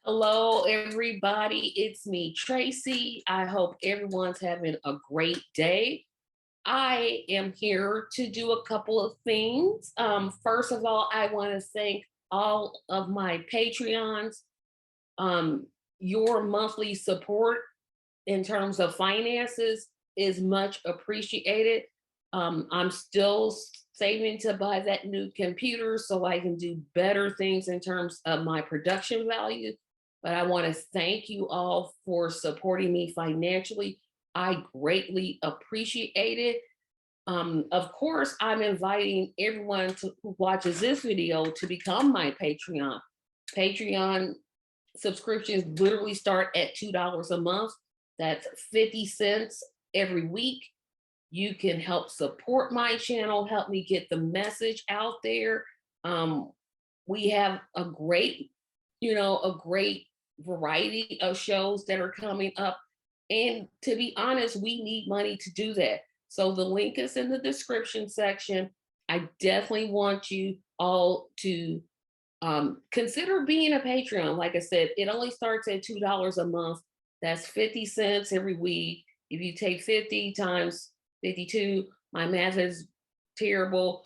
Hello, everybody. It's me, Tracy. I hope everyone's having a great day. I am here to do a couple of things. First of all, I want to thank all of my Patreons. Your monthly support in terms of finances is much appreciated. I'm still saving to buy that new computer so I can do better things in terms of my production value. But I want to thank you all for supporting me financially. I greatly appreciate it. Of course, I'm inviting everyone who watches this video to become my Patreon. Patreon subscriptions literally start at $2 a month. That's 50 cents every week. You can help support my channel, help me get the message out there. We have a great variety of shows that are coming up. And to be honest, we need money to do that. So the link is in the description section. I definitely want you all to consider being a Patreon. Like I said, it only starts at $2 a month. That's 50 cents every week. If you take 50 times 52, my math is terrible,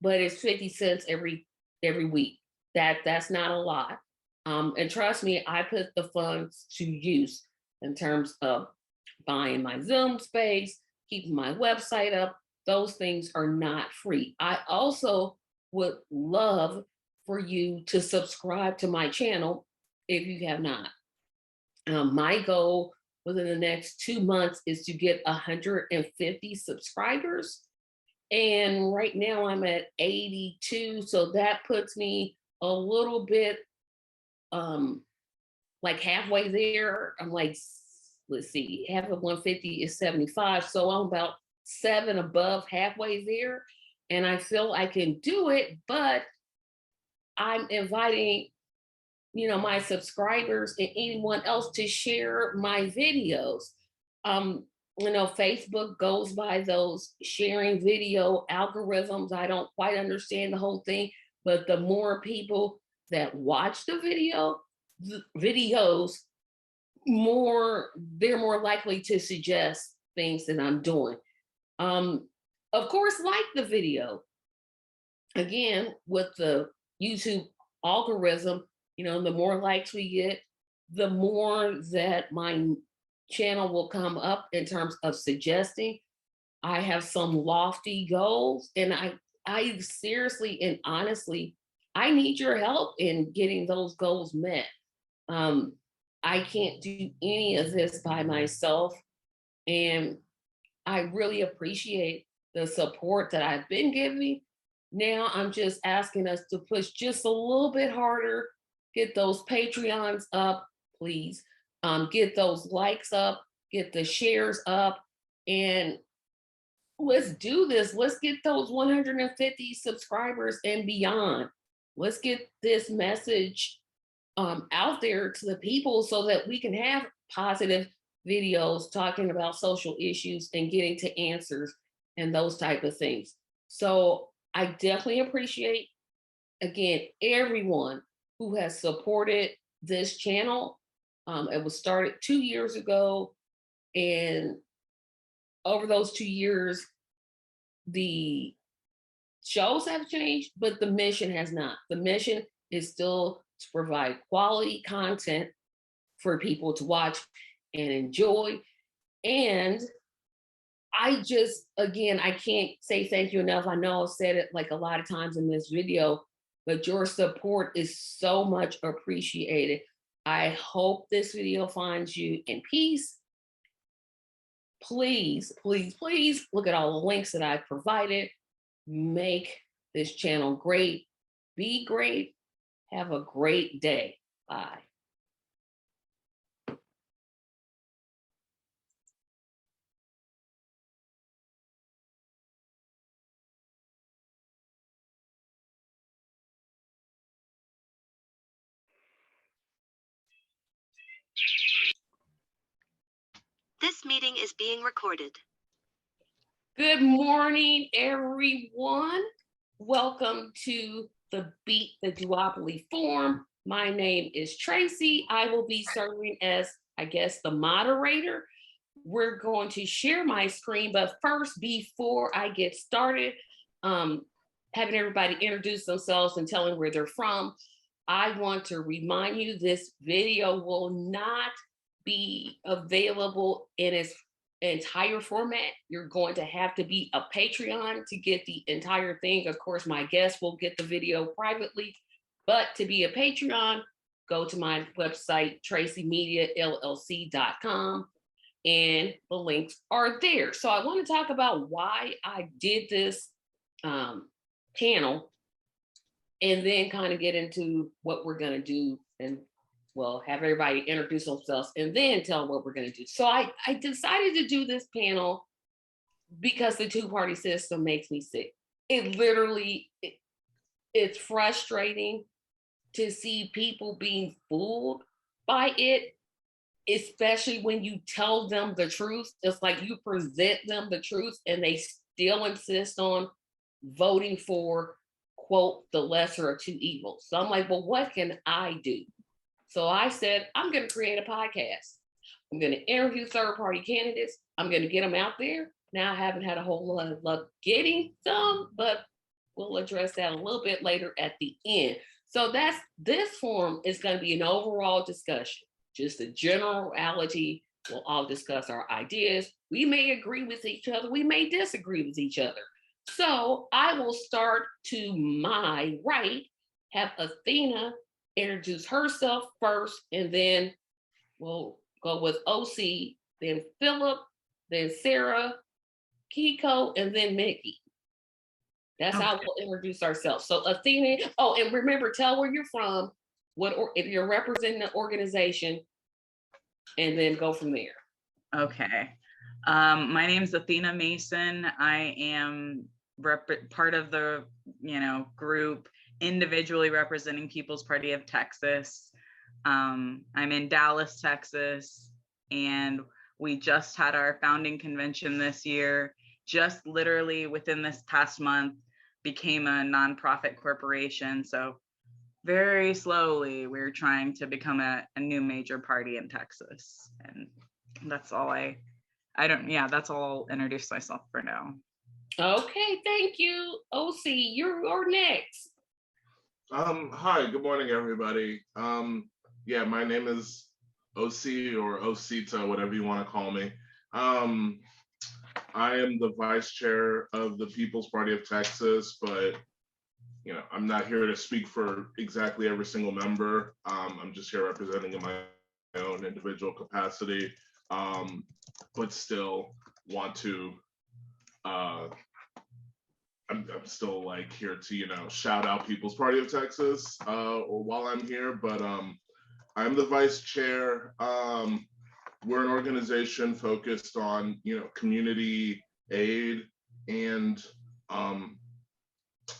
but it's 50 cents every week. That's not a lot. And trust me, I put the funds to use in terms of buying my Zoom space, keeping my website up. Those things are not free. I also would love for you to subscribe to my channel if you have not. My goal within the next 2 months is to get 150 subscribers. And right now I'm at 82. So that puts me a little bit like halfway there. I'm like, let's see, half of 150 is 75. So I'm about 7 above halfway there. And I feel I can do it, but I'm inviting, my subscribers and anyone else to share my videos. Facebook goes by those sharing video algorithms. I don't quite understand the whole thing, but the more people that watch the videos, they're more likely to suggest things that I'm doing. Of course, like the video. Again, with the YouTube algorithm, the more likes we get, the more that my channel will come up in terms of suggesting. I have some lofty goals, and I seriously and honestly, I need your help in getting those goals met. I can't do any of this by myself, and I really appreciate the support that I've been giving. Now I'm just asking us to push just a little bit harder, get those Patreons up, please. Get those likes up, get the shares up, and let's do this. Let's get those 150 subscribers and beyond. Let's get this message out there to the people so that we can have positive videos talking about social issues and getting to answers and those type of things. So I definitely appreciate, again, everyone who has supported this channel. It was started 2 years ago, and over those 2 years, the shows have changed, but the mission has not. The mission is still to provide quality content for people to watch and enjoy. And I just, again, I can't say thank you enough. I know I've said it like a lot of times in this video, but your support is so much appreciated. I hope this video finds you in peace. Please, please, please look at all the links that I've provided. Make this channel great. Be great. Have a great day. Bye. This meeting is being recorded. Good morning, everyone. Welcome to the Beat the Duopoly Forum. My name is Tracy. I will be serving as, I guess, the moderator. We're going to share my screen, but first, before I get started, having everybody introduce themselves and telling where they're from, I want to remind you this video will not be available in its entire format. You're going to have to be a Patreon to get the entire thing. Of course, my guests will get the video privately, but to be a Patreon, go to my website, tracymediallc.com, and the links are there. So I want to talk about why I did this panel, and then kind of get into what we're going to do, and well, have everybody introduce themselves and then tell them what we're going to do. So I decided to do this panel because the two-party system makes me sick. It literally, it's frustrating to see people being fooled by it, especially when you tell them the truth. It's like you present them the truth and they still insist on voting for, quote, the lesser of two evils. So I'm like, well, what can I do? So I said, I'm going to create a podcast. I'm going to interview third-party candidates. I'm going to get them out there. Now, I haven't had a whole lot of luck getting some, but we'll address that a little bit later at the end. So this forum is going to be an overall discussion, just a generality. We'll all discuss our ideas. We may agree with each other. We may disagree with each other. So I will start to my right, have Athena introduce herself first, and then we'll go with OC, then Philip, then Sarah, Kiko, and then Mickey. That's Okay. how we'll introduce ourselves. So Athena, oh, and remember, tell where you're from, if you're representing the organization, and then go from there. Okay. My name's Athena Mason. I am part of the, group individually representing People's Party of Texas. I'm in Dallas, Texas, and we just had our founding convention this year. Just literally within this past month, became a nonprofit corporation. So very slowly, we're trying to become a new major party in Texas. And that's all that's all I'll introduce myself for now. Okay, thank you. OC, you're next. Hi, good morning, everybody. My name is OC or Osita, whatever you want to call me. I am the vice chair of the People's Party of Texas, but I'm not here to speak for exactly every single member. I'm just here representing in my own individual capacity, but still want to. I'm still like here to shout out People's Party of Texas while I'm here, but I'm the vice chair. We're an organization focused on community aid and I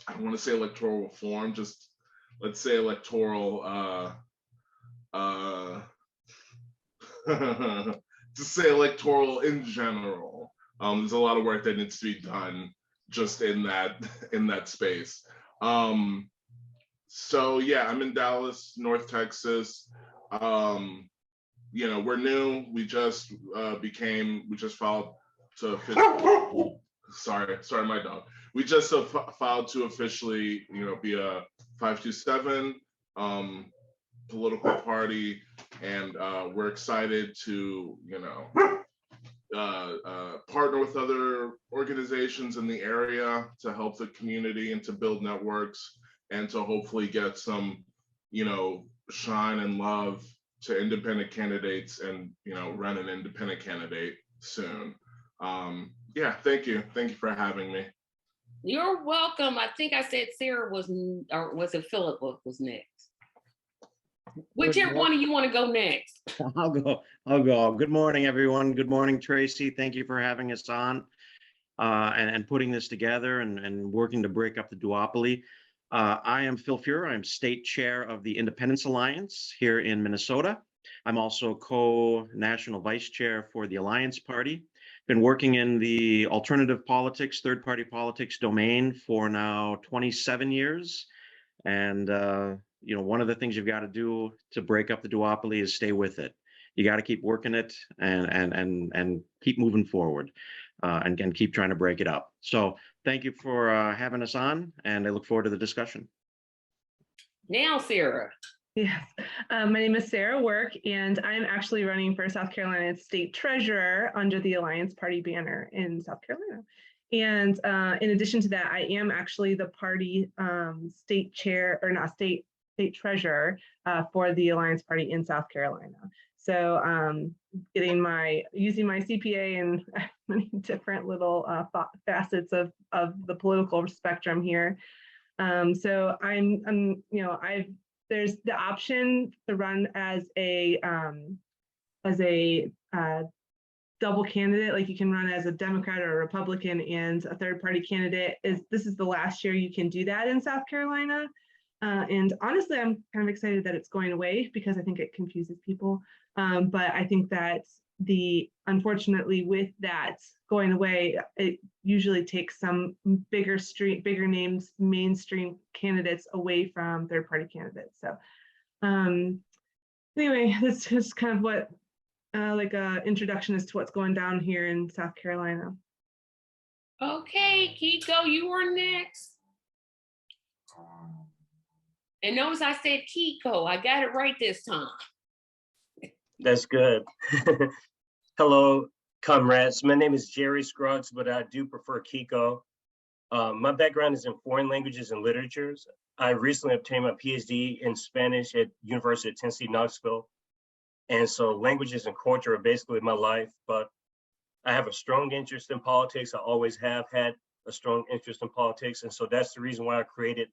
don't want to say electoral reform, just let's say electoral to say electoral in general. There's a lot of work that needs to be done just in that space. So yeah, I'm in Dallas, North Texas. We're new. We just filed to sorry, my dog. We just filed to officially, be a 527 political party, and we're excited to, partner with other organizations in the area to help the community and to build networks and to hopefully get some, shine and love to independent candidates and, run an independent candidate soon. Thank you. Thank you for having me. You're welcome. I think I said Sarah was, or was it Philip was next? Whichever one of you want to go next. I'll go. Good morning, everyone. Good morning, Tracy. Thank you for having us on and putting this together and working to break up the duopoly. I am Phil Fuhrer. I'm state chair of the Independence Alliance here in Minnesota. I'm also co-national vice chair for the Alliance Party. Been working in the alternative politics, third-party politics domain for now 27 years. And one of the things you've got to do to break up the duopoly is stay with it. You got to keep working it and keep moving forward, and keep trying to break it up. So thank you for having us on, and I look forward to the discussion. Now, Sarah. Yes, my name is Sarah Work, and I'm actually running for South Carolina State Treasurer under the Alliance Party banner in South Carolina. And in addition to that, I am actually the party state chair, or not state treasurer for the Alliance Party in South Carolina. So using my CPA and many different little facets of the political spectrum here. So there's the option to run as a double candidate, like you can run as a Democrat or a Republican and a third party candidate. This is the last year you can do that in South Carolina. And honestly, I'm kind of excited that it's going away because I think it confuses people. But I think that unfortunately with that going away, it usually takes some bigger names, mainstream candidates away from third party candidates. So anyway, this is kind of what introduction as to what's going down here in South Carolina. Okay, Kiko, you are next. And notice I said Kiko. I got it right this time. That's good. Hello, comrades. My name is Jerry Scruggs, but I do prefer Kiko. My background is in foreign languages and literatures. I recently obtained my PhD in Spanish at University of Tennessee, Knoxville. And so languages and culture are basically my life, but I have a strong interest in politics. I always have had a strong interest in politics. And so that's the reason why I created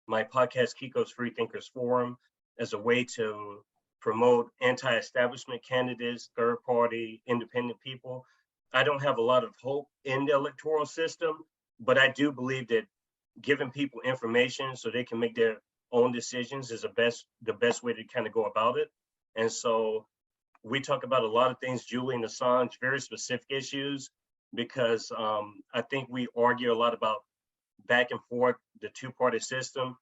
my podcast, Kiko's Free Thinkers Forum, as a way to promote anti-establishment candidates, third party, independent people. I don't have a lot of hope in the electoral system, but I do believe that giving people information so they can make their own decisions is the best way to kind of go about it. And so we talk about a lot of things, Julian Assange, very specific issues, because I think we argue a lot about back and forth, the two-party system,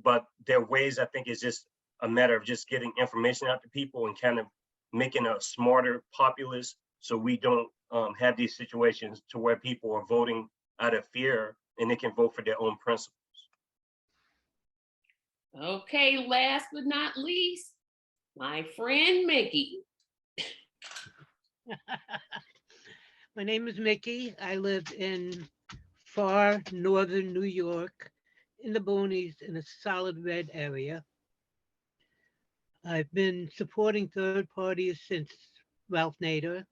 but there are ways I think it's just a matter of just getting information out to people and kind of making a smarter populace so we don't have these situations to where people are voting out of fear and they can vote for their own principles. Okay, last but not least, my friend Mickey. My name is Mickey. I live in far northern New York, in the boonies, in a solid red area. I've been supporting third parties since Ralph Nader.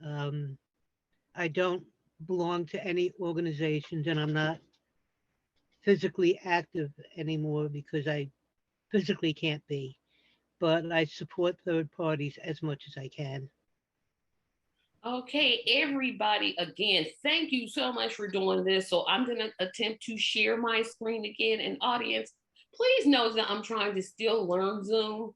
I don't belong to any organizations, and I'm not physically active anymore because I physically can't be. But I support third parties as much as I can. Okay, everybody, again, thank you so much for doing this. So I'm going to attempt to share my screen again. And audience, please know that I'm trying to still learn Zoom.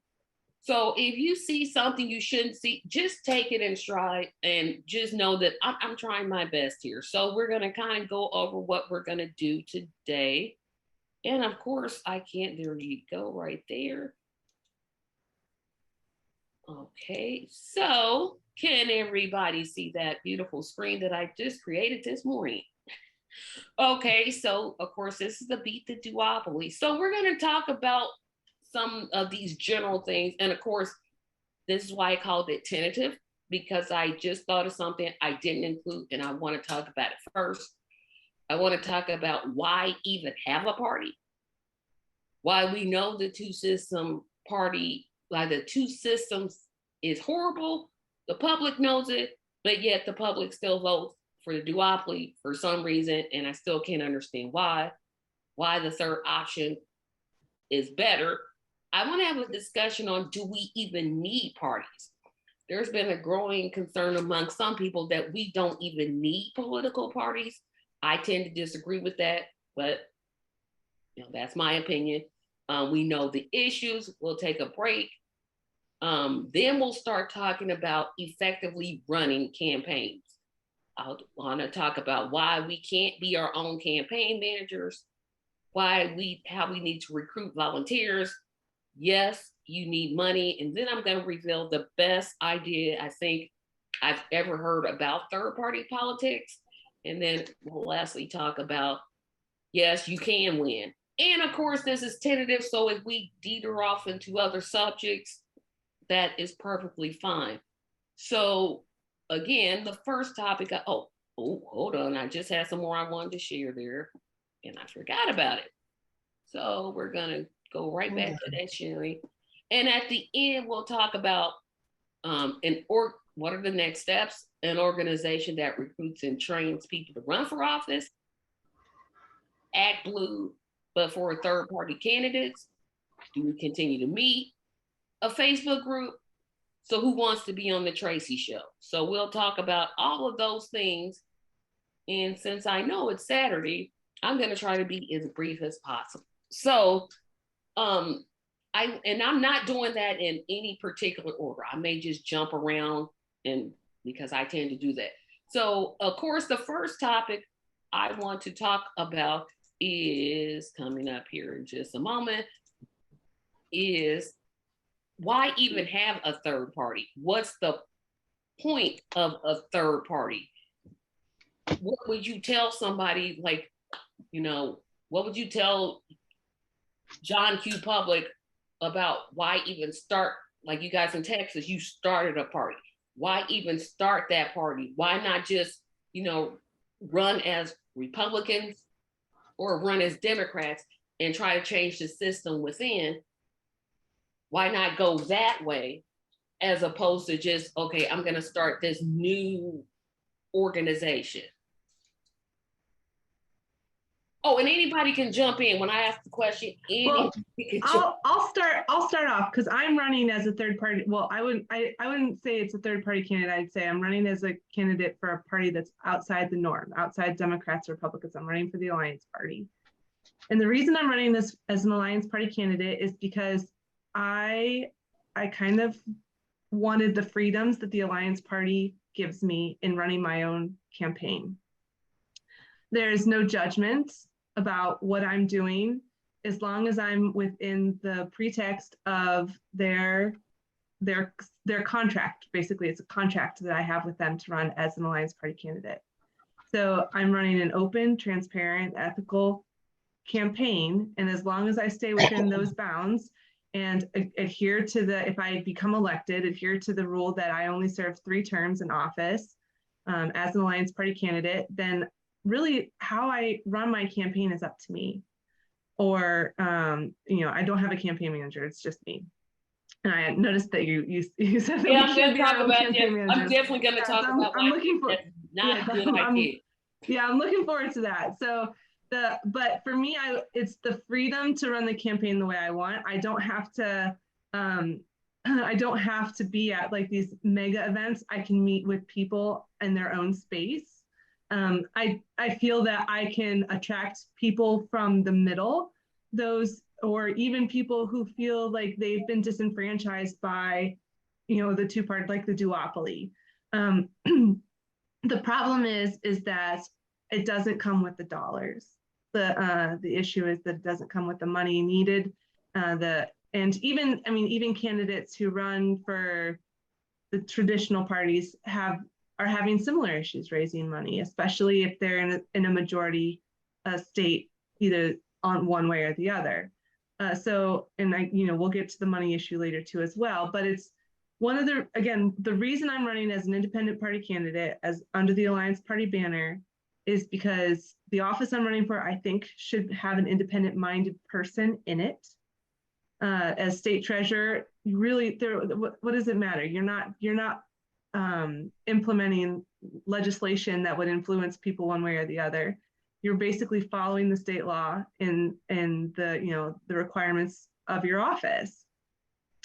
So if you see something you shouldn't see, just take it in stride and just know that I'm trying my best here. So we're going to kind of go over what we're going to do today. And of course, there you go right there. Okay, so can everybody see that beautiful screen that I just created this morning? Okay, so of course, this is the Beat the Duopoly. So we're going to talk about some of these general things. And of course, this is why I called it tentative, because I just thought of something I didn't include and I want to talk about it first. I want to talk about why even have a party, why we know the two-system party, why the two systems is horrible. The public knows it, but yet the public still votes for the duopoly for some reason, and I still can't understand why the third option is better. I want to have a discussion on, do we even need parties? There's been a growing concern among some people that we don't even need political parties. I tend to disagree with that, but that's my opinion. We know the issues. We'll take a break. Then we'll start talking about effectively running campaigns. I want to talk about why we can't be our own campaign managers. how we need to recruit volunteers. Yes, you need money. And then I'm going to reveal the best idea I think I've ever heard about third-party politics. And then we'll lastly talk about, yes, you can win. And of course, this is tentative. So if we teeter off into other subjects, that is perfectly fine. So again, the first topic, hold on. I just had some more I wanted to share there and I forgot about it. So we're going to go right back to that sharing. And at the end, we'll talk about what are the next steps? An organization that recruits and trains people to run for office. Act Blue, but for third-party candidates. Do we continue to meet? A Facebook group. So who wants to be on the Tracy Show? So we'll talk about all of those things. And since I know it's Saturday, I'm going to try to be as brief as possible. So I'm not doing that in any particular order. I may just jump around because I tend to do that. So of course, the first topic I want to talk about is coming up here in just a moment, is why even have a third party? What's the point of a third party? What would you tell somebody, like, what would you tell John Q. Public about why even start, like you guys in Texas, you started a party. Why even start that party? Why not just, run as Republicans or run as Democrats and try to change the system within? Why not go that way as opposed to just, okay, I'm going to start this new organization? Oh, and anybody can jump in when I ask the question. Well, I'll start off because I'm running as a third party. Well, I wouldn't say it's a third party candidate. I'd say I'm running as a candidate for a party that's outside the norm, outside Democrats or Republicans. I'm running for the Alliance Party. And the reason I'm running this as an Alliance Party candidate is because I kind of wanted the freedoms that the Alliance Party gives me in running my own campaign. There's no judgment about what I'm doing as long as I'm within the pretext of their contract. Basically, it's a contract that I have with them to run as an Alliance Party candidate. So I'm running an open, transparent, ethical campaign. And as long as I stay within those bounds and adhere to if I become elected, adhere to the rule that I only serve 3 terms in office as an Alliance Party candidate, then really how I run my campaign is up to me. Or, I don't have a campaign manager, it's just me. And I noticed that you said that I'm going to talk about it. I'm definitely going to talk about I'm looking for, not a good idea. I'm looking forward to that. So but for me, it's the freedom to run the campaign the way I want. I don't have to be at like these mega events. I can meet with people in their own space. I feel that I can attract people from the middle, or even people who feel like they've been disenfranchised by, the two parties, like the duopoly. The problem is that it doesn't come with the dollars. The issue is that it doesn't come with the money needed. And even candidates who run for the traditional parties are having similar issues raising money, especially if they're in a majority state, either on one way or the other. We'll get to the money issue later too as well, but it's one of the reason I'm running as an independent party candidate as under the Alliance Party banner is because the office I'm running for, I think, should have an independent minded person in it. As state treasurer, what does it matter? You're not implementing legislation that would influence people one way or the other. You're basically following the state law and the requirements of your office.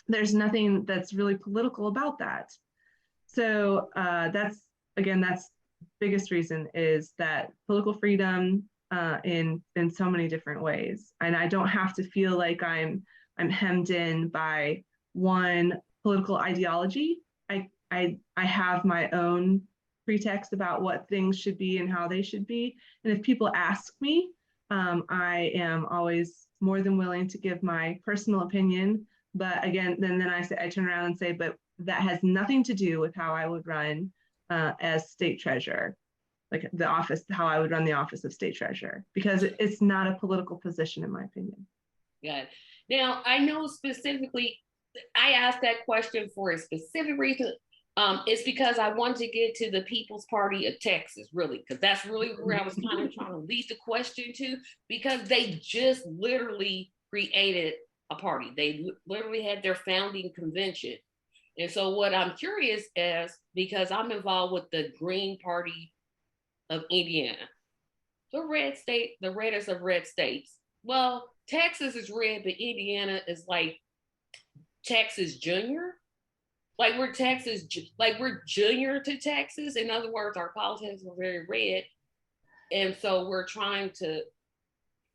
There's nothing that's really political about that. So that's biggest reason is that political freedom in so many different ways. And I don't have to feel like I'm hemmed in by one political ideology. I have my own pretext about what things should be and how they should be. And if people ask me I am always more than willing to give my personal opinion, but again, then I turn around and say, but that has nothing to do with how I would run as state treasurer, like the office, how I would run the office of state treasurer, because it's not a political position, in my opinion. Got it. Now, I know specifically, I asked that question for a specific reason. It's because I wanted to get to the People's Party of Texas, really, because that's really where I was kind of trying to lead the question to, because they just literally created a party. They literally had their founding convention. And so what I'm curious is, because I'm involved with the Green Party of Indiana, the red state, the reddest of red states. Well, Texas is red, but Indiana is like Texas Junior. Like we're Texas, like we're junior to Texas. In other words, our politics are very red. And so we're trying to,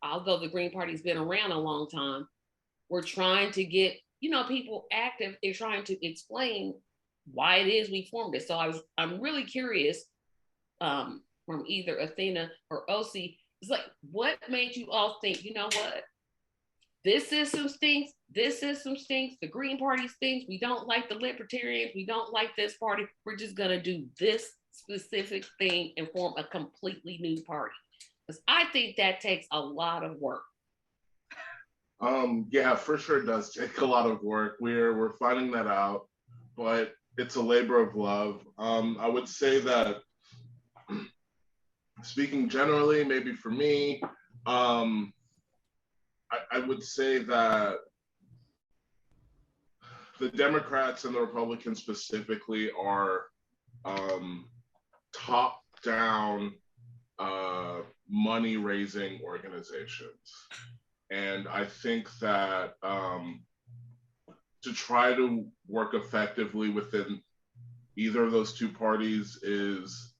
although the Green Party's been around a long time, we're trying to get, people active in trying to explain why it is we formed it. So I'm really curious from either Athena or OC, it's like, what made you all think, you know what? This system stinks. This system stinks. The Green Party stinks. We don't like the Libertarians. We don't like this party. We're just going to do this specific thing and form a completely new party. Because I think that takes a lot of work. Yeah, for sure it does take a lot of work. We're finding that out, but it's a labor of love. I would say that, speaking generally, maybe for me, I would say that the Democrats and the Republicans specifically are top-down money-raising organizations. And I think that to try to work effectively within either of those two parties is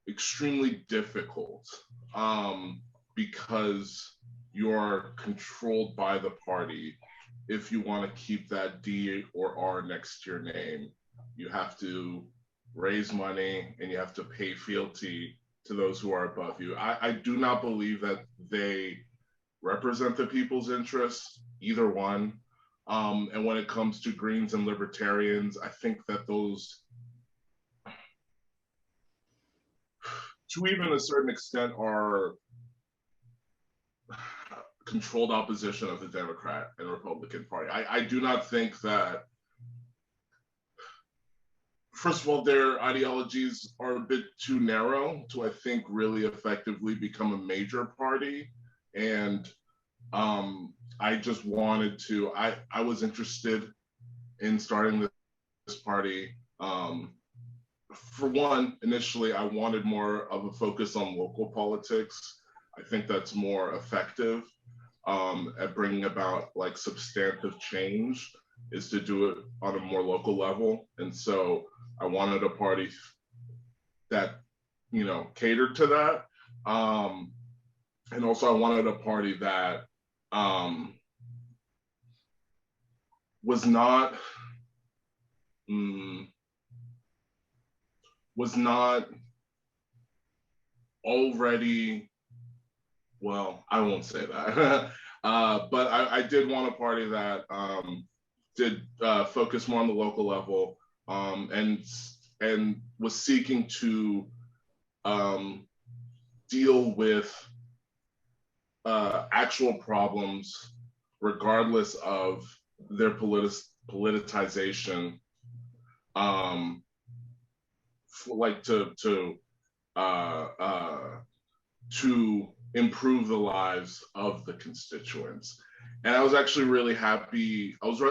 extremely difficult because you're controlled by the party. If you want to keep that D or R next to your name, you have to raise money and you have to pay fealty to those who are above you. I do not believe that they represent the people's interests, either one. And when it comes to Greens and Libertarians, I think that those, to even a certain extent, are controlled opposition of the Democrat and Republican Party. I do not think that, first of all, their ideologies are a bit too narrow to, I think, really effectively become a major party. And I just wanted to, I was interested in starting this party. For one, initially, I wanted more of a focus on local politics. I think that's more effective at bringing about like substantive change, is to do it on a more local level. And so I wanted a party that, catered to that. And also I wanted a party that was not already, well, I won't say that, but I did want a party that did focus more on the local level and was seeking to deal with actual problems regardless of their politicization, like to improve the lives of the constituents. And I was actually really happy. I was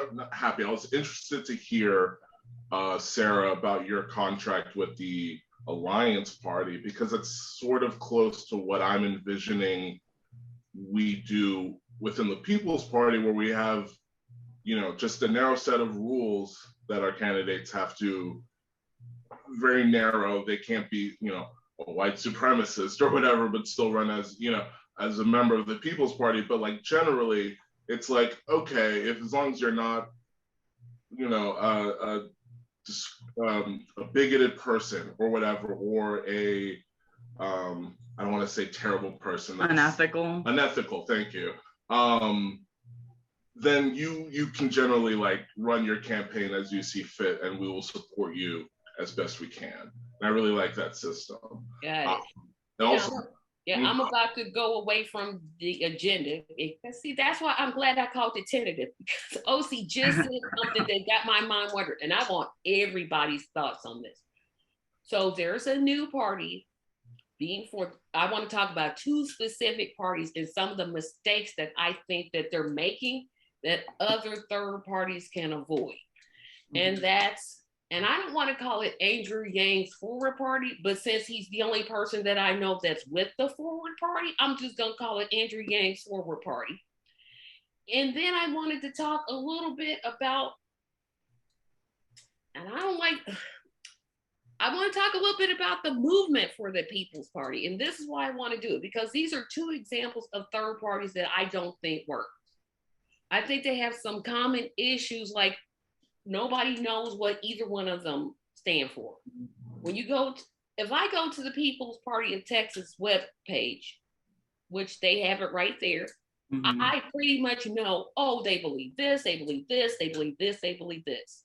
interested to hear, Sarah, about your contract with the Alliance Party, because it's sort of close to what I'm envisioning we do within the People's Party, where we have, just a narrow set of rules that our candidates have to, very narrow. They can't be, a white supremacist or whatever, but still run as, as a member of the People's Party. But like generally, it's like, okay, as long as you're not, a bigoted person or whatever, or a I don't want to say terrible person. Unethical. Unethical, thank you. Then you can generally like run your campaign as you see fit, and we will support you as best we can. And I really like that system. Got it. And also, I'm about to go away from the agenda. See, that's why I'm glad I called it tentative, because OC just said something that got my mind wondering, and I want everybody's thoughts on this. So there's a new party being formed. I want to talk about two specific parties and some of the mistakes that I think that they're making that other third parties can avoid. And and I don't want to call it Andrew Yang's forward party, but since he's the only person that I know that's with the forward party, I'm just going to call it Andrew Yang's forward party. And then I wanted to talk a little bit about, and I want to talk a little bit about the movement for the People's Party. And this is why I want to do it, because these are two examples of third parties that I don't think work. I think they have some common issues, like nobody knows what either one of them stand for. When you go, if I go to the People's Party of Texas web page, which they have it right there, I pretty much know, oh, they believe this, they believe this, they believe this, they believe this.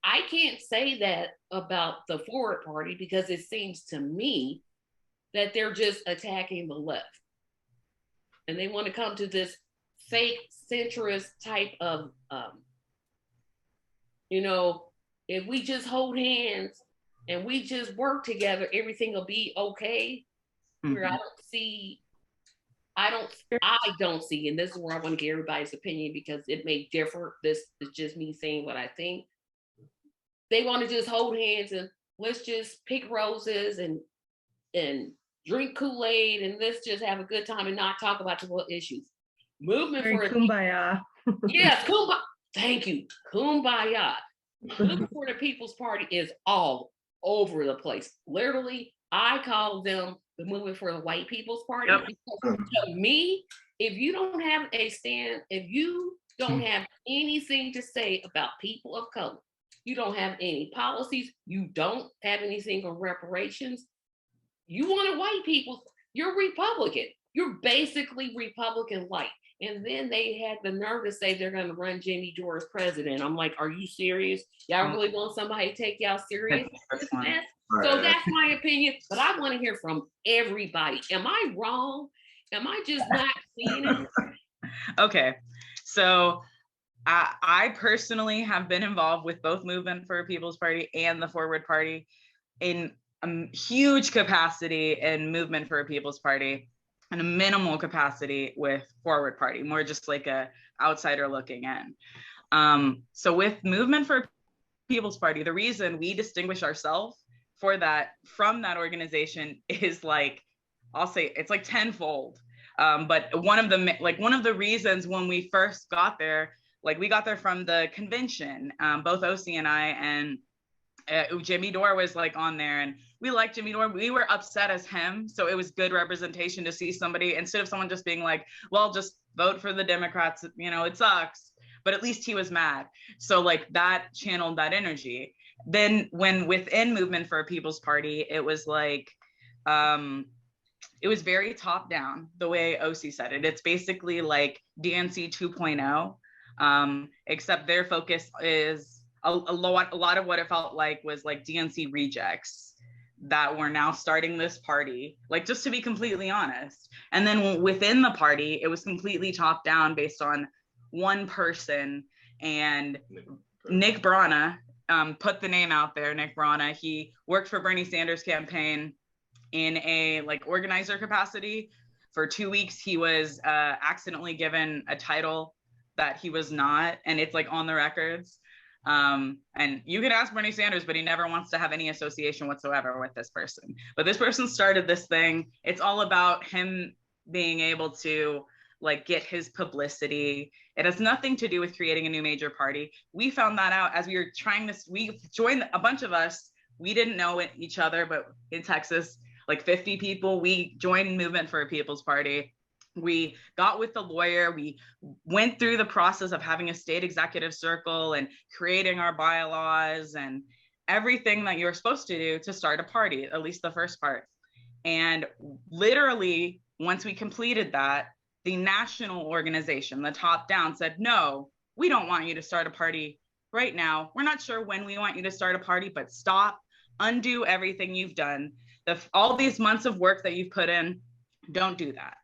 I can't say that about the forward party, because it seems to me that they're just attacking the left. And they want to come to this fake centrist type of, if we just hold hands and we just work together, everything will be okay. Where I don't see, and this is where I want to get everybody's opinion, because it may differ. This is just me saying what I think. They want to just hold hands and let's just pick roses and drink Kool-Aid and let's just have a good time and not talk about the real issues. Movement for kumbaya. Yes, kumbaya. Thank you. Kumbaya. Movement for the People's Party is all over the place. Literally, I call them the movement for the white people's party. Yep. Because to me, if you don't have a stand, if you don't have anything to say about people of color, you don't have any policies, you don't have anything on reparations, you want a white people, you're Republican. You're basically Republican light. And then they had the nerve to say they're going to run Jimmy Dore as president. I'm like, are you serious? Y'all really want somebody to take y'all serious? Right. So that's my opinion, but I want to hear from everybody. Am I wrong? Am I just not seeing it? Okay, so I personally have been involved with both Movement for a People's Party and the Forward Party in a huge capacity in Movement for a People's Party and a minimal capacity with Forward Party, more just like a outsider looking in. So with Movement for a People's Party, the reason we distinguish ourselves for that from that organization is like, I'll say it's like tenfold. But one of the reasons when we first got there, like we got there from the convention, both OC and I, and Jimmy Dore was like on there, and we liked Jimmy Dore. We were upset as him, so it was good representation to see somebody, instead of someone just being like, well, just vote for the Democrats, it sucks, but at least he was mad. So like that channeled that energy. Then when within Movement for a People's Party, it was like, it was very top down, the way OC said it. It's basically like DNC 2.0, except their focus is a lot of what it felt like was like DNC rejects that were now starting this party, like just to be completely honest. And then within the party, it was completely top down based on one person, and Nick Brana put the name out there. Nick Brana, he worked for Bernie Sanders' campaign in a like organizer capacity. For 2 weeks, he was accidentally given a title that he was not, and it's like on the records. And you can ask Bernie Sanders, but he never wants to have any association whatsoever with this person. But this person started this thing. It's all about him being able to like get his publicity. It has nothing to do with creating a new major party. We found that out as we were trying this. We joined, a bunch of us, we didn't know each other, but in Texas, like 50 people, we joined Movement for a People's Party. We got with the lawyer. We went through the process of having a state executive circle and creating our bylaws and everything that you're supposed to do to start a party, at least the first part. And literally, once we completed that, the national organization, the top down, said, no, we don't want you to start a party right now. We're not sure when we want you to start a party, but stop, undo everything you've done. All these months of work that you've put in, don't do that.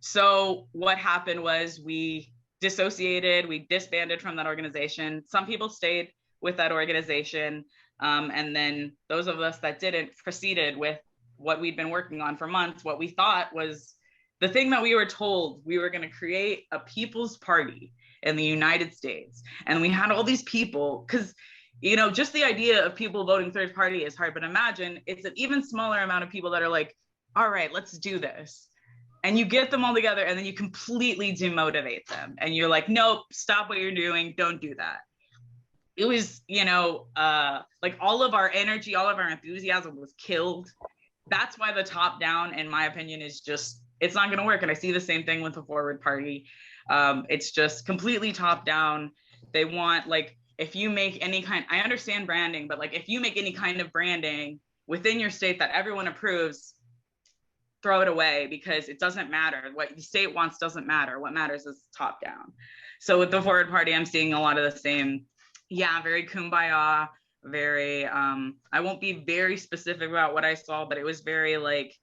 So what happened was we dissociated, we disbanded from that organization. Some people stayed with that organization. And then those of us that didn't proceeded with what we'd been working on for months, what we thought was the thing that we were told. We were going to create a people's party in the United States. And we had all these people, because, you know, just the idea of people voting third party is hard, but imagine it's an even smaller amount of people that are like, all right, let's do this. And you get them all together and then you completely demotivate them. And you're like, nope, stop what you're doing. Don't do that. It was, you know, like all of our energy, all of our enthusiasm was killed. That's why the top down, in my opinion, is just, it's not going to work. And I see the same thing with the forward party. It's just completely top down. They want, like, if you make any kind, I understand branding, but like, if you make any kind of branding within your state that everyone approves, throw it away, because it doesn't matter. What the state wants doesn't matter. What matters is top down. So with the forward party, I'm seeing a lot of the same. Yeah, very kumbaya, very, I won't be very specific about what I saw, but it was very like,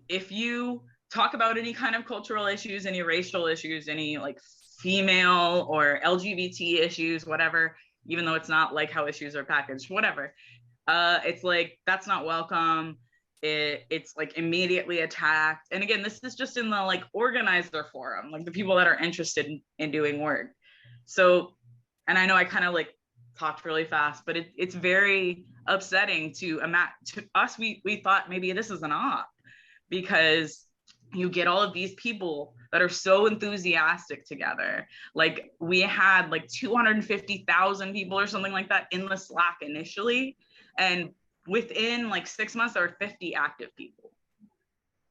if you talk about any kind of cultural issues, any racial issues, any like female or LGBT issues, whatever, even though it's not like how issues are packaged, whatever, it's like, that's not welcome. It's like immediately attacked. And again, this is just in the like organizer forum, like the people that are interested in doing work. So, and I know I kind of like talked really fast, but it's very upsetting to us. We thought maybe this is an op, because you get all of these people that are so enthusiastic together. Like we had like 250,000 people or something like that in the Slack initially. And within like 6 months, there were 50 active people.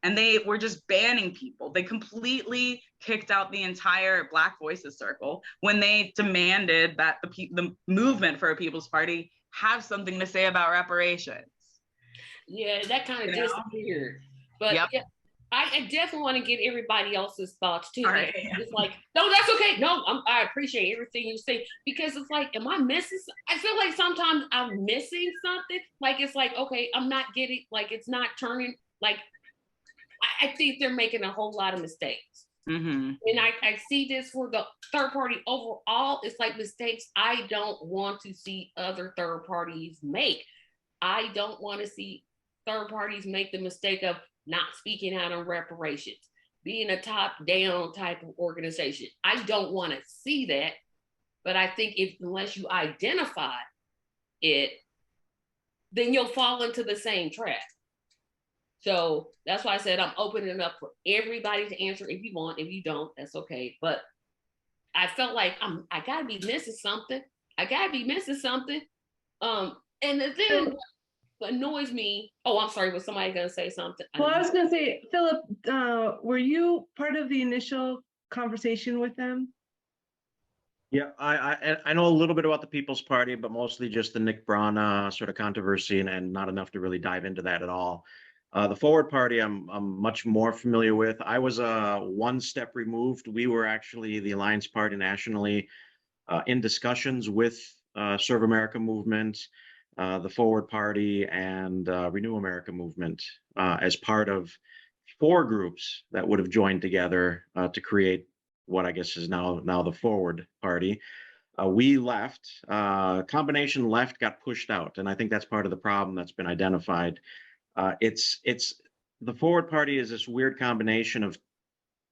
And they were just banning people. They completely kicked out the entire Black Voices circle when they demanded that the movement for a People's Party have something to say about reparations. Yeah, that kind of disappeared. But yep. Yeah, I definitely want to get everybody else's thoughts too. Right. It's like, no, that's okay. No, I appreciate everything you say, because it's like, am I missing? I feel like sometimes I'm missing something. Like, it's like, okay, I'm not getting, like, it's not turning, like, I think they're making a whole lot of mistakes. Mm-hmm. And I see this for the third party overall. It's like mistakes I don't want to see other third parties make. I don't want to see third parties make the mistake of not speaking out on reparations, being a top-down type of organization. I don't want to see that, but I think unless you identify it, then you'll fall into the same trap. So that's why I said I'm opening up for everybody to answer if you want. If you don't, that's okay. But I felt like I gotta be missing something. And the thing that annoys me. Oh, I'm sorry. Was somebody gonna say something? Well, I was gonna say, Philip, were you part of the initial conversation with them? Yeah, I know a little bit about the People's Party, but mostly just the Nick Braun sort of controversy, and not enough to really dive into that at all. The Forward Party, I'm much more familiar with. I was one step removed. We were actually the Alliance Party nationally in discussions with Serve America Movement, the Forward Party, and Renew America Movement as part of 4 groups that would have joined together to create what I guess is now the Forward Party. We left, combination left got pushed out, and I think that's part of the problem that's been identified. It's the Forward Party is this weird combination of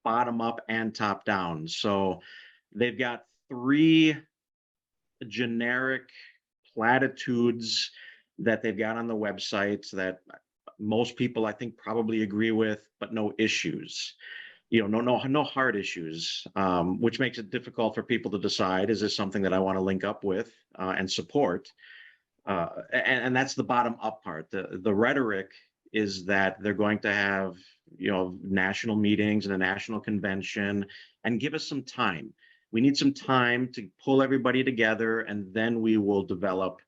bottom up and top down. So they've got 3 generic platitudes that they've got on the website that most people I think probably agree with, but no issues. You know, no hard issues, which makes it difficult for people to decide, is this something that I want to link up with and support? And that's the bottom up part. The rhetoric is that they're going to have, you know, national meetings and a national convention and give us some time. We need some time to pull everybody together, and then we will develop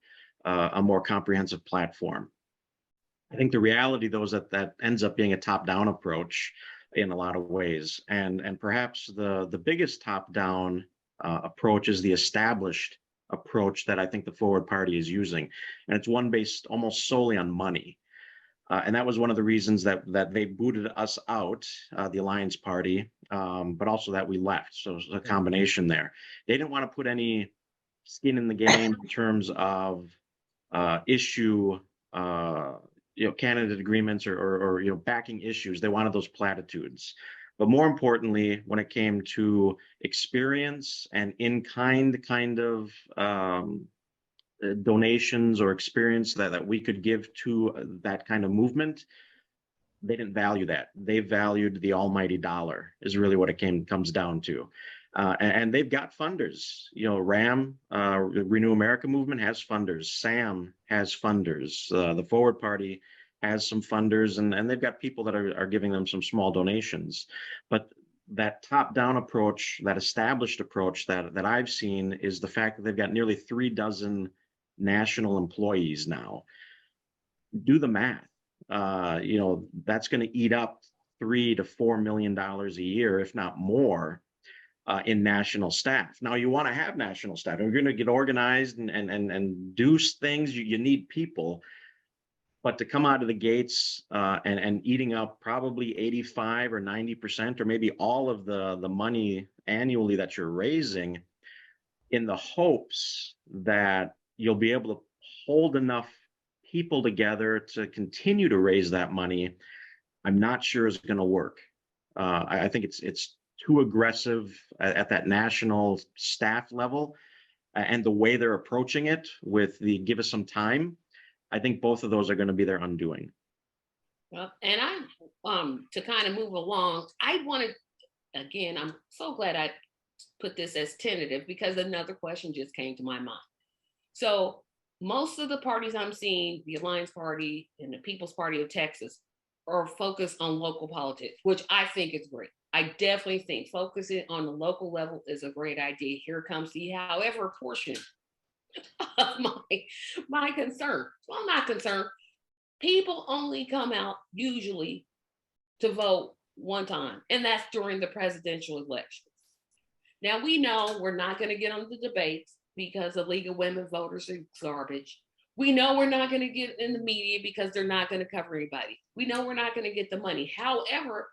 a more comprehensive platform. I think the reality, though, is that ends up being a top-down approach in a lot of ways, and perhaps the biggest top-down approach is the established approach that I think the Forward Party is using, and it's one based almost solely on money. And that was one of the reasons that they booted us out, the Alliance Party, but also that we left. So it was a combination there. They didn't want to put any skin in the game in terms of issue, candidate agreements or backing issues. They wanted those platitudes. But more importantly, when it came to experience and in-kind kind of donations or experience that we could give to that kind of movement, they didn't value that. They valued the almighty dollar is really what it comes down to. And they've got funders. RAM, Renew America movement has funders. SAM has funders. The Forward Party has some funders, and they've got people that are giving them some small donations. But that top-down approach, that established approach that I've seen is the fact that they've got nearly 36 national employees now. Do the math. That's going to eat up $3 to $4 million a year, if not more, in national staff. Now, you want to have national staff. If you're going to get organized and do things, you need people. But to come out of the gates and eating up probably 85 or 90% or maybe all of the money annually that you're raising in the hopes that you'll be able to hold enough people together to continue to raise that money, I'm not sure is going to work. I think it's too aggressive at that national staff level, and the way they're approaching it with the give us some time, I think both of those are going to be their undoing. Well, and I to kind of move along, I wanted, again, I'm so glad I put this as tentative because another question just came to my mind. So most of the parties I'm seeing, the Alliance Party and the People's Party of Texas, are focused on local politics, which I think is great. I definitely think focusing on the local level is a great idea. Here comes the however portion of my concern. Well, I'm not concerned. People only come out usually to vote one time, and that's during the presidential elections. Now, we know we're not going to get on the debates because the League of Women Voters are garbage. We know we're not going to get in the media because they're not going to cover anybody. We know we're not going to get the money. However,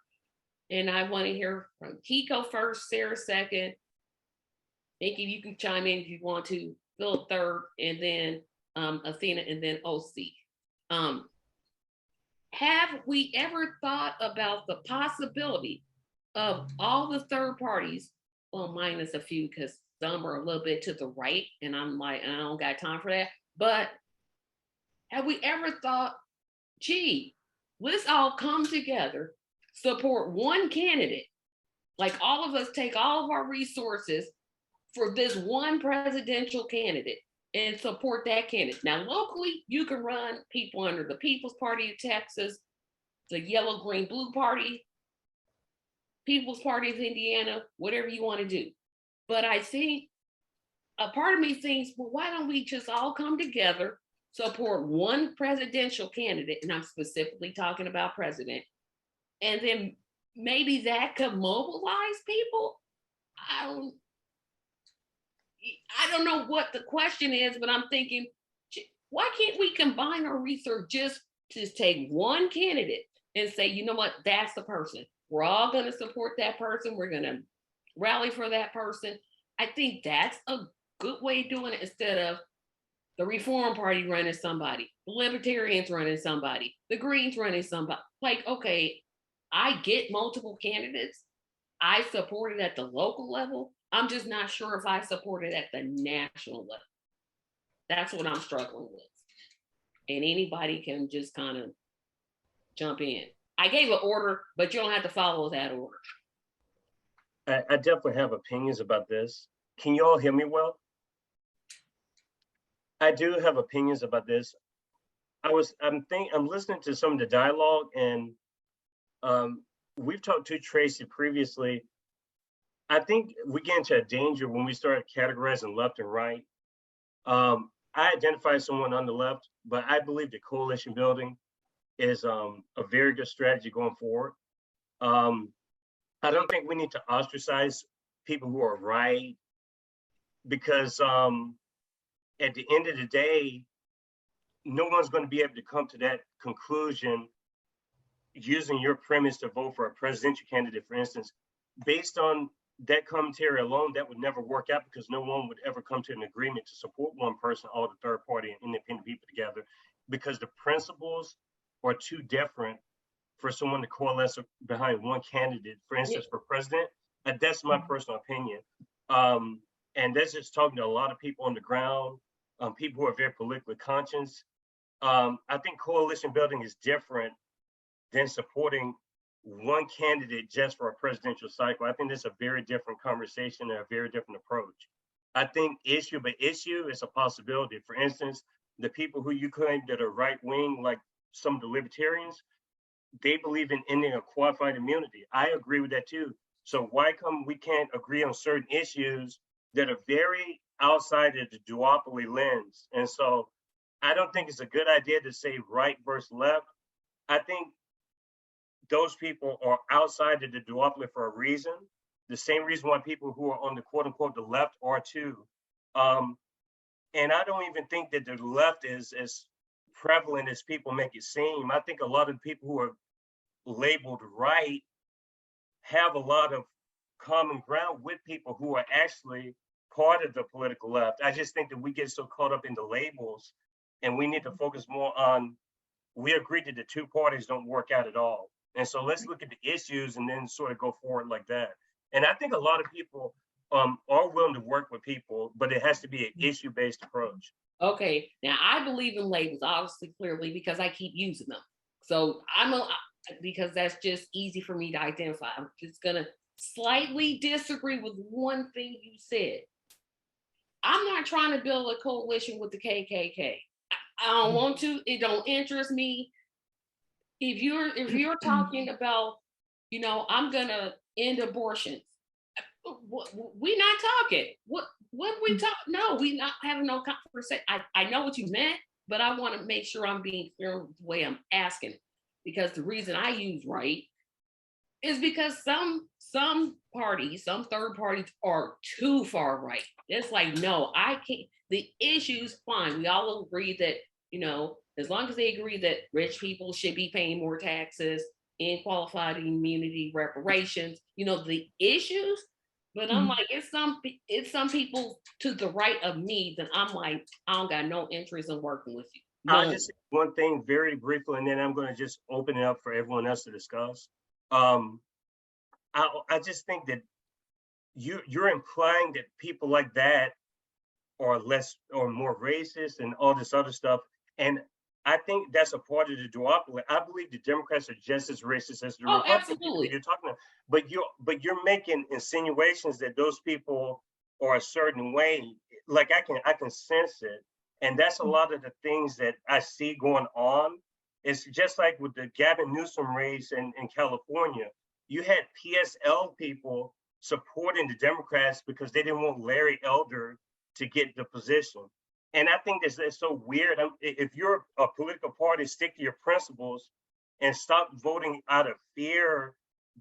and I want to hear from Kiko first, Sarah second. Nikki, you can chime in if you want to. Phil third, and then Athena, and then OC. Have we ever thought about the possibility of all the third parties, well, minus a few because some are a little bit to the right, and I'm like, I don't got time for that. But have we ever thought, gee, let's all come together, support one candidate, like all of us take all of our resources for this one presidential candidate and support that candidate. Now, locally, you can run people under the People's Party of Texas, the Yellow, Green, Blue Party, People's Party of Indiana, whatever you want to do. But I think a part of me thinks, well, why don't we just all come together, support one presidential candidate, and I'm specifically talking about president, and then maybe that could mobilize people? I don't know what the question is, but I'm thinking, why can't we combine our research just to take one candidate and say, you know what, that's the person. We're all going to support that person. We're going to rally for that person. I think that's a good way of doing it instead of the Reform Party running somebody, the Libertarians running somebody, the Greens running somebody. Like, okay, I get multiple candidates. I support it at the local level. I'm just not sure if I support it at the national level. That's what I'm struggling with. And anybody can just kind of jump in. I gave an order, but you don't have to follow that order. I definitely have opinions about this. Can you all hear me well? I do have opinions about this. I'm listening to some of the dialogue, and we've talked to Tracy previously. I think we get into a danger when we start categorizing left and right. I identify as someone on the left, but I believe the coalition building is a very good strategy going forward. I don't think we need to ostracize people who are right, because at the end of the day, no one's going to be able to come to that conclusion using your premise to vote for a presidential candidate, for instance. Based on that commentary alone, that would never work out, because no one would ever come to an agreement to support one person, all the third party and independent people together, because the principles are too different for someone to coalesce behind one candidate, for instance, for president. That's my personal opinion. And that's just talking to a lot of people on the ground, people who are very politically conscious. I think coalition building is different than supporting one candidate just for a presidential cycle. I think that's a very different conversation and a very different approach. I think issue by issue is a possibility. For instance, the people who you claim that are right wing, like some of the libertarians, they believe in ending a qualified immunity. I agree with that too. So why come we can't agree on certain issues that are very outside of the duopoly lens? And so I don't think it's a good idea to say right versus left. I think those people are outside of the duopoly for a reason, the same reason why people who are on the quote unquote the left are too. And I don't even think that the left is as prevalent as people make it seem. I think a lot of people who are labeled right have a lot of common ground with people who are actually part of the political left. I just think that we get so caught up in the labels, and we need to focus more on, we agree that the two parties don't work out at all. And so let's look at the issues and then sort of go forward like that. And I think a lot of people are willing to work with people, but it has to be an issue-based approach. Okay, now I believe in labels, obviously, clearly, because I keep using them. So because that's just easy for me to identify. I'm just gonna slightly disagree with one thing you said. I'm not trying to build a coalition with the KKK. I don't want to. It don't interest me. If you're talking about, I'm gonna end abortions, we're not talking. What we talk? No, we not having no conversation. I know what you meant, but I want to make sure I'm being clear with the way I'm asking it, because the reason I use right is because some parties, some third parties are too far right. It's like, no, I can't. The issue's fine. We all agree that, as long as they agree that rich people should be paying more taxes, in qualified immunity, reparations, the issues. But I'm like, it's some people to the right of me that I'm like, I don't got no interest in working with you. No. I'll just say one thing very briefly, and then I'm going to just open it up for everyone else to discuss. I just think that you're implying that people like that are less or more racist and all this other stuff. And I think that's a part of the duopoly. I believe the Democrats are just as racist as the Republicans you're talking about. But you're making insinuations that those people are a certain way. Like I can sense it. And that's a lot of the things that I see going on. It's just like with the Gavin Newsom race in California. You had PSL people supporting the Democrats because they didn't want Larry Elder to get the position. And I think that's so weird. If you're a political party, stick to your principles and stop voting out of fear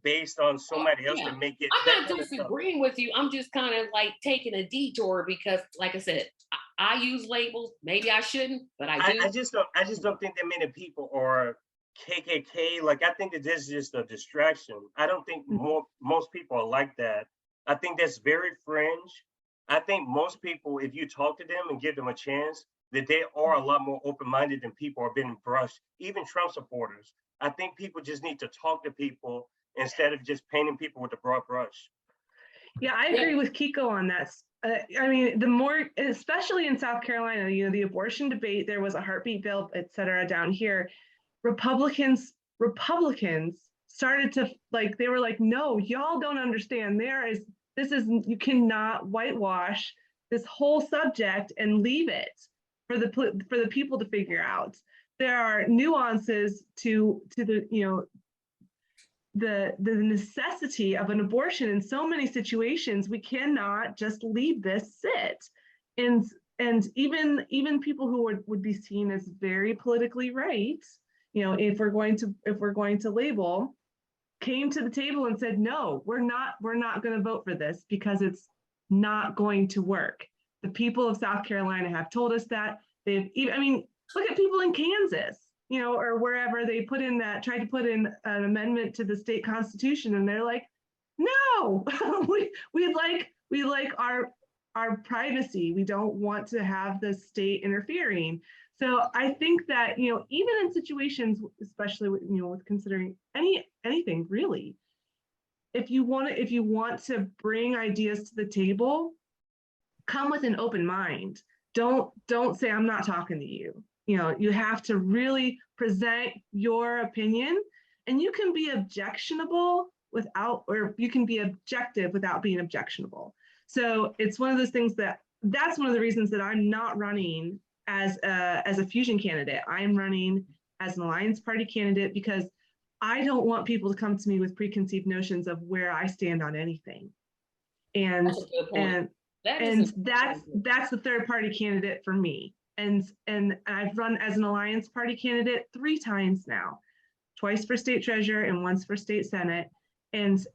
based on somebody else to make it. I'm not disagreeing with you. I'm just kind of like taking a detour because, like I said, I use labels. Maybe I shouldn't, but I do. I just don't think that many people are KKK. Like, I think that this is just a distraction. I don't think most people are like that. I think that's very fringe. I think most people, if you talk to them and give them a chance, that they are a lot more open-minded than people are being brushed, even Trump supporters. I think people just need to talk to people instead of just painting people with a broad brush. Yeah, I agree with Kiko on that. I mean, the more, especially in South Carolina, the abortion debate, there was a heartbeat bill, et cetera, down here. Republicans started to they were like, no, y'all don't understand. You cannot whitewash this whole subject and leave it for the people to figure out. There are nuances to the necessity of an abortion in so many situations. We cannot just leave this sit. And even people who would be seen as very politically right if we're going to label, came to the table and said, no, we're not going to vote for this because it's not going to work. The people of South Carolina have told us that. Look at people in Kansas, or wherever they tried to put in an amendment to the state constitution, and they're like, no, we like our privacy. We don't want to have the state interfering. So I think that, even in situations, especially with considering anything really, if you want to bring ideas to the table, come with an open mind. Don't say, I'm not talking to you. You have to really present your opinion, and you can be objectionable or you can be objective without being objectionable. So it's one of those things that's one of the reasons that I'm not running as a fusion candidate. I'm running as an Alliance Party candidate because I don't want people to come to me with preconceived notions of where I stand on anything. And That's a good point. that's the third party candidate for me. And I've run as an Alliance Party candidate 3 times now, twice for state treasurer and once for state senate. And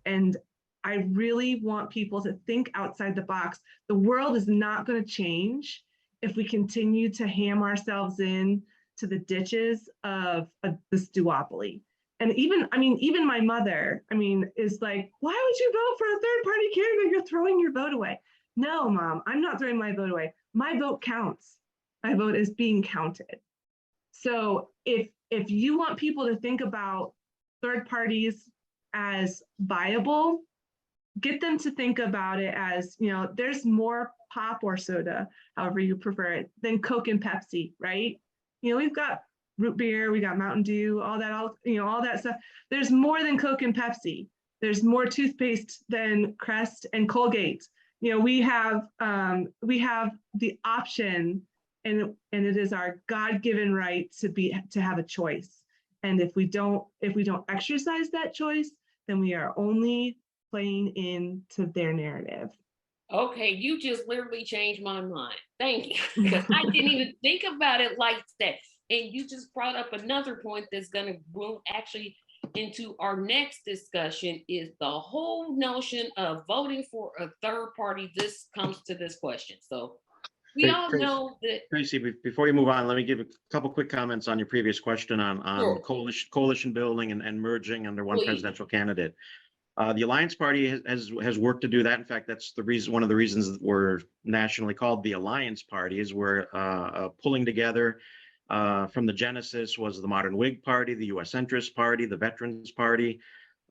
I really want people to think outside the box. The world is not going to change if we continue to ham ourselves in to the ditches of this duopoly. And even my mother, is like, why would you vote for a third party candidate? You're throwing your vote away. No, Mom, I'm not throwing my vote away. My vote counts. My vote is being counted. So if you want people to think about third parties as viable, get them to think about it as, there's more pop or soda, however you prefer it, than Coke and Pepsi, right? We've got root beer, we got Mountain Dew, all that stuff. There's more than Coke and Pepsi. There's more toothpaste than Crest and Colgate. We have the option, and it is our God-given right to have a choice. And if we don't exercise that choice, then we are only playing into their narrative. Okay, you just literally changed my mind. Thank you. Because I didn't even think about it like that. And you just brought up another point that's going to go actually into our next discussion, is the whole notion of voting for a third party. This comes to this question. So we all know that. Tracy, before you move on, let me give a couple quick comments on your previous question on Sure. coalition building and merging under one Please. presidential candidate. The Alliance Party has worked to do that. In fact, that's one of the reasons that we're nationally called the Alliance Party, is we're pulling together from the genesis was the Modern Whig Party, the U.S. Centrist Party, the Veterans Party,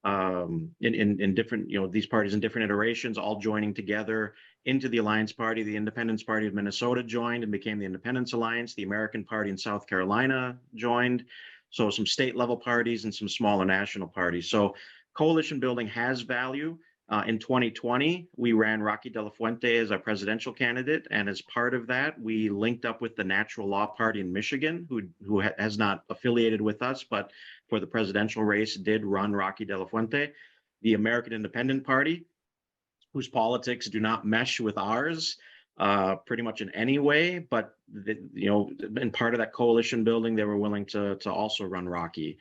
in different, these parties in different iterations, all joining together into the Alliance Party. The Independence Party of Minnesota joined and became the Independence Alliance. The American Party in South Carolina joined. So some state level parties and some smaller national parties. So coalition building has value. In 2020, we ran Rocky De La Fuente as our presidential candidate, and as part of that, we linked up with the Natural Law Party in Michigan, who has not affiliated with us, but for the presidential race did run Rocky De La Fuente. The American Independent Party, whose politics do not mesh with ours pretty much in any way, but in part of that coalition building, they were willing to also run Rocky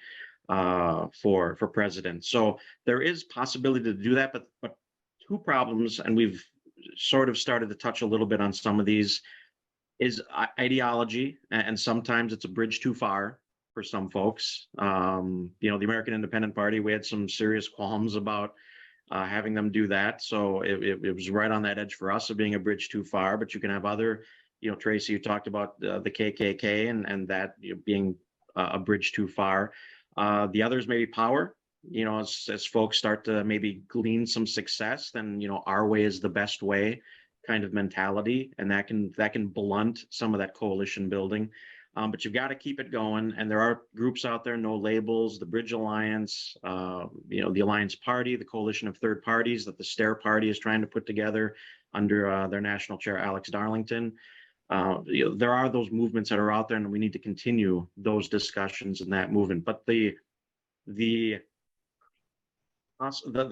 for president. So there is possibility to do that, but 2 problems, and we've sort of started to touch a little bit on some of these, is ideology, and sometimes it's a bridge too far for some folks. The American Independent Party, we had some serious qualms about having them do that. So it was right on that edge for us of being a bridge too far, but you can have other, Tracy, you talked about the KKK and that being a bridge too far. The others may be power, as folks start to maybe glean some success, then, our way is the best way kind of mentality. And that can blunt some of that coalition building. But you've got to keep it going. And there are groups out there, No Labels, the Bridge Alliance, the Alliance Party, the coalition of third parties that the STAIR Party is trying to put together under their national chair, Alex Darlington. There are those movements that are out there, and we need to continue those discussions and that movement. But the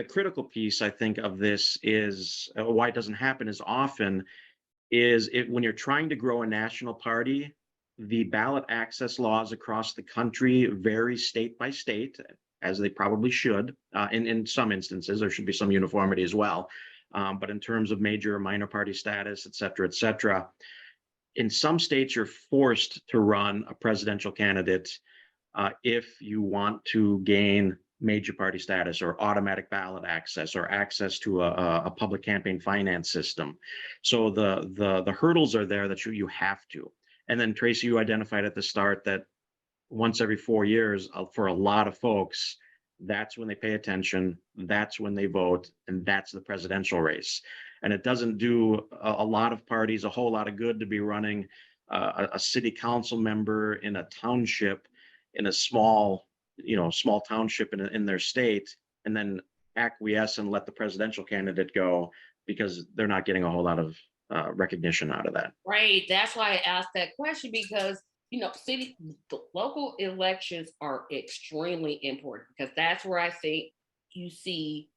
critical piece, I think, of this is why it doesn't happen as often is when you're trying to grow a national party, the ballot access laws across the country vary state by state, as they probably should. In some instances, there should be some uniformity as well. But in terms of major or minor party status, et cetera, in some states, you're forced to run a presidential candidate if you want to gain major party status or automatic ballot access or access to a public campaign finance system. So the hurdles are there that you have to. And then Tracy, you identified at the start that once every 4 years, for a lot of folks, that's when they pay attention, that's when they vote, and that's the presidential race. And it doesn't do a lot of parties a whole lot of good to be running a city council member in a township, in a small township in their state, and then acquiesce and let the presidential candidate go because they're not getting a whole lot of recognition out of that. Right. That's why I asked that question, because local elections are extremely important, because that's where I think you see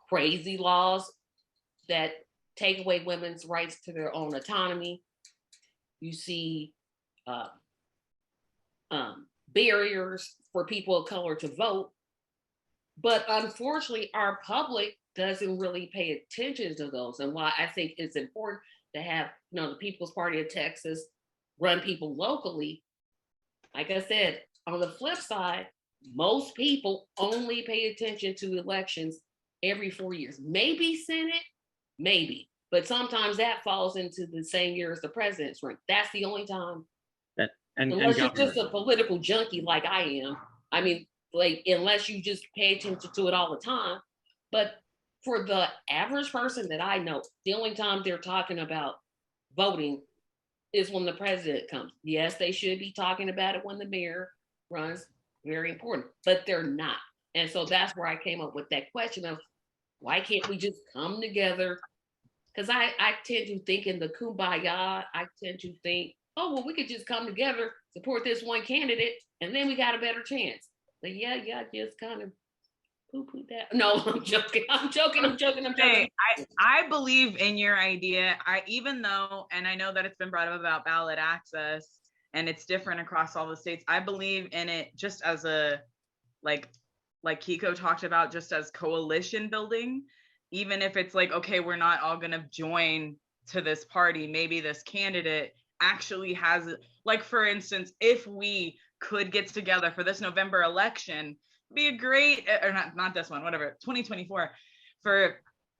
crazy laws that take away women's rights to their own autonomy. You see barriers for people of color to vote. But unfortunately, our public doesn't really pay attention to those. And why I think it's important to have, the People's Party of Texas run people locally. Like I said, on the flip side, most people only pay attention to elections every 4 years. Maybe Senate, maybe. But sometimes that falls into the same year as the president's run. That's the only time. Unless you're just a political junkie like I am. I mean, unless you just pay attention to it all the time. But for the average person that I know, the only time they're talking about voting is when the president comes. Yes, they should be talking about it when the mayor runs. Very important, but they're not. And so that's where I came up with that question of, why can't we just come together? Because I tend to think in the kumbaya. I tend to think, oh, well, we could just come together, support this one candidate, and then we got a better chance. But yeah, just kind of poo-poo that. No, I'm joking. Hey, I believe in your idea. Even though, and I know that it's been brought up about ballot access and it's different across all the states, I believe in it just as a, like Kiko talked about, just as coalition building. Even if it's like, okay, we're not all gonna join to this party, maybe this candidate actually has, like, for instance, if we could get together for this November election, be a great, or not this one, whatever, 2024, it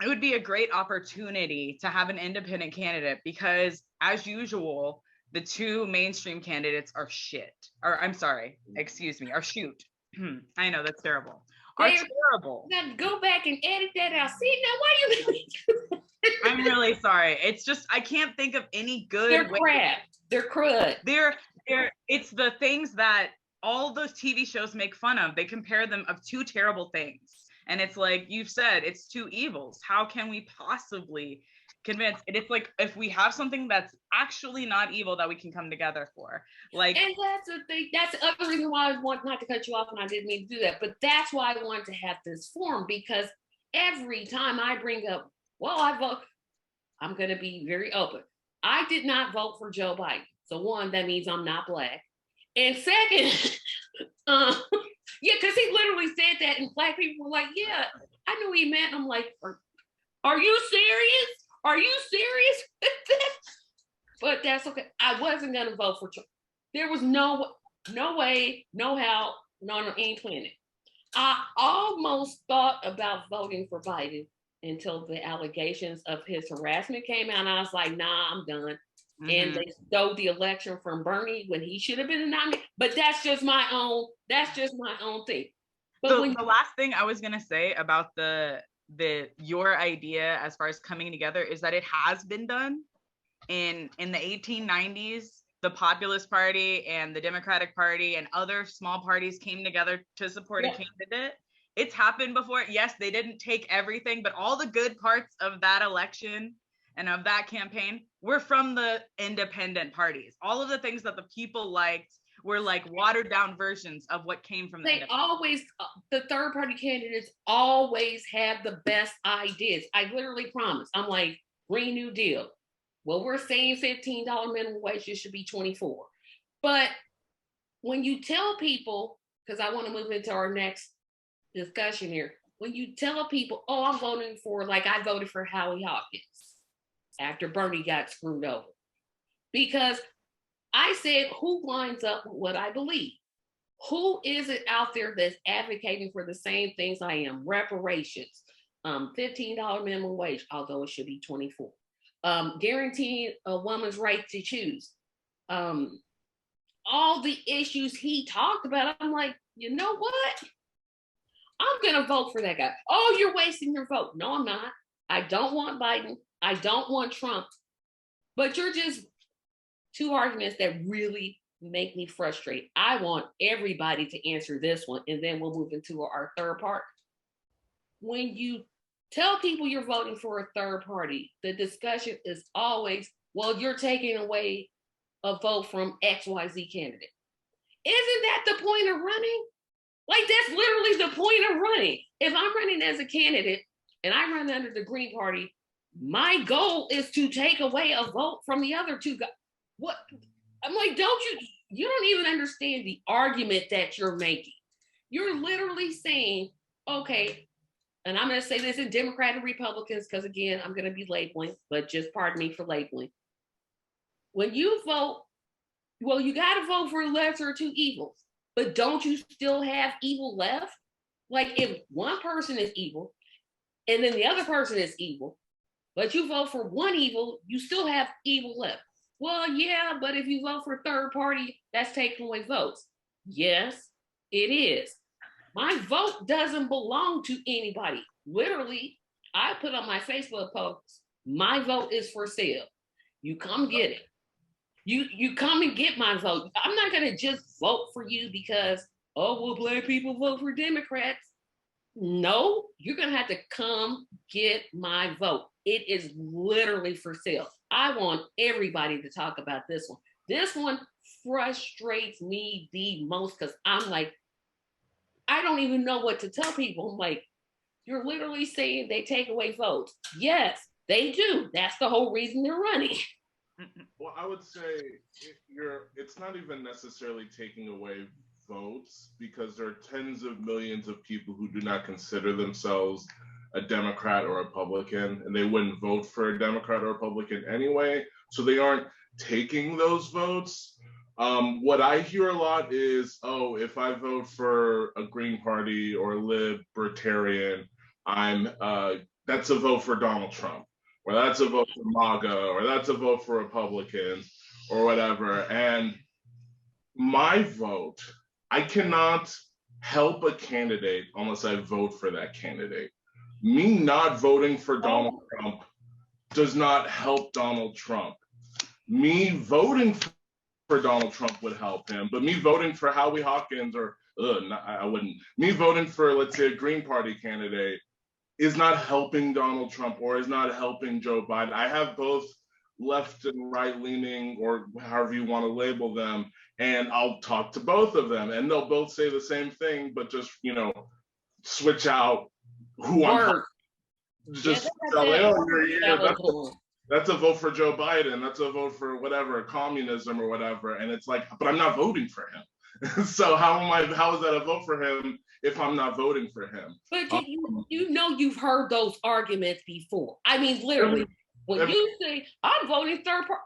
would be a great opportunity to have an independent candidate, because as usual, the two mainstream candidates are shit. Or I'm sorry, excuse me, are shoot. I know that's terrible. Are terrible. You gotta go back and edit that out. See, now why you I'm really sorry. It's just, I can't think of any good. They're crap. They're crud. It's the things that all those TV shows make fun of. They compare them of two terrible things. And it's like you've said, it's two evils. How can we possibly convince? And it's like, if we have something that's actually not evil that we can come together for. Like, and that's the thing. That's the other reason why I want not to cut you off, and I didn't mean to do that. But that's why I wanted to have this forum, because every time I bring up, well, I vote, I'm going to be very open. I did not vote for Joe Biden. So one, that means I'm not Black. And second, yeah, because he literally said that, and Black people were like, yeah, I knew he meant. I'm like, are you serious? Are you serious? But that's okay. I wasn't going to vote for Trump. There was no way, no how, not on any planet. I almost thought about voting for Biden until the allegations of his harassment came out. And I was like, nah, I'm done. Mm-hmm. And they stole the election from Bernie when he should have been nominated. But that's just my own thing. But the last thing I was gonna say about your idea as far as coming together is that it has been done in the 1890s. The Populist Party and the Democratic Party and other small parties came together to support a candidate. It's happened before. Yes, they didn't take everything, but all the good parts of that election and of that campaign were from the independent parties. All of the things that the people liked were like watered down versions of what came from the third party candidates always have the best ideas. I literally promise. I'm like, Green New Deal. Well, we're saying $15 minimum wage, it should be 24. But when you tell people, because I want to move into our next discussion here, when you tell people, oh, I'm voting for, like I voted for Howie Hawkins after Bernie got screwed over. Because I said, who lines up with what I believe? Who is it out there that's advocating for the same things I am? Reparations, $15 minimum wage, although it should be 24. Guaranteeing a woman's right to choose. All the issues he talked about, I'm like, you know what? I'm gonna vote for that guy. Oh, you're wasting your vote. No, I'm not. I don't want Biden. I don't want Trump. But you're just two arguments that really make me frustrated. I want everybody to answer this one, and then we'll move into our third part. When you tell people you're voting for a third party, the discussion is always, well, you're taking away a vote from XYZ candidate. Isn't that the point of running? Like, that's literally the point of running. If I'm running as a candidate and I run under the Green Party, my goal is to take away a vote from the other two guys. What? I'm like, you don't even understand the argument that you're making. You're literally saying, okay, and I'm going to say this in Democrat and Republicans, because again, I'm going to be labeling, but just pardon me for labeling. When you vote, well, you got to vote for lesser of two evils, but don't you still have evil left? Like, if one person is evil and then the other person is evil, but you vote for one evil, you still have evil left. Well, yeah, but if you vote for third party, that's taking away votes. Yes, it is. My vote doesn't belong to anybody. Literally, I put on my Facebook post, my vote is for sale. You come get it. You come and get my vote. I'm not gonna just vote for you because, oh, well, Black people vote for Democrats. No, you're gonna have to come get my vote. It is literally for sale. I want everybody to talk about this one. This one frustrates me the most because I'm like, I don't even know what to tell people. I'm like, you're literally saying they take away votes. Yes, they do. That's the whole reason they're running. Well, I would say it's not even necessarily taking away votes, because there are tens of millions of people who do not consider themselves a Democrat or Republican, and they wouldn't vote for a Democrat or Republican anyway, so they aren't taking those votes. What I hear a lot is, oh, if I vote for a Green Party or Libertarian, that's a vote for Donald Trump, or that's a vote for MAGA, or that's a vote for Republicans, or whatever. And my vote, I cannot help a candidate unless I vote for that candidate. Me not voting for Donald Trump does not help Donald Trump. Me voting for Donald Trump would help him, but me voting for Howie Hawkins I wouldn't. Me voting for, let's say, a Green Party candidate is not helping Donald Trump or is not helping Joe Biden. I have both left and right leaning, or however you want to label them, and I'll talk to both of them and they'll both say the same thing, but just, switch out who I'm just that's a vote for Joe Biden, that's a vote for whatever, communism or whatever, and it's like, but I'm not voting for him. So how is that a vote for him if I'm not voting for him? But you've heard those arguments before. I mean, literally, when you say I'm voting third party,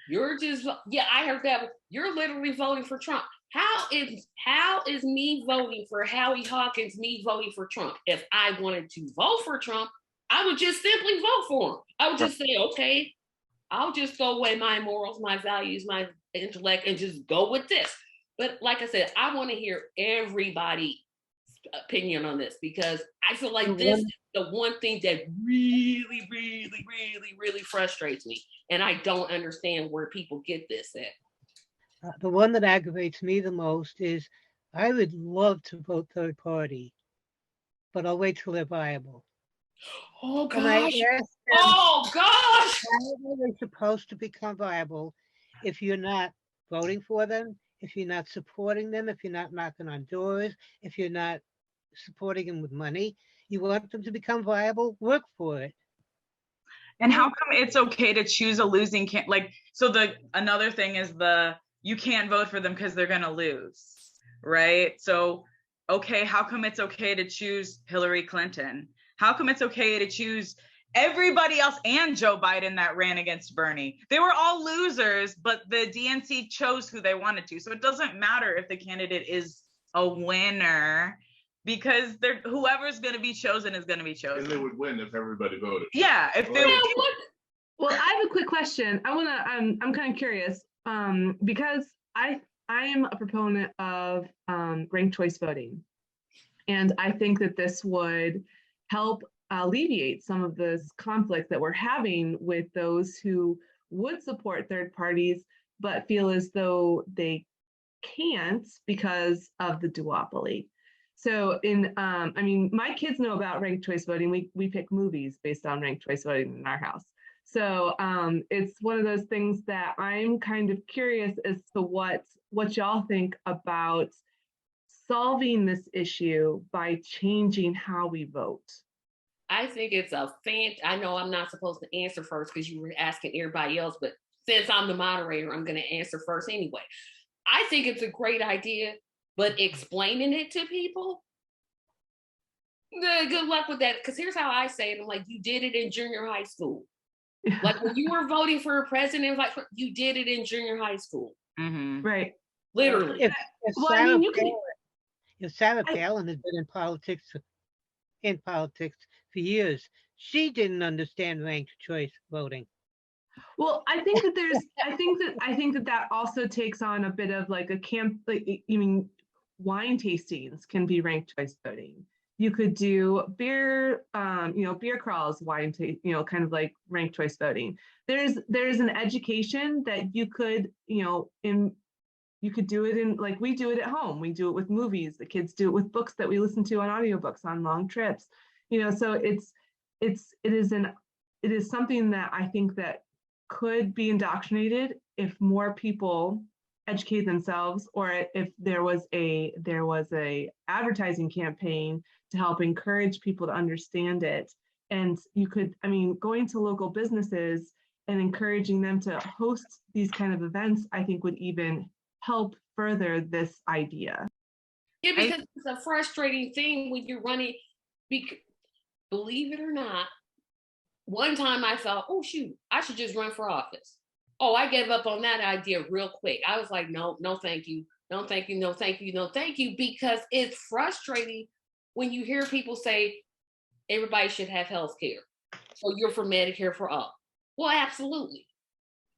you're just, I heard that. You're literally voting for Trump. How is me voting for Howie Hawkins me voting for Trump? If I wanted to vote for Trump, I would just simply vote for him. I would just say, okay, I'll just throw away my morals, my values, my intellect, and just go with this. But like I said, I want to hear everybody's opinion on this, because I feel like this is the one thing that really, really, really, really frustrates me. And I don't understand where people get this at. The one that aggravates me the most is I would love to vote third party, but I'll wait till they're viable. Oh gosh! And I ask them, oh gosh! how are they supposed to become viable if you're not voting for them, if you're not supporting them, if you're not knocking on doors, if you're not supporting them with money? You want them to become viable, work for it. And how come it's okay to choose a losing like, so another thing is you can't vote for them because they're gonna lose, right? So, okay, how come it's okay to choose Hillary Clinton? How come it's okay to choose everybody else and Joe Biden that ran against Bernie? They were all losers, but the DNC chose who they wanted to. So it doesn't matter if the candidate is a winner, because whoever's going to be chosen is going to be chosen. And they would win if everybody voted. Yeah, if they Well, I have a quick question. I'm kind of curious, because I am a proponent of ranked choice voting, and I think that this would help alleviate some of this conflict that we're having with those who would support third parties but feel as though they can't because of the duopoly. So I mean, my kids know about ranked choice voting. We pick movies based on ranked choice voting in our house. So it's one of those things that I'm kind of curious as to what y'all think about solving this issue by changing how we vote. I think it's I know I'm not supposed to answer first because you were asking everybody else, but since I'm the moderator, I'm going to answer first anyway. I think it's a great idea, but explaining it to people, good luck with that. Because here's how I say it. I'm like, you did it in junior high school. Like when you were voting for a president, like you did it in junior high school. Mm-hmm. Right. Literally. If Sarah I- Palin has been in politics for years, she didn't understand ranked choice voting. Well, I think that also takes on a bit of like a camp, like, you mean, wine tastings can be ranked choice voting. You could do beer, beer crawls, kind of like ranked choice voting. There's an education that you could, you could do it in, like we do it at home. We do it with movies. The kids do it with books that we listen to on audiobooks on long trips. So it is something that I think that could be indoctrinated if more people educate themselves, or if there was a advertising campaign to help encourage people to understand it. And you could, going to local businesses and encouraging them to host these kind of events, I think would even help further this idea. Yeah, because it's a frustrating thing when you're running, believe it or not, one time I thought, oh shoot, I should just run for office. Oh, I gave up on that idea real quick. I was like, no, thank you. No, thank you. No, thank you. No, thank you. Because it's frustrating when you hear people say everybody should have health care. So you're for Medicare for all. Well, absolutely.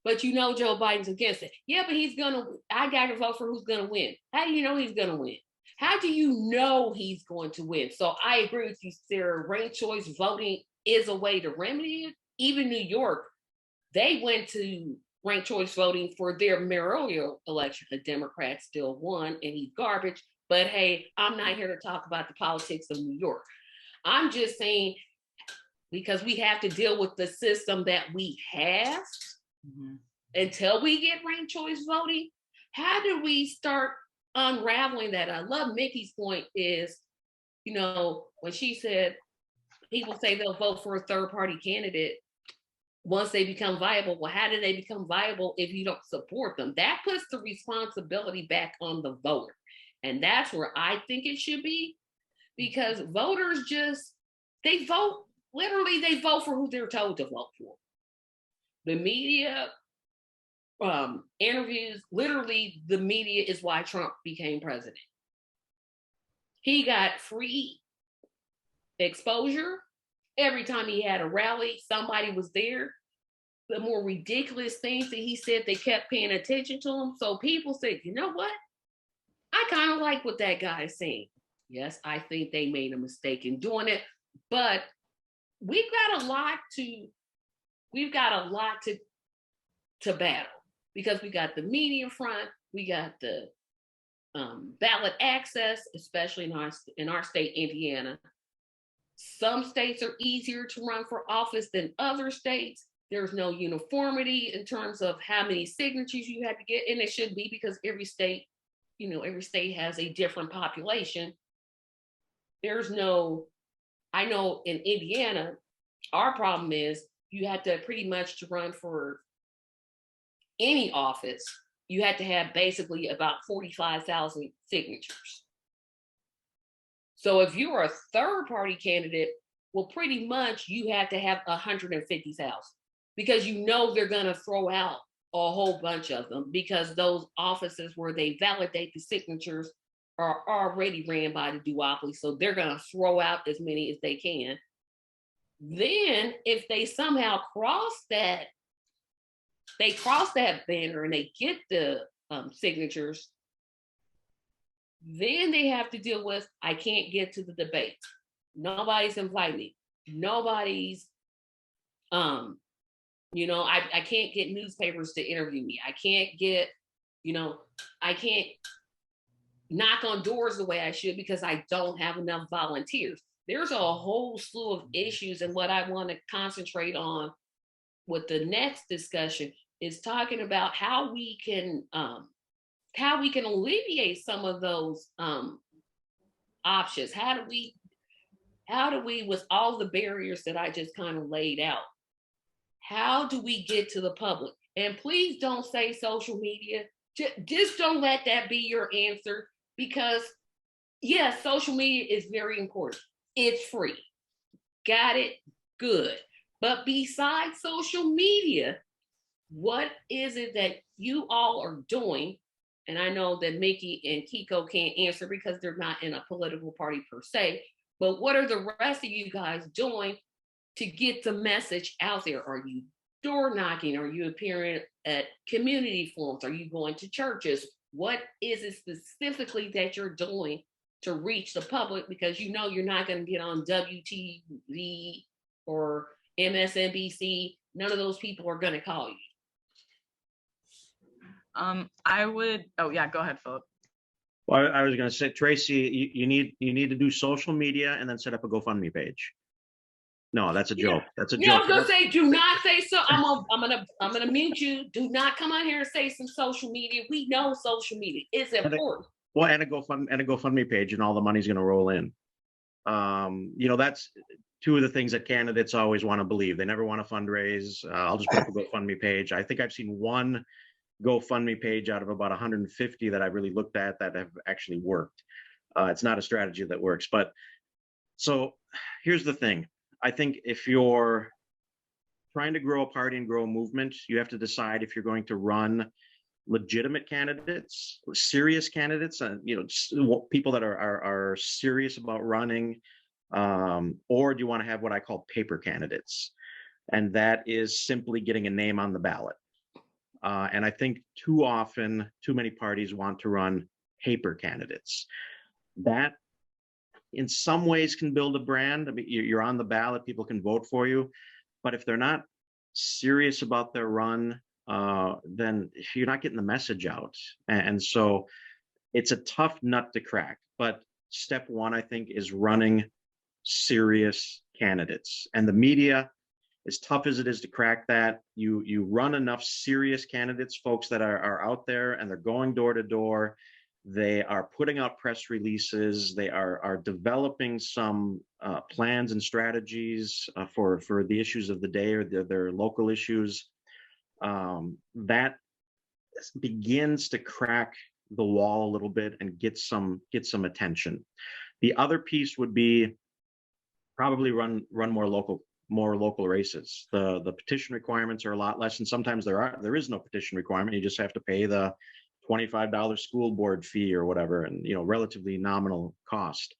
But Joe Biden's against it. Yeah, but I got to vote for who's going to win. How do you know he's going to win? How do you know he's going to win? So I agree with you, Sarah. Ranked choice voting is a way to remedy it. Even New York, they went to ranked choice voting for their mayoral election. The Democrats still won, and he's garbage. But hey, I'm not here to talk about the politics of New York. I'm just saying, because we have to deal with the system that we have until we get ranked choice voting. How do we start unraveling that? I love Mickey's point is, when she said, people say they'll vote for a third party candidate once they become viable. Well, how do they become viable if you don't support them? That puts the responsibility back on the voter. And that's where I think it should be, because voters they vote for who they're told to vote for. The media interviews, literally the media is why Trump became president. He got free exposure. Every time he had a rally, somebody was there. The more ridiculous things that he said, they kept paying attention to him. So people said, you know what? I kind of like what that guy is saying. Yes, I think they made a mistake in doing it, but we've got a lot to battle, because we got the media front, we got the ballot access, especially in our state, Indiana. Some states are easier to run for office than other states. There's no uniformity in terms of how many signatures you have to get, and it should be, because every state has a different population. I know in Indiana, our problem is you had to pretty much to run for any office, you had to have basically about 45,000 signatures. So if you are a third party candidate, well, pretty much you have to have 150,000 because you know they're going to throw out a whole bunch of them because those offices where they validate the signatures are already ran by the duopoly. So they're going to throw out as many as they can. Then if they somehow cross that banner and they get the signatures, then they have to deal with, I can't get to the debate. Nobody's inviting me. Nobody's, I can't get newspapers to interview me. I can't get, I can't knock on doors the way I should because I don't have enough volunteers. There's a whole slew of issues, and what I want to concentrate on with the next discussion is talking about how we can alleviate some of those options. How do we, with all the barriers that I just kind of laid out, how do we get to the public? And please don't say social media. Just don't let that be your answer, because yes, social media is very important. It's free. Got it? Good. But besides social media, what is it that you all are doing? And I know that Mickey and Kiko can't answer because they're not in a political party per se, but what are the rest of you guys doing to get the message out there? Are you door knocking? Are you appearing at community forums? Are you going to churches? What is it specifically that you're doing to reach the public? Because you know you're not going to get on WTV or MSNBC. None of those people are going to call you. Oh yeah, go ahead, Philip. Well, I was going to say, Tracy, you need to do social media and then set up a GoFundMe page. No, that's a joke. That's a joke. I was gonna say, do not say so. I'm gonna mute you. Do not come on here and say some social media. We know social media is important. And a GoFundMe page, and all the money's going to roll in. That's two of the things that candidates always want to believe. They never want to fundraise. I'll just put up a GoFundMe page. I think I've seen one GoFundMe page out of about 150 that I've really looked at that have actually worked. It's not a strategy that works. But so here's the thing. I think if you're trying to grow a party and grow a movement, you have to decide if you're going to run legitimate candidates, serious candidates, people that are serious about running, or do you want to have what I call paper candidates? And that is simply getting a name on the ballot. And I think too often, too many parties want to run paper candidates. That in some ways can build a brand. I mean, you're on the ballot, people can vote for you. But if they're not serious about their run, then you're not getting the message out. And so it's a tough nut to crack. But step one, I think, is running serious candidates. And the media, as tough as it is to crack that, you run enough serious candidates, folks that are out there and they're going door to door. They are putting out press releases. They are developing some plans and strategies for the issues of the day or their local issues. That begins to crack the wall a little bit and get some attention. The other piece would be probably run more local races. The petition requirements are a lot less, and sometimes there is no petition requirement. You just have to pay the $25 school board fee or whatever, and relatively nominal cost.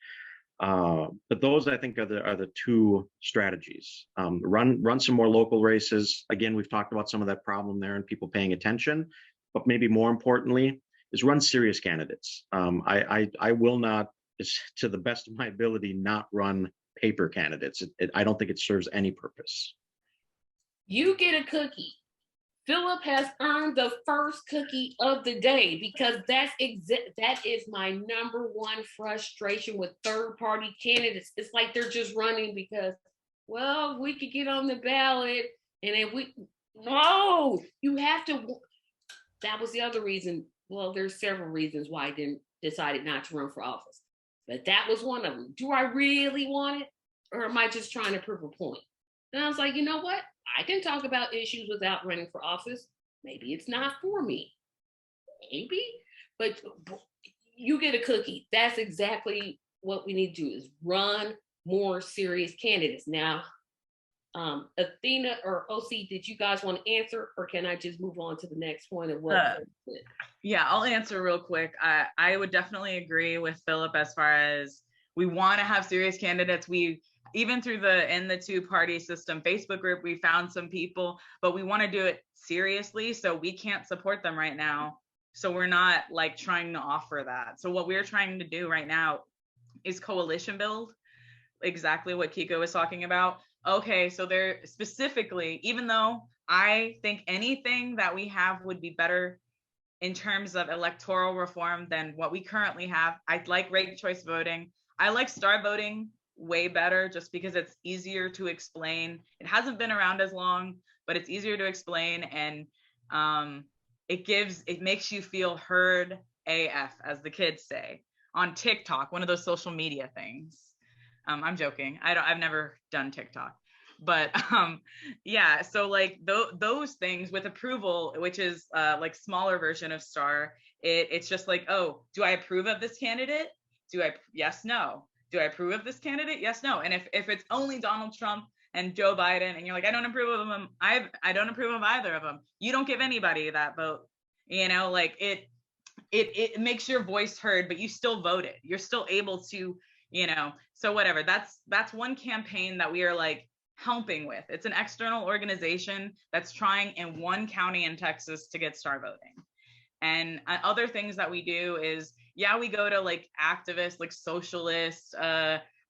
But those, I think, are the two strategies. Run some more local races. Again, we've talked about some of that problem there and people paying attention, but maybe more importantly is run serious candidates. I will not, to the best of my ability, not run paper candidates. I don't think it serves any purpose. You get a cookie. Philip has earned the first cookie of the day, because that is my number one frustration with third-party candidates. It's like they're just running because, well, we could get on the ballot, and then no, you have to. That was the other reason. Well, there's several reasons why I decided not to run for office, but that was one of them. Do I really want it, or am I just trying to prove a point? And I was like, you know what? I can talk about issues without running for office. Maybe it's not for me. Maybe, but you get a cookie. That's exactly what we need to do, is run more serious candidates. Now, Athena or OC, did you guys want to answer, or can I just move on to the next point of what? Yeah, I'll answer real quick. I would definitely agree with Philip as far as we want to have serious candidates. We, even through the two-party system Facebook group, we found some people, but we want to do it seriously. So we can't support them right now. So we're not like trying to offer that. So what we're trying to do right now is coalition build, exactly what Kiko was talking about. Okay, so they're specifically, even though I think anything that we have would be better in terms of electoral reform than what we currently have. I like ranked choice voting. I like star voting way better, just because it's easier to explain. It hasn't been around as long, but it's easier to explain, and it makes you feel heard AF, as the kids say, on TikTok, one of those social media things. I'm joking. I've never done TikTok, but yeah. So like those things with approval, which is like smaller version of star. It's just like, oh, do I approve of this candidate? Yes, no. Do I approve of this candidate? Yes, no. And if it's only Donald Trump and Joe Biden, and you're like, I don't approve of them. I don't approve of either of them. You don't give anybody that vote. You know, like it makes your voice heard, but you still voted. You're still able to, you know, so whatever. That's one campaign that we are like helping with. It's an external organization that's trying in one county in Texas to get star voting. And other things that we do is, yeah, we go to like activists, like socialist,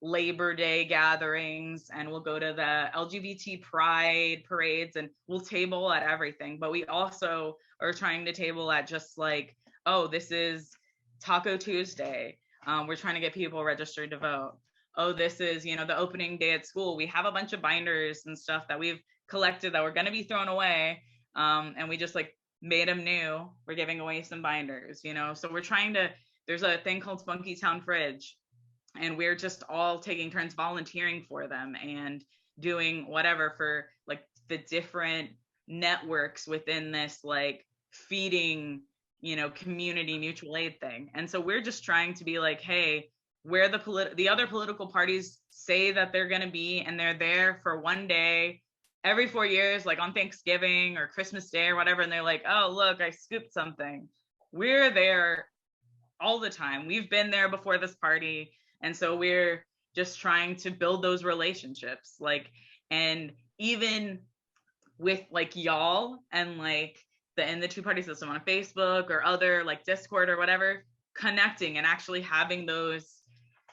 Labor Day gatherings, and we'll go to the LGBT pride parades, and we'll table at everything. But we also are trying to table at just like, oh, this is Taco Tuesday. We're trying to get people registered to vote. Oh, this is, you know, the opening day at school. We have a bunch of binders and stuff that we've collected that were going to be thrown away. And we just like made them new. We're giving away some binders, you know. So we're trying to, there's a thing called Spunky Town Fridge, and we're just all taking turns volunteering for them and doing whatever for like the different networks within this like feeding, you know, community mutual aid thing. And so we're just trying to be like, hey, where the other political parties say that they're going to be, and they're there for one day every 4 years, like on Thanksgiving or Christmas Day or whatever, and they're like, oh, look, I scooped something. We're there all the time. We've been there before this party. And so we're just trying to build those relationships, like, and even with like y'all and like in the two-party system on Facebook or other like Discord or whatever, connecting and actually having those,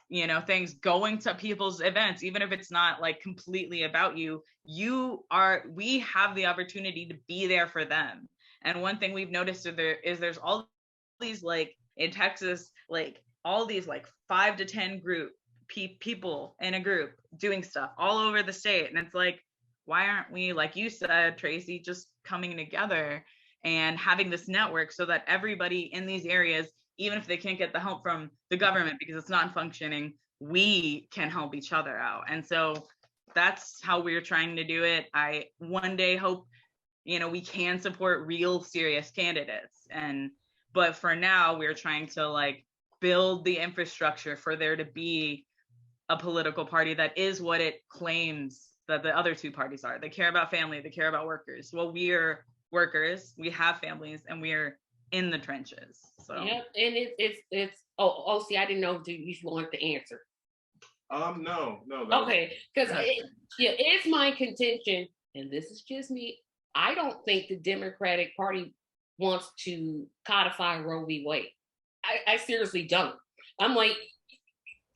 you know, things, going to people's events, even if it's not like completely about you, we have the opportunity to be there for them. And one thing we've noticed is there's all these like in Texas, like all these like 5 to 10 people in a group doing stuff all over the state. And it's like, why aren't we, like you said, Tracy, just coming together and having this network so that everybody in these areas, even if they can't get the help from the government because it's not functioning, we can help each other out. And so that's how we're trying to do it. I one day hope, you know, we can support real serious candidates. But for now, we're trying to like build the infrastructure for there to be a political party that is what it claims that the other two parties are. They care about family, they care about workers. Well, we're workers, we have families, and we're in the trenches. So yep, and it's see, I didn't know if you wanted to answer. No. Okay, because it's my contention, and this is just me. I don't think the Democratic Party wants to codify Roe v. Wade. I seriously don't. I'm like,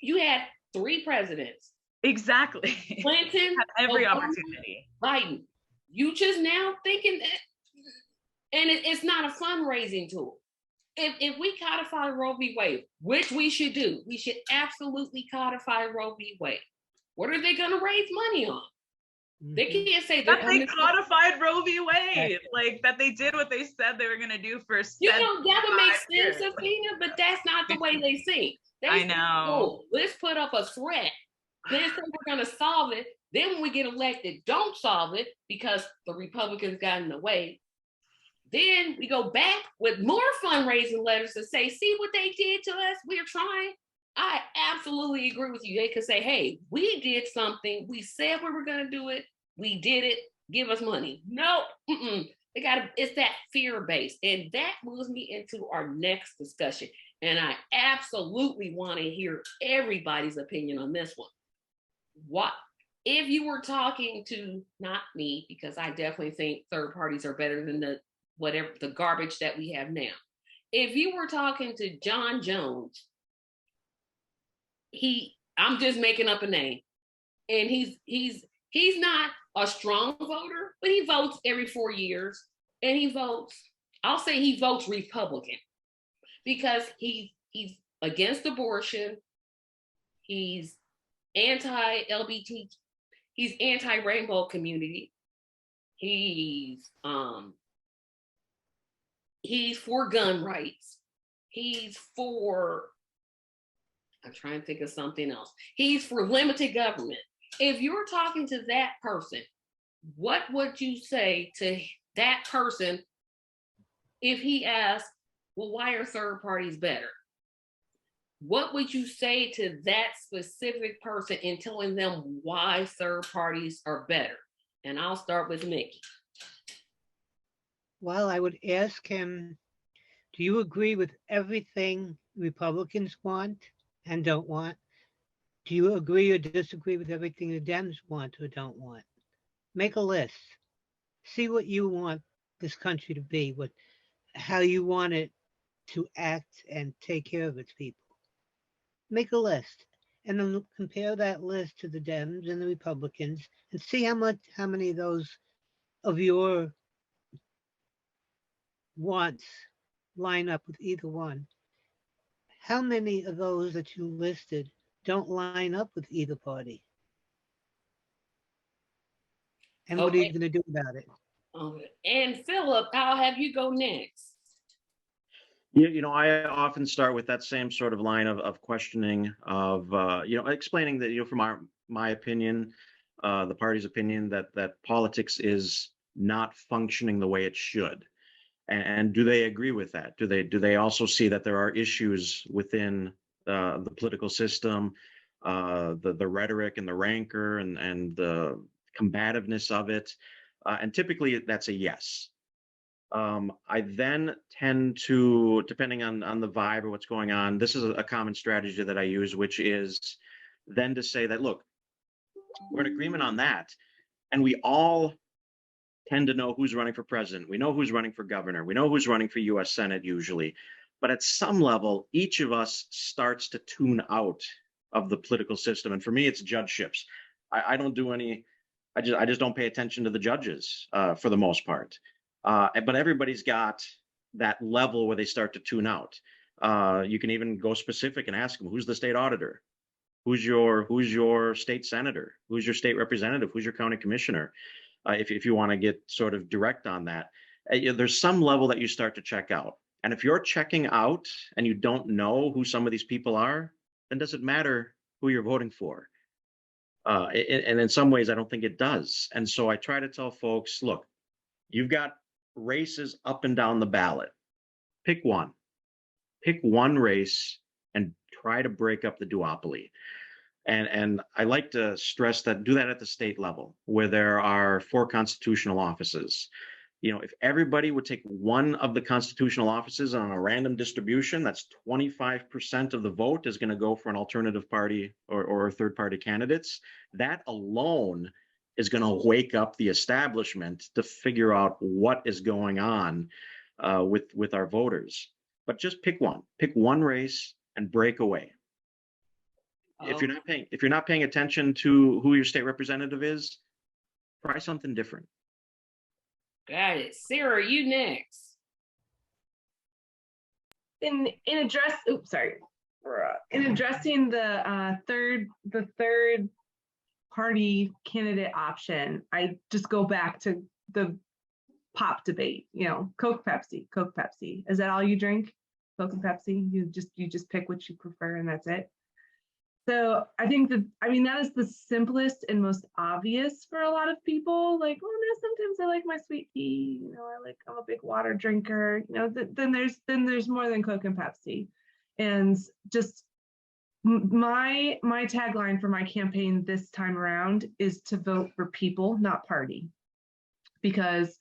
you had 3 presidents. Exactly. Clinton, have every Obama, opportunity. Biden. You just now thinking that, and it's not a fundraising tool. If we codify Roe v. Wade, which we should do, we should absolutely codify Roe v. Wade. What are they going to raise money on? They can't say that they codified Roe v. Wade, like that they did what they said they were going to do for. You know, that would make sense, Athena, but that's not the way they think. I know. Let's put up a threat. Then say we're going to solve it. Then when we get elected, don't solve it because the Republicans got in the way. Then we go back with more fundraising letters to say, see what they did to us? We're trying. I absolutely agree with you. They could say, hey, we did something. We said we were going to do it. We did it. Give us money. No, they got to, it's that fear base. And that moves me into our next discussion. And I absolutely want to hear everybody's opinion on this one. What if you were talking to, not me, because I definitely think third parties are better than the whatever the garbage that we have now. If you were talking to John Jones, I'm just making up a name, and he's not a strong voter, but he votes every 4 years, and he votes, I'll say he votes Republican because he's against abortion, he's anti-LGBT, he's anti-rainbow community, he's for gun rights, he's for, I'm trying to think of something else, he's for limited government. If you're talking to that person, what would you say to that person if he asks, well, why are third parties better? What would you say to that specific person in telling them why third parties are better? And I'll start with Mickey. Well, I would ask him, do you agree with everything Republicans want and don't want? Do you agree or disagree with everything the Dems want or don't want? Make a list. See what you want this country to be, how you want it to act and take care of its people. Make a list and then compare that list to the Dems and the Republicans and see how many of those of your wants line up with either one. How many of those that you listed don't line up with either party? And what are you going to do about it? Okay. And Philip, I'll have you go next. I often start with that same sort of line of questioning, of explaining that, from my opinion, the party's opinion, that politics is not functioning the way it should. And do they agree with that? Do they also see that there are issues within the political system, the rhetoric and the rancor and the combativeness of it? And typically that's a yes. I then tend to, depending on the vibe or what's going on, this is a common strategy that I use, which is then to say that, look, we're in agreement on that. And we all tend to know who's running for president. We know who's running for governor. We know who's running for US Senate usually. But at some level, each of us starts to tune out of the political system. And for me, it's judgeships. I don't do any, I just don't pay attention to the judges for the most part. But everybody's got that level where they start to tune out. You can even go specific and ask them, who's the state auditor? Who's your state senator? Who's your state representative? Who's your county commissioner? If you want to get sort of direct on that, there's some level that you start to check out. And if you're checking out and you don't know who some of these people are, then does it matter who you're voting for? And in some ways, I don't think it does. And so I try to tell folks, look, you've got races up and down the ballot. Pick one race and try to break up the duopoly. And I like to stress that, do that at the state level where there are 4 constitutional offices. If everybody would take one of the constitutional offices on a random distribution, that's 25% of the vote is going to go for an alternative party or third party candidates. That alone is going to wake up the establishment to figure out what is going on with our voters. But just pick one race and break away. If you're not paying attention to who your state representative is, try something different. Got it. Sarah, you next. In addressing the third party candidate option, I just go back to the pop debate. Coke, Pepsi. Is that all you drink? Coke and Pepsi? You just pick what you prefer and that's it. So I think that, I mean, that is the simplest and most obvious for a lot of people. Like, well, no, sometimes I like my sweet tea. You know, I'm a big water drinker. You know, then there's more than Coke and Pepsi. And just my tagline for my campaign this time around is to vote for people, not party, because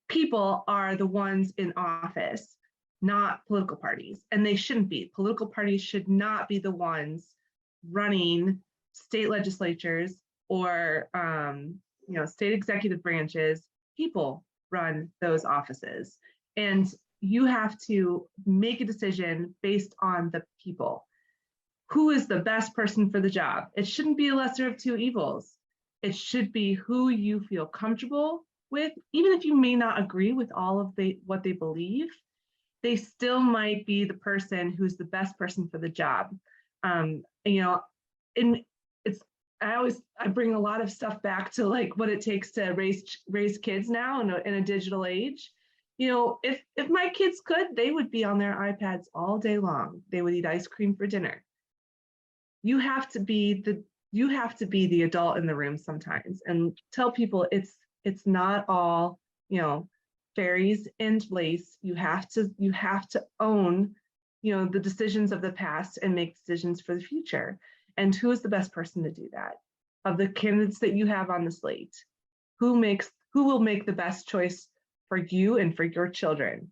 people are the ones in office, not political parties, and they shouldn't be. Political parties should not be the ones running state legislatures or state executive branches. People run those offices, and you have to make a decision based on the people. Who is the best person for the job? It shouldn't be a lesser of two evils. It should be who you feel comfortable with, even if you may not agree with all of what they believe. They still might be the person who's the best person for the job. And I bring a lot of stuff back to like what it takes to raise kids now in a digital age. You know, if my kids could, they would be on their iPads all day long. They would eat ice cream for dinner. You have to be the adult in the room sometimes and tell people it's not all, fairies and lace. You have to own, the decisions of the past and make decisions for the future. And who is the best person to do that? Of the candidates that you have on the slate, who will make the best choice for you and for your children?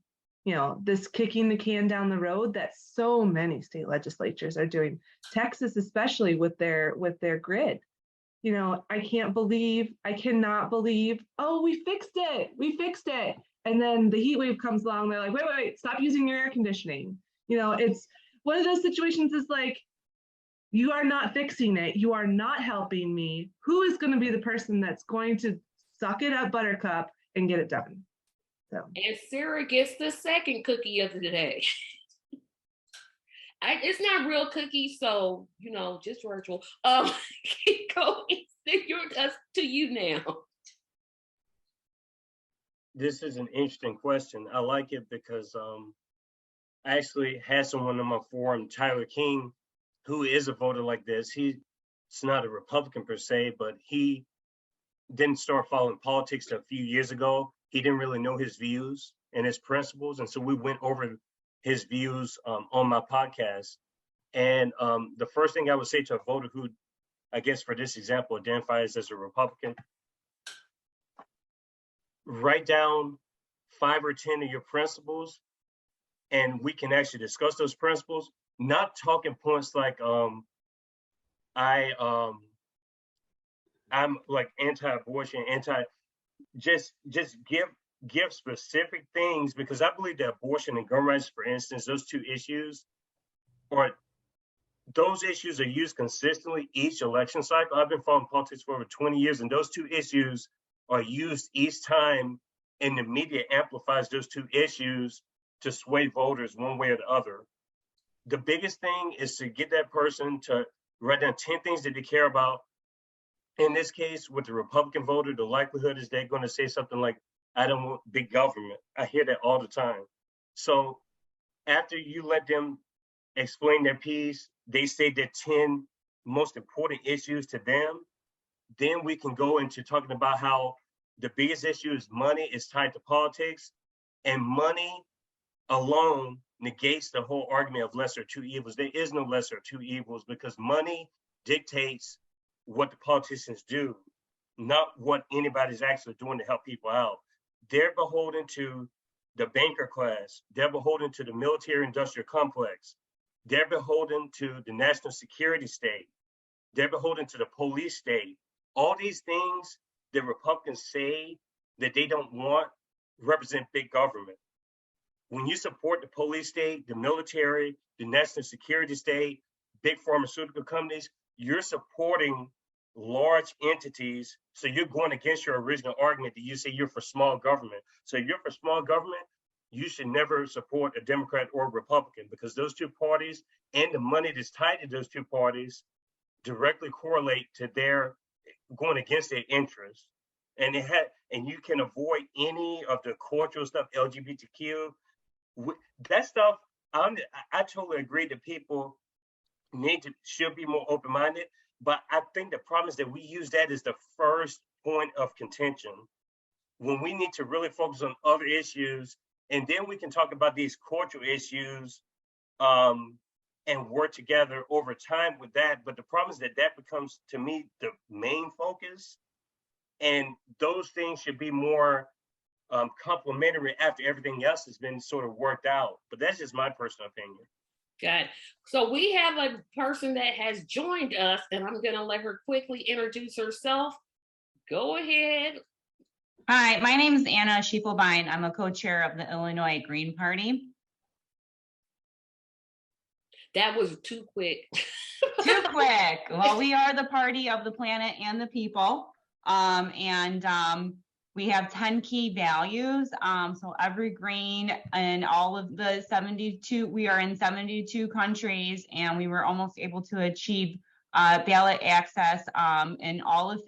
This kicking the can down the road that so many state legislatures are doing, Texas especially with their grid. I cannot believe, oh, we fixed it. And then the heat wave comes along, they're like, wait, stop using your air conditioning. It's one of those situations is like, you are not fixing it. You are not helping me. Who is going to be the person that's going to suck it up, Buttercup, and get it done? So. And Sarah gets the second cookie of the day. It's not real cookie, so just virtual. Kiko, it's to you now. This is an interesting question. I like it because I actually had someone on my forum, Tyler King, who is a voter like this. He's not a Republican per se, but he didn't start following politics a few years ago. He didn't really know his views and his principles. And so we went over his views on my podcast. And the first thing I would say to a voter who, I guess for this example, identifies as a Republican, write down 5 or 10 of your principles, and we can actually discuss those principles, not talking points like I'm like anti-abortion, just give specific things, because I believe that abortion and gun rights, for instance, those two issues are used consistently each election cycle. I've been following politics for over 20 years, and those two issues are used each time, and the media amplifies those two issues to sway voters one way or the other. The biggest thing is to get that person to write down 10 things that they care about. In this case, with the Republican voter, the likelihood is they're going to say something like, I don't want big government. I hear that all the time. So after you let them explain their piece, they say the 10 most important issues to them, then we can go into talking about how the biggest issue is money is tied to politics, and money alone negates the whole argument of lesser of two evils. There is no lesser of two evils, because money dictates what the politicians do, not what anybody's actually doing to help people out. They're beholden to the banker class. They're beholden to the military industrial complex. They're beholden to the national security state. They're beholden to the police state. All these things that Republicans say that they don't want represent big government. When you support the police state, the military, the national security state, big pharmaceutical companies, you're supporting large entities. So you're going against your original argument that you say you're for small government. So if you're for small government, you should never support a Democrat or a Republican, because those two parties and the money that's tied to those two parties directly correlate to their going against their interests. And you can avoid any of the cultural stuff, LGBTQ, that stuff. I totally agree that people should be more open-minded. But I think the problem is that we use that as the first point of contention when we need to really focus on other issues, and then we can talk about these cultural issues and work together over time with that. But the problem is that that becomes, to me, the main focus, and those things should be more complementary after everything else has been sort of worked out. But that's just my personal opinion. Got it. So we have a person that has joined us, and I'm going to let her quickly introduce herself. Go ahead. Hi, my name is Anna Schieffelbein. I'm a co-chair of the Illinois Green Party. That was too quick. Too quick. Well, we are the party of the planet and the people. We have 10 key values. So every green and all of the 72, we are in 72 countries, and we were almost able to achieve ballot access in all of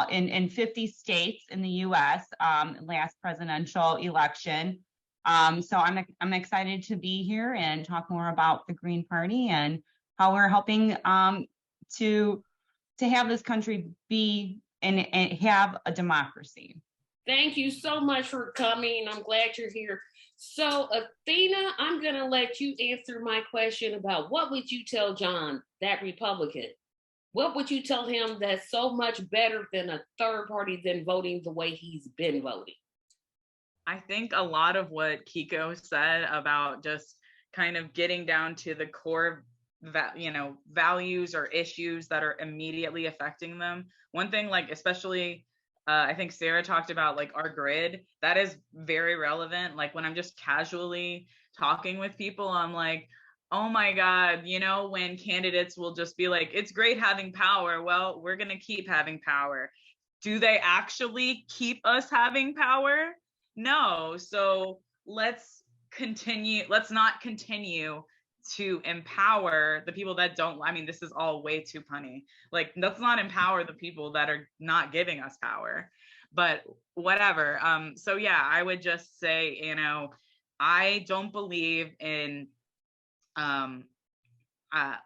in 50 states in the U.S. Last presidential election. So I'm excited to be here and talk more about the Green Party and how we're helping to have this country be and have a democracy. Thank you so much for coming. I'm glad you're here. So Athena, I'm going to let you answer my question about what would you tell John, that Republican? What would you tell him that's so much better than a third party than voting the way he's been voting? I think a lot of what Kiko said about just kind of getting down to the core values or issues that are immediately affecting them. One thing, like, especially I think Sarah talked about, like, our grid. That is very relevant. Like, when I'm just casually talking with people, I'm like, oh my God, when candidates will just be like, it's great having power. Well, we're going to keep having power. Do they actually keep us having power? No. So let's not continue to empower the people that don't. I mean, this is all way too punny. Like, let's not empower the people that are not giving us power, but whatever. So yeah, I would just say, I don't believe in, I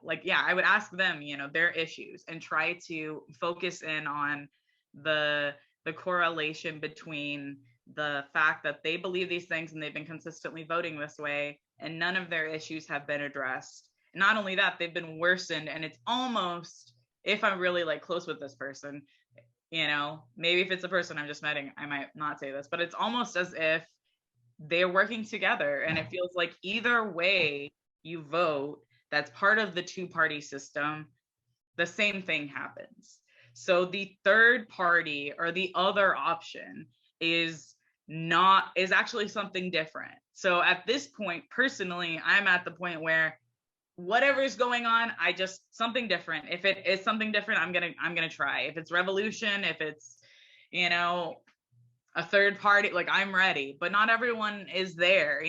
would ask them, their issues and try to focus in on the correlation between the fact that they believe these things and they've been consistently voting this way, and none of their issues have been addressed. Not only that, they've been worsened, and it's almost, if I'm really like close with this person, maybe if it's a person I'm just meeting, I might not say this, but it's almost as if they're working together, and it feels like either way you vote, that's part of the two-party system, the same thing happens. So the third party or the other option is actually something different. So at this point, personally, I'm at the point where whatever's going on, something different. If it is something different, I'm gonna try. If it's revolution, if it's, a third party, like, I'm ready. But not everyone is there,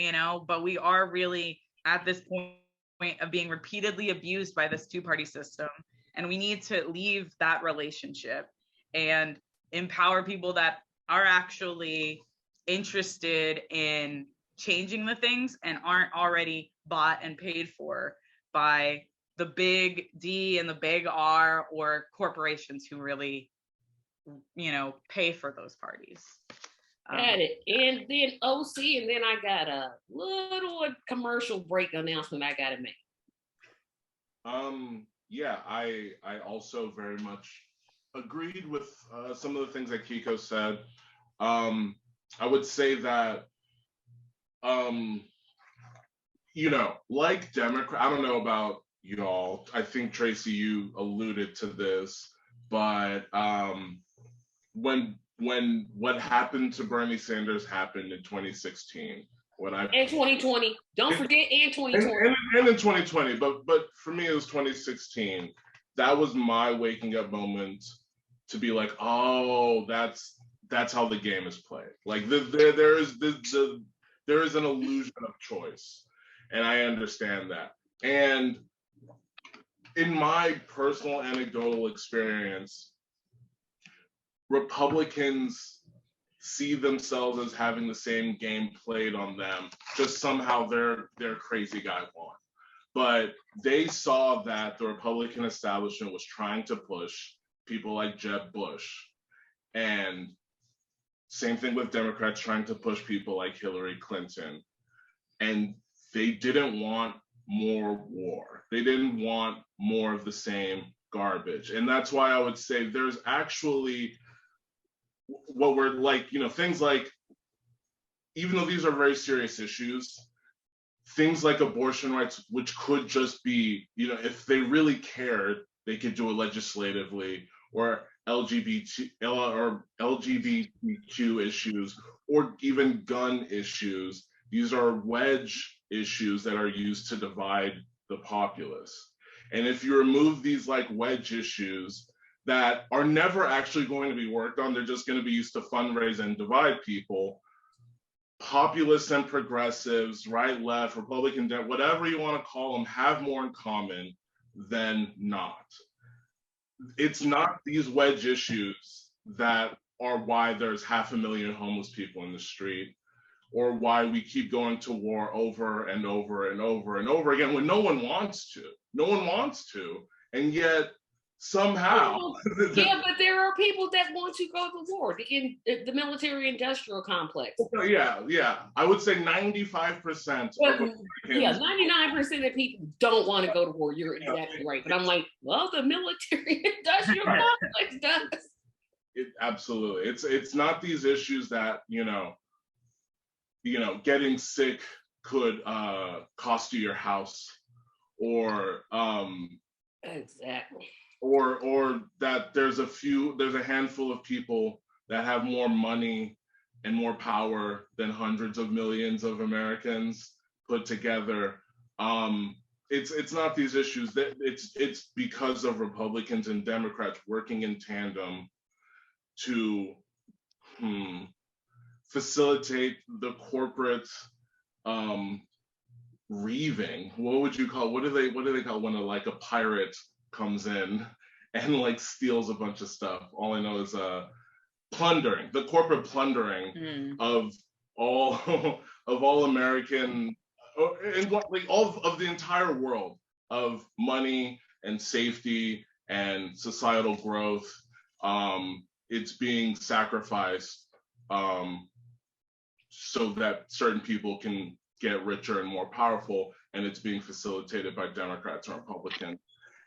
but we are really at this point of being repeatedly abused by this two-party system. And we need to leave that relationship and empower people that are actually interested in changing the things and aren't already bought and paid for by the big D and the big R or corporations who really, pay for those parties. Got it. And then OC, and then I got a little commercial break announcement I gotta make. Yeah, I also very much agreed with some of the things that Kiko said. I would say that, like Democrat, I don't know about y'all. I think, Tracy, you alluded to this, but when what happened to Bernie Sanders happened in 2016. And 2020. Don't forget, and 2020. And in 2020, but for me, it was 2016. That was my waking up moment to be like, oh, that's how the game is played. Like, there is an illusion of choice, and I understand that. And in my personal anecdotal experience, Republicans see themselves as having the same game played on them, just somehow their crazy guy won. but they saw that the Republican establishment was trying to push people like Jeb Bush, and same thing with Democrats trying to push people like Hillary Clinton. And they didn't want more war. They didn't want more of the same garbage. And that's why I would say there's actually what we're like, things like, even though these are very serious issues, things like abortion rights, which could just be, if they really cared, they could do it legislatively, or LGBTQ issues, or even gun issues. These are wedge issues that are used to divide the populace. And if you remove these like wedge issues that are never actually going to be worked on, they're just going to be used to fundraise and divide people, populists and progressives, right, left, Republican, whatever you want to call them, have more in common than not. It's not these wedge issues that are why there's 500,000 homeless people in the street, or why we keep going to war over and over and over and over again when no one wants to. No one wants to, and yet somehow. Yeah, but there are people that want to go to war in the military-industrial complex. Yeah. I would say 95%. Yeah, 99% of people don't want to go to war. You're exactly right. But I'm like, well, the military-industrial complex does. Absolutely. It's not these issues that, getting sick could cost you your house, or exactly. Or that there's a handful of people that have more money and more power than hundreds of millions of Americans put together. It's not these issues. That it's because of Republicans and Democrats working in tandem to facilitate the corporate reaving. What do they call when a pirate comes in and like steals a bunch of stuff? All I know is plundering, the corporate plundering of all American, and like all of the entire world, of money and safety and societal growth. It's being sacrificed so that certain people can get richer and more powerful, and it's being facilitated by Democrats and Republicans.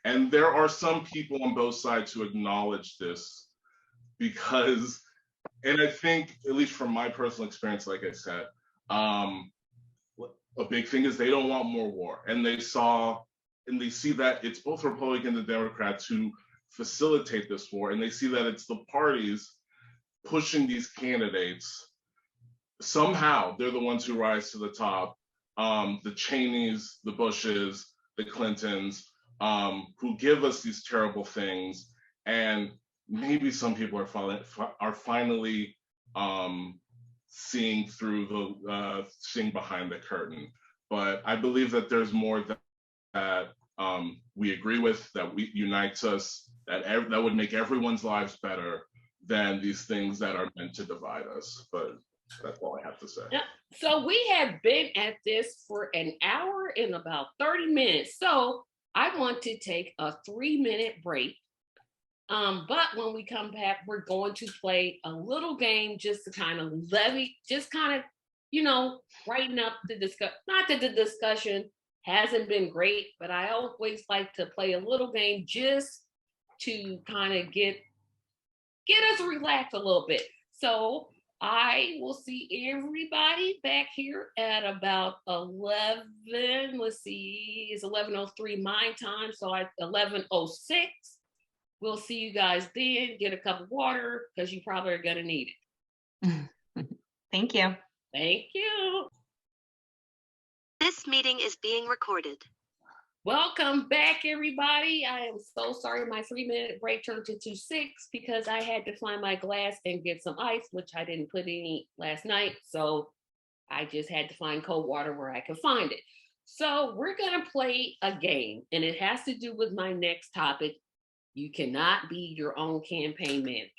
And there are some people on both sides who acknowledge this, because, and I think, at least from my personal experience, like I said, a big thing is they don't want more war. And they see that it's both Republicans and Democrats who facilitate this war, and they see that it's the parties pushing these candidates. Somehow they're the ones who rise to the top. The Cheneys, the Bushes, the Clintons, who give us these terrible things, and maybe some people are finally seeing through seeing behind the curtain. But I believe that there's more that we agree with, that unites us, that would make everyone's lives better than these things that are meant to divide us. But that's all I have to say. Yeah. So we have been at this for an hour and about 30 minutes. So I want to take a 3-minute break. But when we come back, we're going to play a little game just to kind of brighten up the discussion. Not that the discussion hasn't been great, but I always like to play a little game just to kind of get us relaxed a little bit. So I will see everybody back here at about 11. Let's see, it's 11:03 my time, so at 11:06. We'll see you guys then. Get a cup of water, because you probably are going to need it. Thank you. Thank you. This meeting is being recorded. Welcome back, everybody. I am so sorry my 3-minute break turned into 6 because I had to find my glass and get some ice, which I didn't put any last night. So I just had to find cold water where I could find it. So we're going to play a game, and it has to do with my next topic. You cannot be your own campaign manager.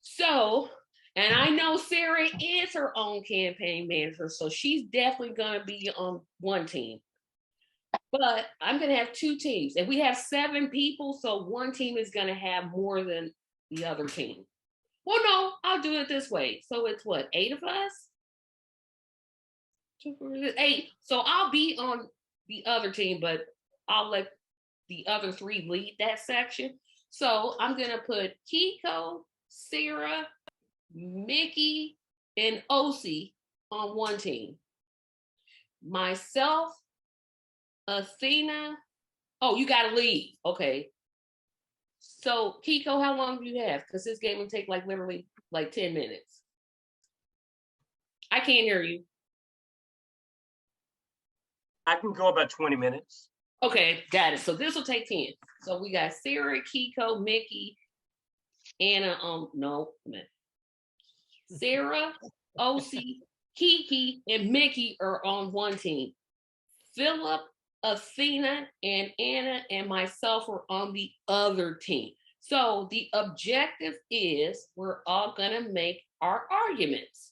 So, and I know Sarah is her own campaign manager, so she's definitely going to be on one team. But I'm going to have two teams, and we have 7 people, so one team is going to have more than the other team. Well, no, I'll do it this way. So it's what, 8 of us? 2, 4, 8. So I'll be on the other team, but I'll let the other 3 lead that section. So I'm going to put Kiko, Sarah, Mickey, and Osi on one team. Myself, Athena. Oh, you got to leave. Okay. So Kiko, how long do you have? Because this game will take like literally like 10 minutes. I can't hear you. I can go about 20 minutes. Okay, got it. So this will take 10. So we got Sarah, Kiko, Mickey, Anna. No, Sarah, Osi, Kiki, and Mickey are on one team. Philip, Athena, and Anna and myself are on the other team. So the objective is we're all gonna make our arguments.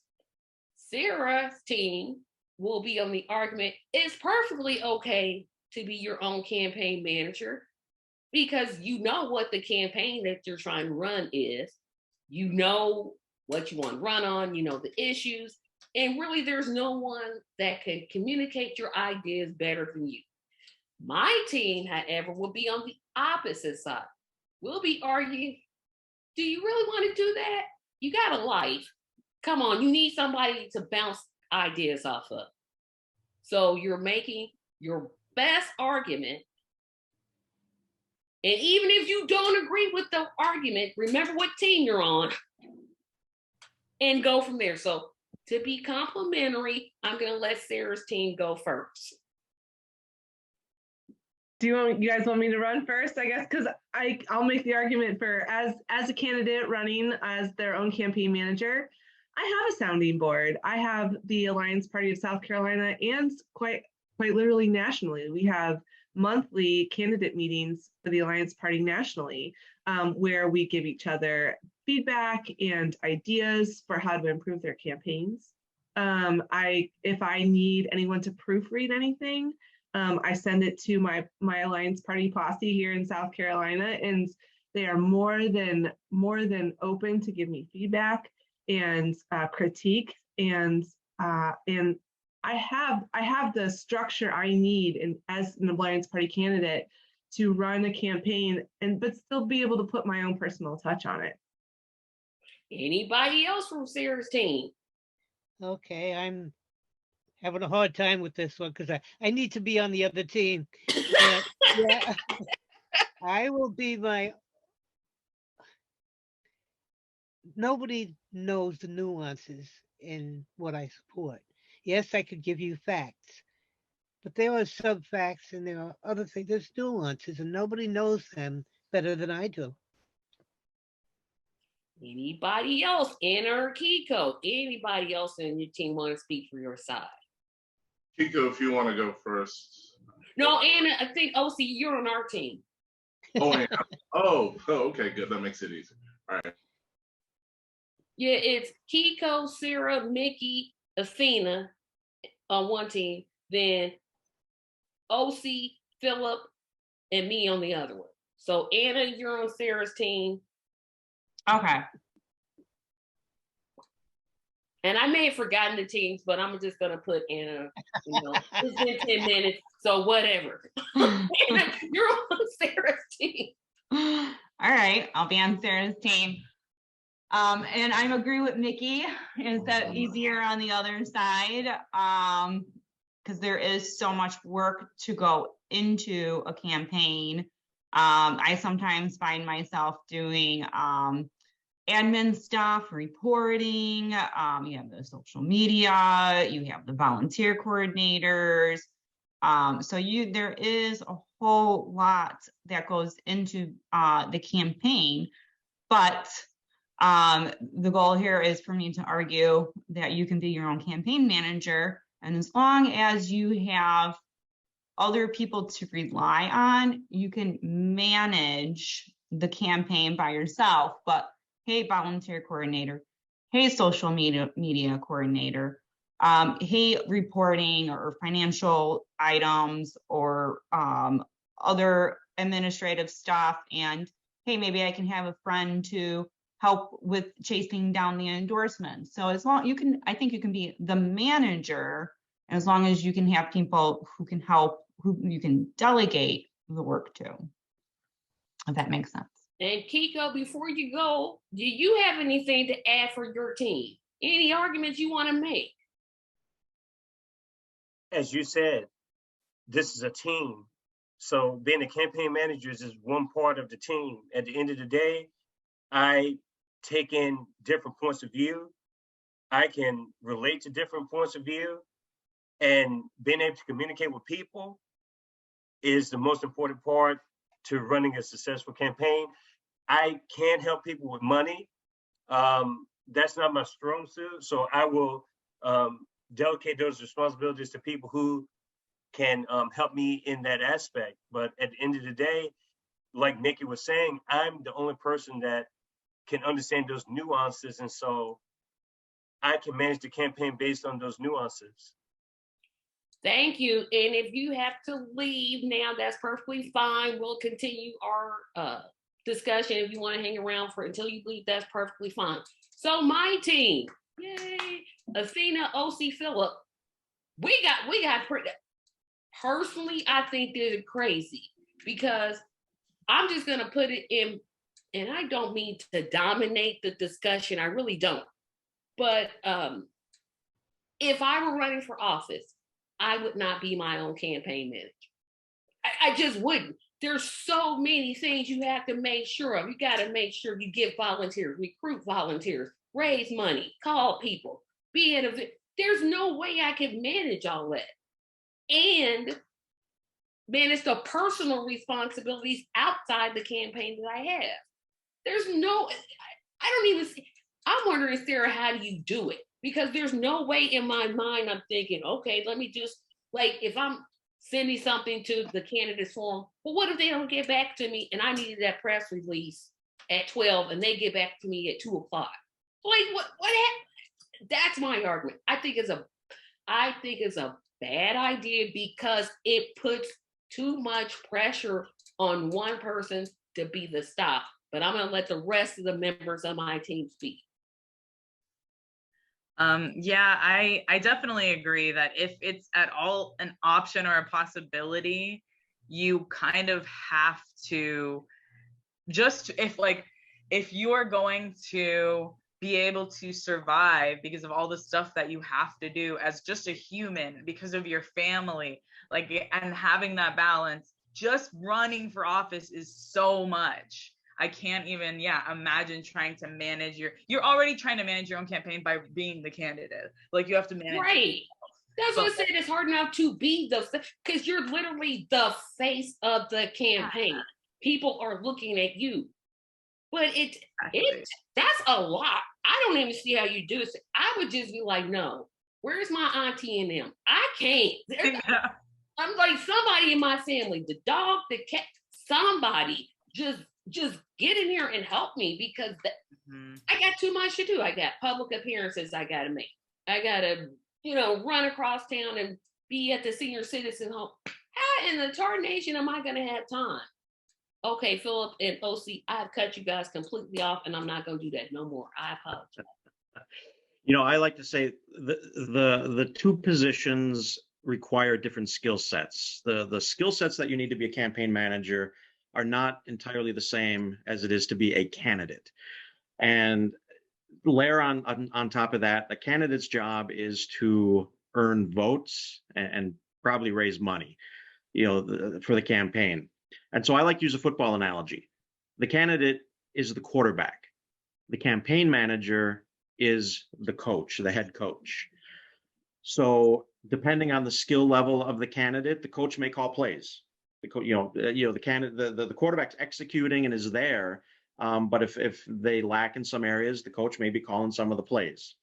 Sarah's team will be on the argument. It's perfectly okay to be your own campaign manager because you know what the campaign that you're trying to run is. You know what you want to run on, you know the issues, and really there's no one that can communicate your ideas better than you. My team, however, will be on the opposite side. We'll be arguing, do you really want to do that? You got a life. Come on, you need somebody to bounce ideas off of. So you're making your best argument. And even if you don't agree with the argument, remember what team you're on and go from there. So to be complimentary, I'm going to let Sarah's team go first. Do you guys want me to run first? I guess because I'll make the argument for as a candidate running as their own campaign manager. I have a sounding board. I have the Alliance Party of South Carolina and quite literally nationally. We have monthly candidate meetings for the Alliance Party nationally, where we give each other feedback and ideas for how to improve their campaigns. If I need anyone to proofread anything, I send it to my Alliance Party posse here in South Carolina, and they are more than open to give me feedback and critique, and I have the structure I need as an Alliance Party candidate to run a campaign but still be able to put my own personal touch on it. Anybody else from Sarah's team? Okay, I'm having a hard time with this one because I need to be on the other team. But, yeah, I will be nobody knows the nuances in what I support. Yes, I could give you facts, but there are sub-facts and there are other things. There's nuances and nobody knows them better than I do. Anybody else? Anna or Kiko? Anybody else in your team want to speak for your side? Kiko, if you want to go first. No, Anna, I think, OC, you're on our team. Oh, Anna. Oh, okay, good. That makes it easier. All right. Yeah, it's Kiko, Sarah, Mickey, Athena on one team, then OC, Philip, and me on the other one. So Anna, you're on Sarah's team. Okay. And I may have forgotten the teams, but I'm just gonna put Anna, it's been 10 minutes, so whatever. Anna, you're on Sarah's team. All right, I'll be on Sarah's team. And I agree with Mickey. Is that easier on the other side? Because there is so much work to go into a campaign. I sometimes find myself doing admin stuff, reporting. You have the social media, you have the volunteer coordinators. So there is a whole lot that goes into the campaign, but the goal here is for me to argue that you can be your own campaign manager, and as long as you have other people to rely on, you can manage the campaign by yourself. But hey, volunteer coordinator, hey, social media coordinator, hate reporting or financial items or other administrative stuff. And hey, maybe I can have a friend to help with chasing down the endorsements. So as long I think you can be the manager as long as you can have people who can help, who you can delegate the work to, if that makes sense. And Kiko, before you go, do you have anything to add for your team? Any arguments you want to make? As you said, this is a team. So being a campaign manager is one part of the team. At the end of the day, I take in different points of view. I can relate to different points of view, and being able to communicate with people is the most important part to running a successful campaign. I can't help people with money. That's not my strong suit. So I will delegate those responsibilities to people who can help me in that aspect. But at the end of the day, like Nikki was saying, I'm the only person that can understand those nuances. And so I can manage the campaign based on those nuances. Thank you. And if you have to leave now, that's perfectly fine. We'll continue our discussion. If you want to hang around for until you leave, that's perfectly fine. So my team, yay, Athena, OC, Philip, we got pretty. Personally, I think they're crazy because I'm just gonna put it in, and I don't mean to dominate the discussion. I really don't. But if I were running for office, I would not be my own campaign manager. I just wouldn't. There's so many things you have to make sure of. You got to make sure you get volunteers, recruit volunteers, raise money, call people, be at a. There's no way I can manage all that and manage the personal responsibilities outside the campaign that I have. There's no. I don't even. I'm wondering, Sarah, how do you do it? Because there's no way in my mind I'm thinking, okay, let me just, like, if I'm sending something to the candidates forum, well, what if they don't get back to me and I needed that press release at 12 and they get back to me at 2 o'clock? Like, what happened? That's my argument. I think it's a bad idea because it puts too much pressure on one person to be the stop. But I'm going to let the rest of the members of my team speak. Yeah, I definitely agree that if it's at all an option or a possibility, you kind of have to just, if you are going to be able to survive because of all the stuff that you have to do as just a human, because of your family, and having that balance, just running for office is so much. I can't even, imagine trying to manage you're already trying to manage your own campaign by being the candidate. Like, you have to manage. Right. That's what I said. It's hard enough to be because you're literally the face of the campaign. People are looking at you. But that's a lot. I don't even see how you do it. I would just be like, no, where's my auntie and them? I can't. I'm like, somebody in my family, the dog, the cat, somebody just get in here and help me because I got too much to do. I got public appearances I got to make. I got to, run across town and be at the senior citizen home. How in the tarnation am I going to have time? Okay, Philip and OC, I've cut you guys completely off and I'm not going to do that no more. I apologize. I like to say the two positions require different skill sets. The skill sets that you need to be a campaign manager are not entirely the same as it is to be a candidate. And layer on top of that, a candidate's job is to earn votes and probably raise money, for the campaign. And so I like to use a football analogy. The candidate is the quarterback. The campaign manager is the coach, the head coach. So depending on the skill level of the candidate, the coach may call plays. The candidate, the quarterback's executing and is there, but if they lack in some areas, the coach may be calling some of the plays.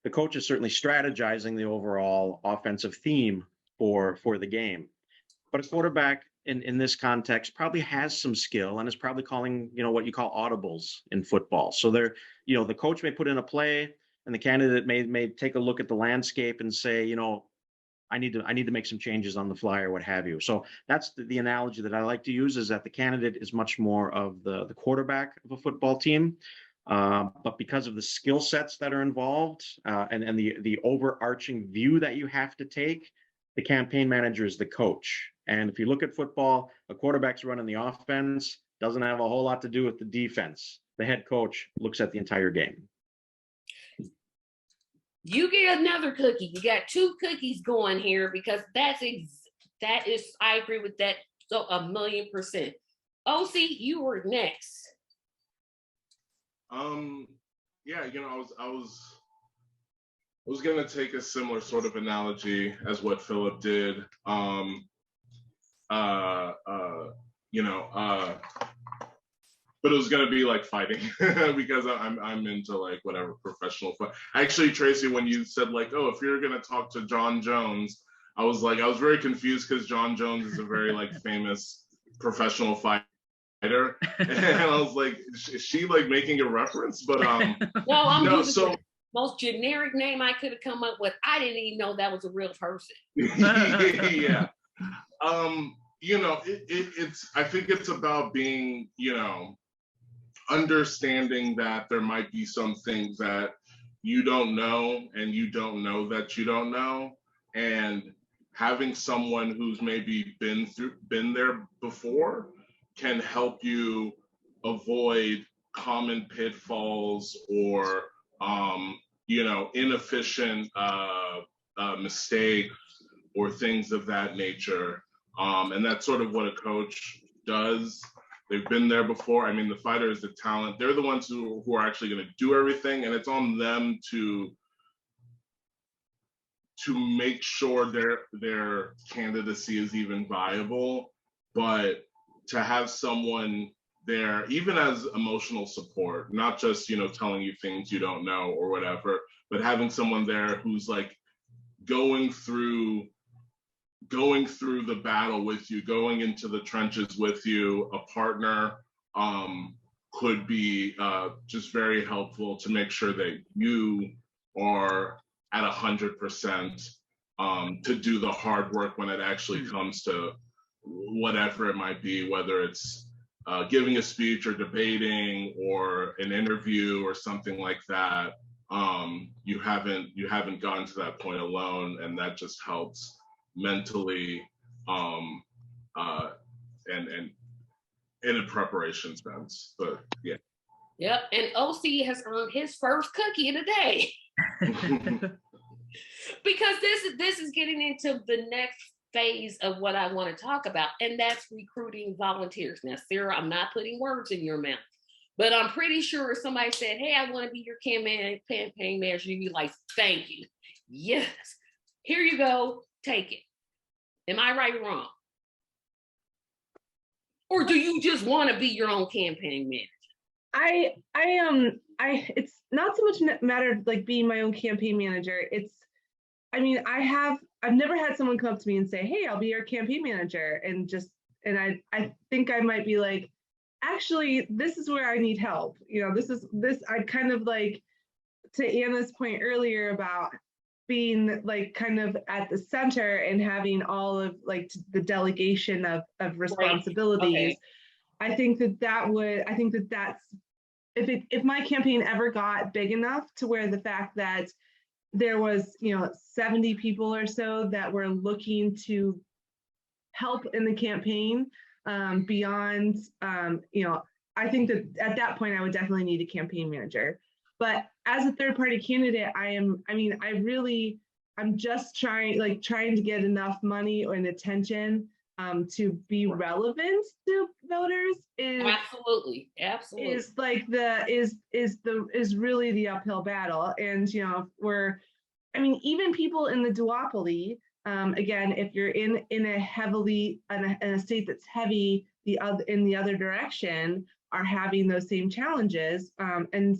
The coach is certainly strategizing the overall offensive theme for the game, but a quarterback in this context probably has some skill and is probably calling what you call audibles in football. So the coach may put in a play, and the candidate may take a look at the landscape and say, you know, I need to make some changes on the fly or what have you. So that's the analogy that I like to use, is that the candidate is much more of the quarterback of a football team. But because of the skill sets that are involved and the overarching view that you have to take, the campaign manager is the coach. And if you look at football, a quarterback's running the offense, doesn't have a whole lot to do with the defense. The head coach looks at the entire game. You get another cookie. You got 2 cookies going here, because that is, I agree with that so 1,000,000%. OC, you were next. Yeah, you know, I was gonna take a similar sort of analogy as what Philip did. You know, but it was gonna be like fighting because I'm into like whatever professional fight. Actually, Tracy, when you said like, oh, if you're gonna talk to John Jones, I was very confused because John Jones is a very like famous professional fighter, and I was like, is she like making a reference? But No, I'm no, using so the most generic name I could have come up with. I didn't even know that was a real person. yeah. You know, it's I think it's about being, you know, understanding that there might be some things that you don't know, and you don't know that you don't know, and having someone who's maybe been there before can help you avoid common pitfalls or you know, inefficient mistakes or things of that nature. And that's sort of what a coach does. They've been there before. I mean, the fighter is the talent. They're the ones who are actually going to do everything, and it's on them to make sure their candidacy is even viable. But to have someone there, even as emotional support, not just, you know, telling you things you don't know or whatever, but having someone there who's like going through the battle with you, going into the trenches with you, a partner, could be just very helpful to make sure that you are at 100% to do the hard work when it actually comes to whatever it might be, whether it's giving a speech or debating or an interview or something like that. You haven't gotten to that point alone, and that just helps mentally and in a preparation sense. But yeah. Yep, and OC has earned his first cookie of the day. Because this is getting into the next phase of what I want to talk about, and that's recruiting volunteers. Now, Sarah, I'm not putting words in your mouth, but I'm pretty sure if somebody said, hey, I want to be your campaign manager, you'd be like, thank you. Yes, here you go, take it. Am I right or wrong? Or do you just want to be your own campaign manager? It's not so much matter of like being my own campaign manager. I've never had someone come up to me and say, hey, I'll be your campaign manager. And I think I might be like, actually, this is where I need help. You know, I kind of like, to Anna's point earlier about being like kind of at the center and having all of like the delegation of responsibilities. Right. Okay. I think that's if my campaign ever got big enough to where the fact that there was, you know, 70 people or so that were looking to help in the campaign beyond, you know, I think that at that point I would definitely need a campaign manager. But as a third party candidate, I'm just trying to get enough money and attention to be relevant to voters Absolutely. is like is really the uphill battle. And you know, even people in the duopoly, again, if you're in a state that's heavy in the other direction, are having those same challenges. And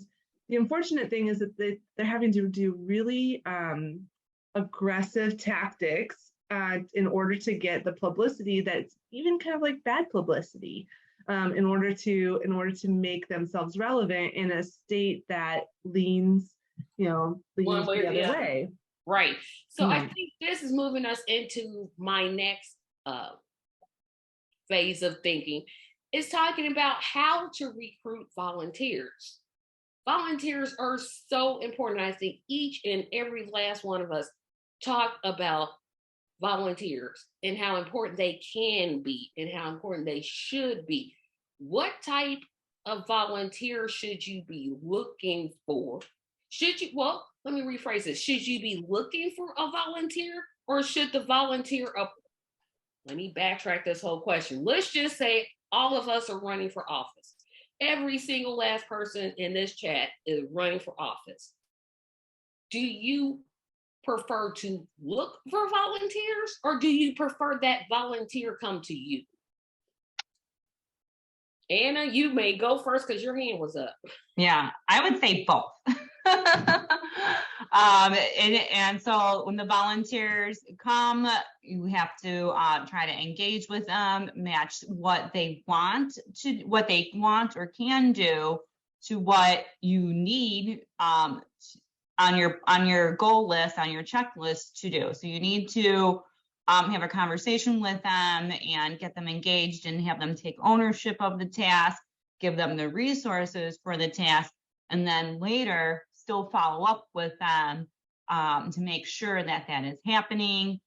the unfortunate thing is that they're having to do really aggressive tactics in order to get the publicity that's even kind of like bad publicity, in order to make themselves relevant in a state that leans, One use way the or the other other. way. Right. So I Mhm. think this is moving us into my next phase of thinking, is talking about how to recruit volunteers. Volunteers are so important. I think each and every last one of us talk about volunteers and how important they can be and how important they should be. What type of volunteer should you be looking for? Well, let me rephrase this. Should you be looking for a volunteer, or should the volunteer let me backtrack this whole question. Let's just say all of us are running for office. Every single last person in this chat is running for office. Do you prefer to look for volunteers, or do you prefer that volunteer come to you? Anna, you may go first because your hand was up. Yeah, I would say both. And so when the volunteers come, you have to try to engage with them, match what they want or can do to what you need on your goal list, on your checklist to do. So you need to have a conversation with them and get them engaged and have them take ownership of the task, give them the resources for the task, and then later still follow up with them to make sure that that is happening.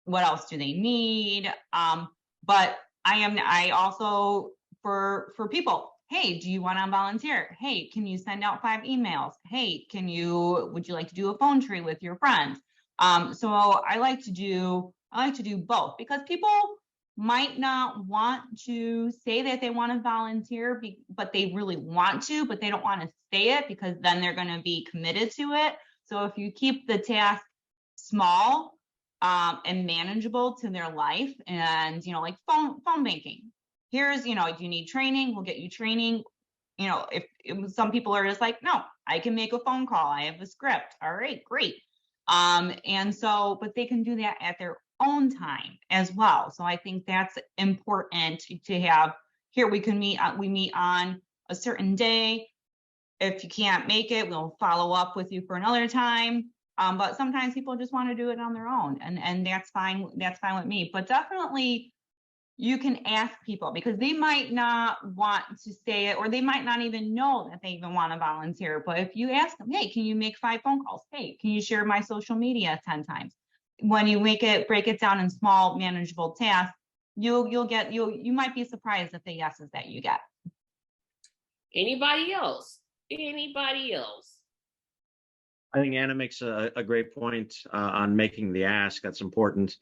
What else do they need? But I also, for people, hey, do you want to volunteer? Hey, can you send out 5 emails? Hey, would you like to do a phone tree with your friends? So I like to do both, because people might not want to say that they want to volunteer, but they really want to, but they don't want to say it because then they're going to be committed to it. So if you keep the task small and manageable to their life, and like phone banking, here's, do you need training? We'll get you training. If some people are just like, no, I can make a phone call, I have a script, all right, great. And so, but they can do that at their own time as well. So I think that's important to have. Here we meet on a certain day. If you can't make it, we'll follow up with you for another time. But sometimes people just want to do it on their own, and that's fine. That's fine with me. But definitely, you can ask people, because they might not want to say it, or they might not even know that they even want to volunteer. But if you ask them, hey, can you make 5 phone calls? Hey, can you share my social media 10 times? When you break it down in small, manageable tasks, you might be surprised at the yeses that you get. Anybody else? Anybody else? I think Anna makes a great point on making the ask. That's important.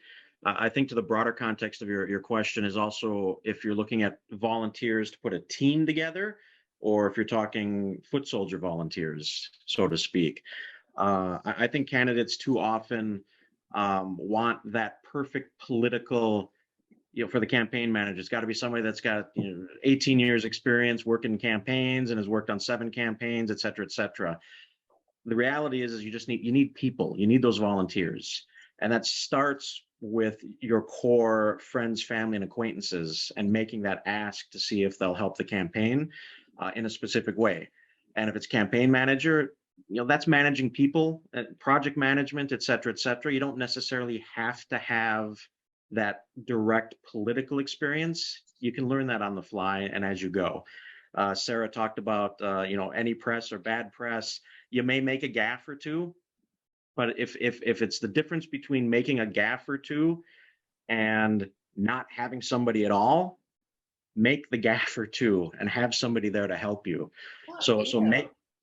I think to the broader context of your question is also if you're looking at volunteers to put a team together, or if you're talking foot soldier volunteers, so to speak. I think candidates too often want that perfect political, for the campaign manager. It's got to be somebody that's got 18 years experience working campaigns and has worked on 7 campaigns, et cetera, et cetera. The reality is you need people. You need those volunteers, and that starts with your core friends, family, and acquaintances, and making that ask to see if they'll help the campaign in a specific way. And if it's campaign manager, that's managing people, project management, et cetera, et cetera. You don't necessarily have to have that direct political experience. You can learn that on the fly and as you go. Sarah talked about, any press or bad press. You may make a gaffe or two, but if it's the difference between making a gaffe or two and not having somebody at all, make the gaffe or two and have somebody there to help you. So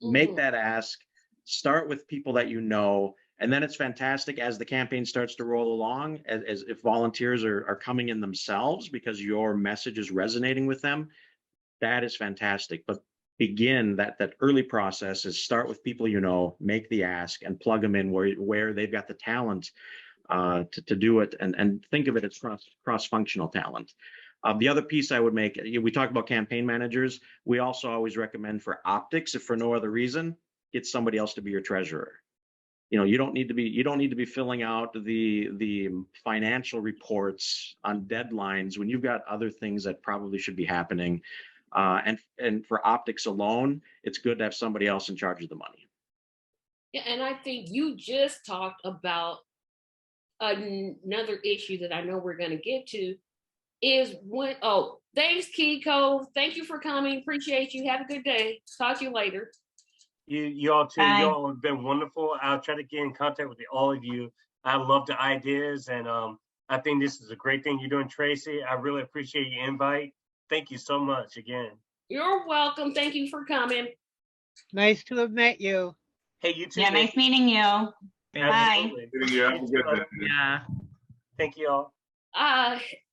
make that ask. Start with people that you know, and then it's fantastic as the campaign starts to roll along, as if volunteers are coming in themselves because your message is resonating with them. That is fantastic. But begin that early process is start with people you know, make the ask, and plug them in where they've got the talent to do it, and think of it as cross-functional talent. The other piece I would make, we talk about campaign managers. We also always recommend for optics, if for no other reason, get somebody else to be your treasurer. You don't need to be filling out the financial reports on deadlines when you've got other things that probably should be happening. And for optics alone, it's good to have somebody else in charge of the money. Yeah, and I think you just talked about another issue that I know we're going to get to is when, oh, thanks, Kiko. Thank you for coming. Appreciate you. Have a good day. Talk to you later. You all too. Bye. You all have been wonderful. I'll try to get in contact with all of you. I love the ideas, and I think this is a great thing you're doing, Tracy. I really appreciate your invite. Thank you so much again. You're welcome. Thank you for coming. Nice to have met you. Hey, you too. Yeah, nice meeting you. Absolutely. You have a good day. Yeah. Thank you all.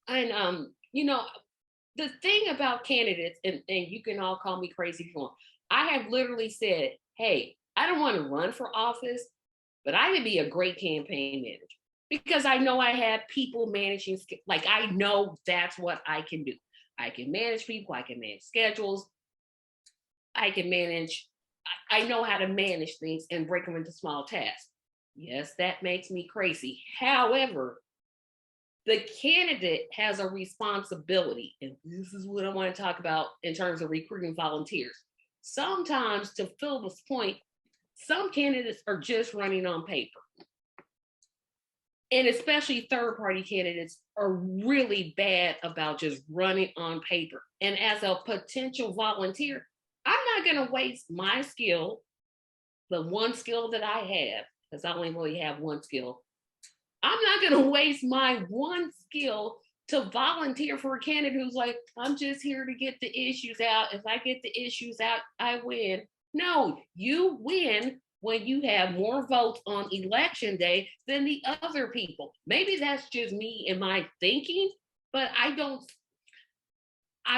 And you know, the thing about candidates, and you can all call me crazy if you want, I have literally said, hey, I don't want to run for office, but I could be a great campaign manager because I know I have people managing, like I know that's what I can do. I can manage people, I can manage schedules, I can manage, I know how to manage things and break them into small tasks. Yes, that makes me crazy. However, the candidate has a responsibility, and this is what I want to talk about in terms of recruiting volunteers. Sometimes, to Philip's point, some candidates are just running on paper. And especially third-party candidates are really bad about just running on paper. And as a potential volunteer, I'm not going to waste my skill, the one skill that I have, because I only really have one skill. I'm not going to waste my one skill to volunteer for a candidate who's like, I'm just here to get the issues out. If I get the issues out, I win. No, you win when you have more votes on election day than the other people. Maybe that's just me and my thinking, but I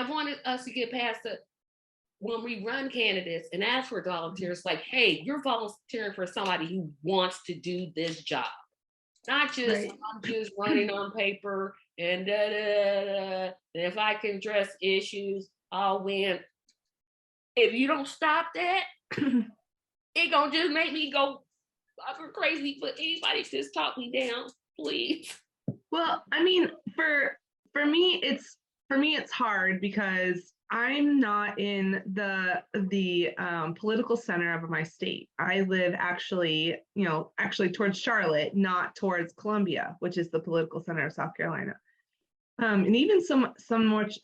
wanted us to get past the, when we run candidates and ask for volunteers, like, hey, you're volunteering for somebody who wants to do this job. Not just, right. I'm just running on paper and da, da, da, da. And if I can address issues, I'll win. If you don't stop that, it gonna just make me go fucking crazy. But anybody just talk me down, please. Well, I mean, for me, it's hard because I'm not in the political center of my state. I live actually towards Charlotte, not towards Columbia, which is the political center of South Carolina. And even somewhat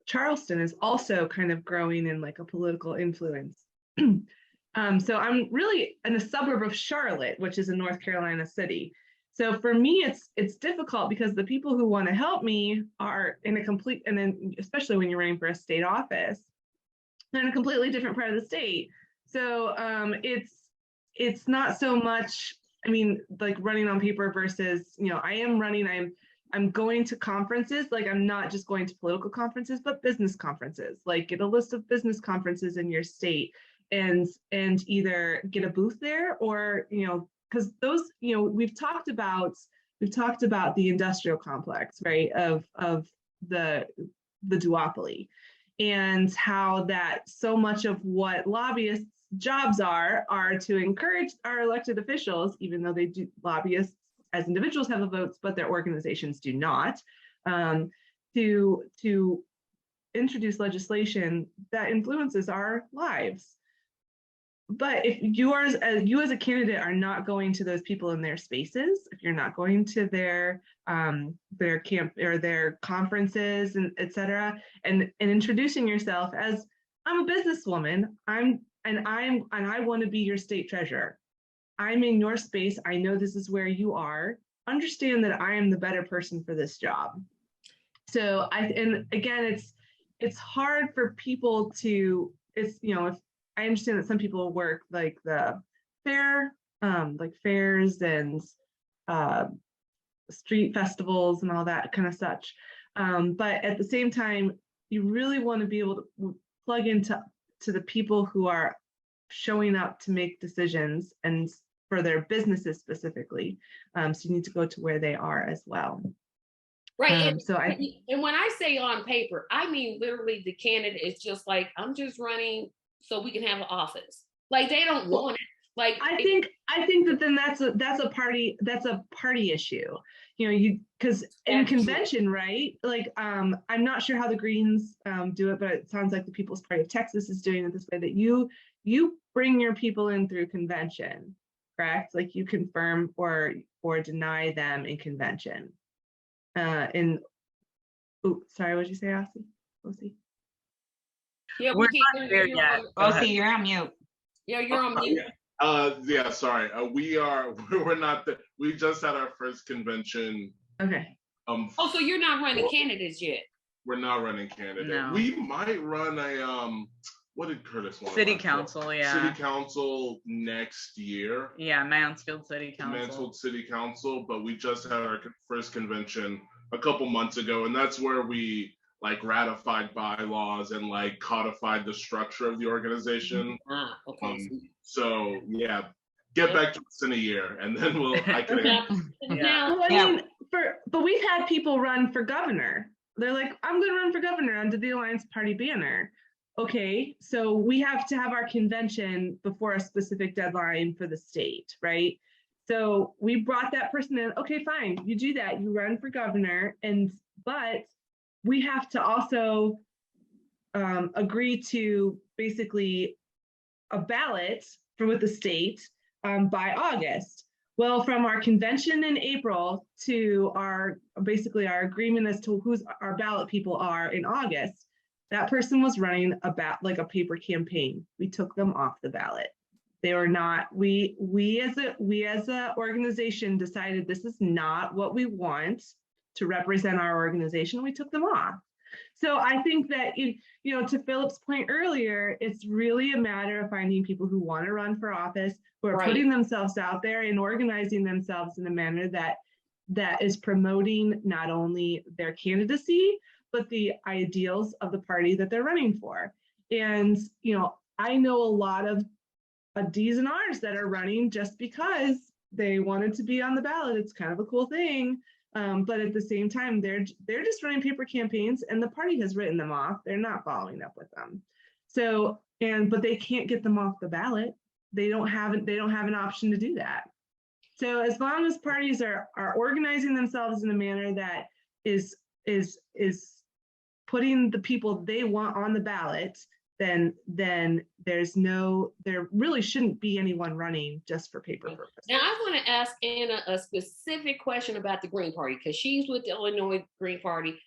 Charleston is also kind of growing in like a political influence. So I'm really in a suburb of Charlotte, which is a North Carolina city. So for me, it's difficult because the people who want to help me are in a complete, and then especially when you're running for a state office, they're in a completely different part of the state. So it's not so much, I mean, like running on paper versus, I'm going to conferences, like I'm not just going to political conferences, but business conferences, like get a list of business conferences in your state and either get a booth there or, because those, we've talked about the industrial complex, right, of the duopoly, and how that so much of what lobbyists' jobs are to encourage our elected officials, even though they do, lobbyists as individuals have the votes, but their organizations do not, to introduce legislation that influences our lives. But if you as a candidate are not going to those people in their spaces, if you're not going to their camp or their conferences and et cetera, and introducing yourself as, I'm a businesswoman, I want to be your state treasurer. I'm in your space. I know this is where you are. Understand that I am the better person for this job. So and again, it's hard for people to, if I understand that some people work like the fair, like fairs and street festivals and all that kind of such. But at the same time, you really want to be able to plug into the people who are showing up to make decisions and for their businesses specifically. So you need to go to where they are as well. Right. And when I say on paper, I mean literally the candidate is just like, I'm just running so we can have an office. Like they don't want it. Like I think that then that's a party issue. Because in convention, right? Like I'm not sure how the Greens do it, but it sounds like the People's Party of Texas is doing it this way, that you you bring your people in through convention, correct? Like you confirm or deny them in convention. Sorry, what did you say, Ossie? Yeah, We're we can't not hear there you. yet. Go Oh, ahead. see, you're on mute. Yeah, you're on mute. Yeah, sorry. We're not there. We just had our first convention. Okay. Oh, so you're not running candidates yet? We're not running candidate. No. We might run a what did Curtis want? City council, yeah. City council next year. Yeah, Mansfield City Council. Mansfield City Council, but we just had our first convention a couple months ago, and that's where we like ratified bylaws and like codified the structure of the organization. Okay. So yeah, get back to us in a year, and then I can. Now, Well, I mean, but we've had people run for governor. They're like, I'm going to run for governor under the Alliance Party banner. Okay, so we have to have our convention before a specific deadline for the state, right? So we brought that person in. Okay, fine, you do that. You run for governor, but we have to also agree to basically a ballot with the state by August. Well, from our convention in April to our agreement as to who's our ballot people are in August, that person was running like a paper campaign. We took them off the ballot. They were not. We as a organization decided this is not what we want to represent our organization. We took them off. So I think that, to Philip's point earlier, it's really a matter of finding people who want to run for office, who are putting themselves out there and organizing themselves in a manner that is promoting not only their candidacy, but the ideals of the party that they're running for. And, I know a lot of Ds and Rs that are running just because they wanted to be on the ballot. It's kind of a cool thing. But at the same time, they're just running paper campaigns, and the party has written them off. They're not following up with them. So, but they can't get them off the ballot. They don't have an option to do that. So as long as parties are organizing themselves in a manner that is putting the people they want on the ballot, then there really shouldn't be anyone running just for paper purposes. Now I want to ask Anna a specific question about the Green Party, because she's with the Illinois Green Party.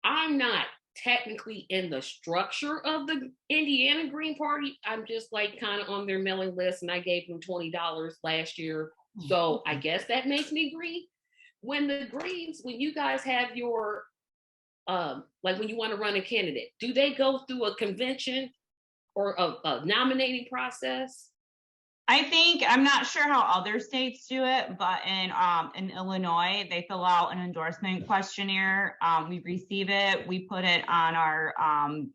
I'm not technically in the structure of the Indiana Green Party. I'm just like kind of on their mailing list, and I gave them $20 last year. So I guess that makes me green. When the Greens, when you guys have your like when you want to run a candidate, do they go through a convention or a nominating process? I'm not sure how other states do it, but in Illinois, they fill out an endorsement questionnaire. We receive it. We put it on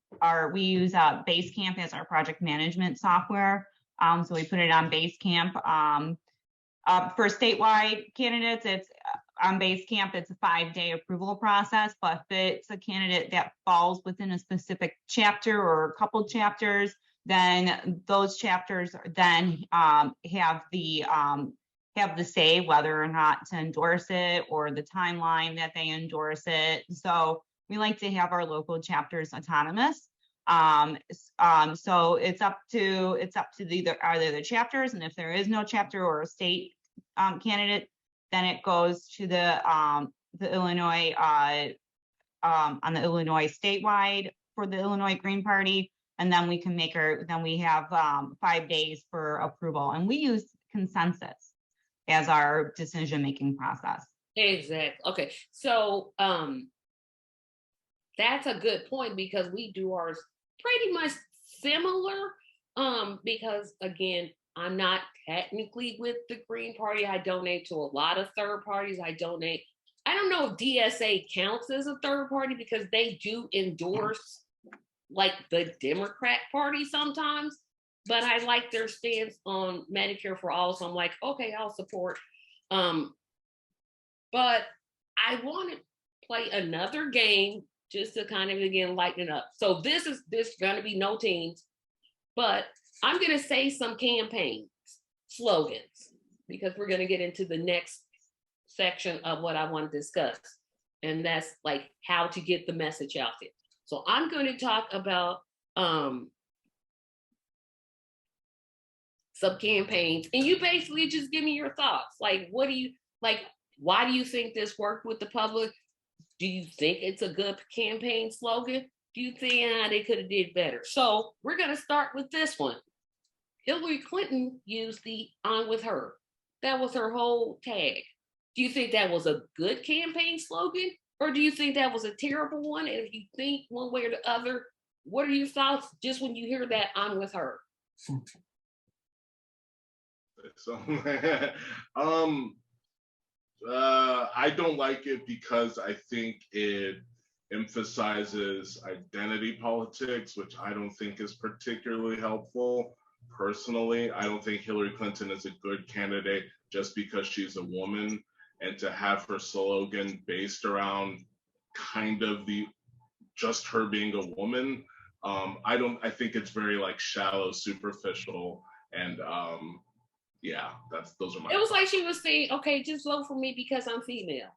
we use Basecamp as our project management software. So we put it on Basecamp. For statewide candidates, it's on Basecamp, it's a 5-day approval process, but if it's a candidate that falls within a specific chapter or a couple chapters, then those chapters then have the say whether or not to endorse it or the timeline that they endorse it. So we like to have our local chapters autonomous. So it's up to either the chapters, and if there is no chapter or a state candidate, then it goes to the Illinois on the Illinois statewide for the Illinois Green Party, and then we can then we have 5 days for approval, and we use consensus as our decision-making process. Exactly. Okay. So that's a good point, because we do ours pretty much similar. Because again, I'm not technically with the Green Party. I donate to a lot of third parties. I don't know if DSA counts as a third party, because they do endorse like the Democrat Party sometimes, but I like their stance on Medicare for all. So I'm like, okay, I'll support. But I want to play another game just to kind of, again, lighten it up. So this is going to be no teams, but I'm going to say some campaign slogans, because we're going to get into the next section of what I want to discuss. And that's like how to get the message out there. So I'm going to talk about some campaigns, and you basically just give me your thoughts. Like, what do you like? Why do you think this worked with the public? Do you think it's a good campaign slogan? Do you think they could have did better? So we're going to start with this one. Hillary Clinton used the "I'm with her." That was her whole tag. Do you think that was a good campaign slogan, or do you think that was a terrible one? And if you think one way or the other, what are your thoughts just when you hear that "I'm with her"? So, I don't like it because I think it emphasizes identity politics, which I don't think is particularly helpful. Personally, I don't think Hillary Clinton is a good candidate just because she's a woman, and to have her slogan based around kind of just her being a woman, I think it's very like shallow, superficial, and yeah, those are my. It was like she was saying, "Okay, just vote for me because I'm female."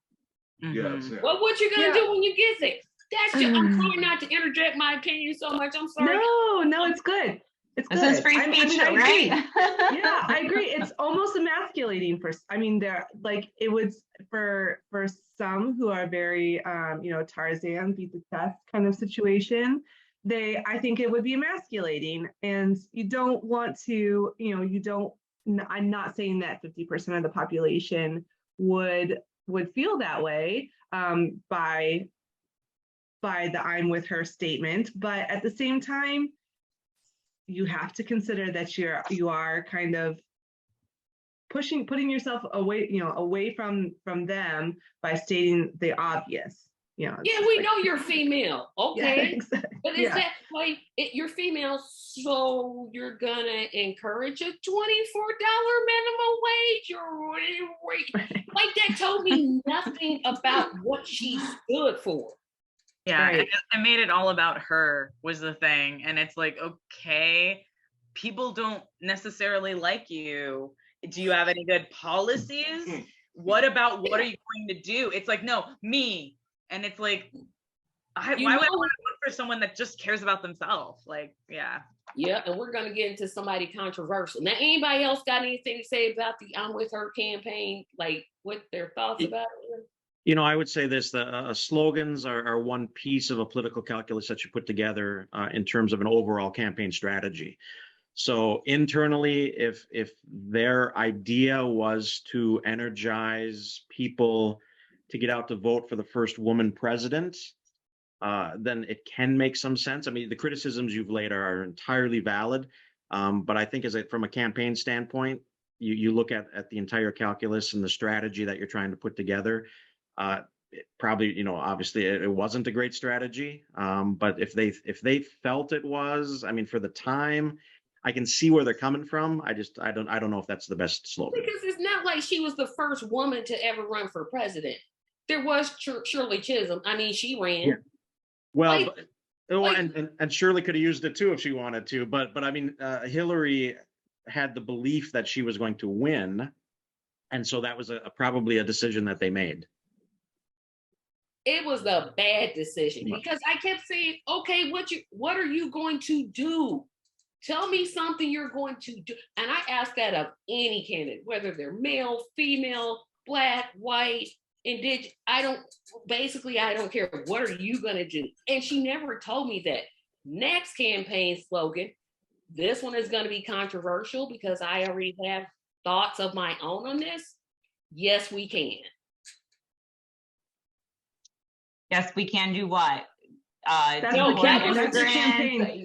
Yes. Yeah. Well, what you gonna do when you get there? That's just, I'm trying not to interject my opinion so much. I'm sorry. No, it's good. It's good. This is free speech, I right? Yeah, I agree. It's almost emasculating they're like, it would for some who are very Tarzan beat the chest kind of situation. I think it would be emasculating, and you don't want to, I'm not saying that 50% of the population would feel that way by the "I'm with her" statement, but at the same time, you have to consider that you are kind of putting yourself away from them by stating the obvious. Yeah, we know you're female, okay? Yeah, exactly. But is that like you're female, so you're gonna encourage a $24 minimum wage, or what? Like, that told me nothing about what she stood for. Yeah, Right. I made it all about her was the thing. And it's like, okay, people don't necessarily like you. Do you have any good policies? What are you going to do? It's like, no, me. And it's like, why would I want to vote for someone that just cares about themselves? Like, yeah. Yeah, and we're gonna get into somebody controversial. Now, anybody else got anything to say about the "I'm with her" campaign? Like, what their thoughts about it? I would say this: the slogans are one piece of a political calculus that you put together in terms of an overall campaign strategy. So internally, if their idea was to energize people to get out to vote for the first woman president, then it can make some sense. I mean, the criticisms you've laid are entirely valid, but I think from a campaign standpoint, you look at the entire calculus and the strategy that you're trying to put together. Probably, obviously it wasn't a great strategy, but if they felt it was, I mean, for the time, I can see where they're coming from. I don't know if that's the best slogan. Because it's not like she was the first woman to ever run for president. There was Shirley Chisholm. I mean, she ran. Yeah. Well, and Shirley could have used it too if she wanted to, but I mean, Hillary had the belief that she was going to win, and so that was probably a decision that they made. It was a bad decision because I kept saying, "Okay, what are you going to do? Tell me something you're going to do." And I ask that of any candidate, whether they're male, female, black, white, indigenous. I don't care. What are you going to do? And she never told me that. Next campaign slogan, this one is going to be controversial because I already have thoughts of my own on this. Yes, we can. Yes, we can do what? That's the campaign.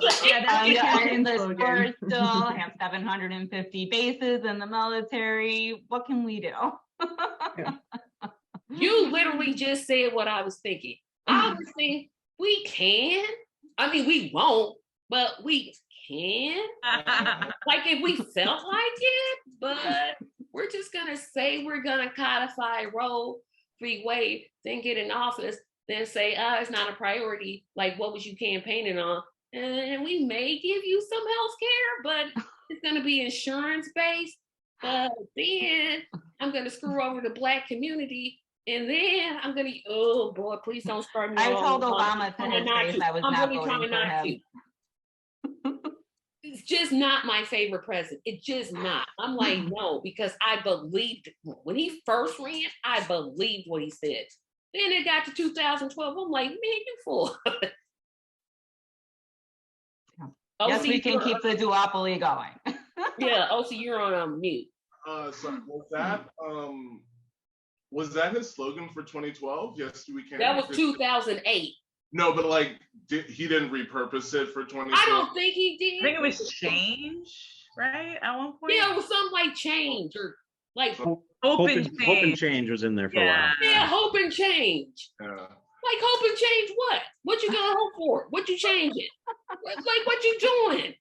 The sports still have 750 bases in the military. What can we do? Yeah. You literally just said what I was thinking. I was thinking we can. I mean, we won't, but we can. Like if we felt like it, but we're just gonna say we're gonna codify Roe v. Wade, then get in office, then say, it's not a priority. Like, what was you campaigning on? And we may give you some health care, but it's going to be insurance based. But then I'm going to screw over the Black community. And then I'm going to, oh boy, please don't start me. I told Obama to his face I was not voting for him. just not my favorite president. It's just not. I'm like, no, because I believed when he first ran, I believed what he said. Then it got to 2012. I'm like, man, you fool. Yes, we can keep the duopoly going. Yeah, OC, you're on mute. So was that his slogan for 2012? Yes, we can. That was 2008. No, but like, he didn't repurpose it for 2012? I don't think he did. I think it was change, right? At one point. Yeah, it was something like change or like Hope Hope and and change was in there for a while. yeah, hope and change. Yeah. Like hope and change what? What you gonna hope for? What you changing? Like what you doing?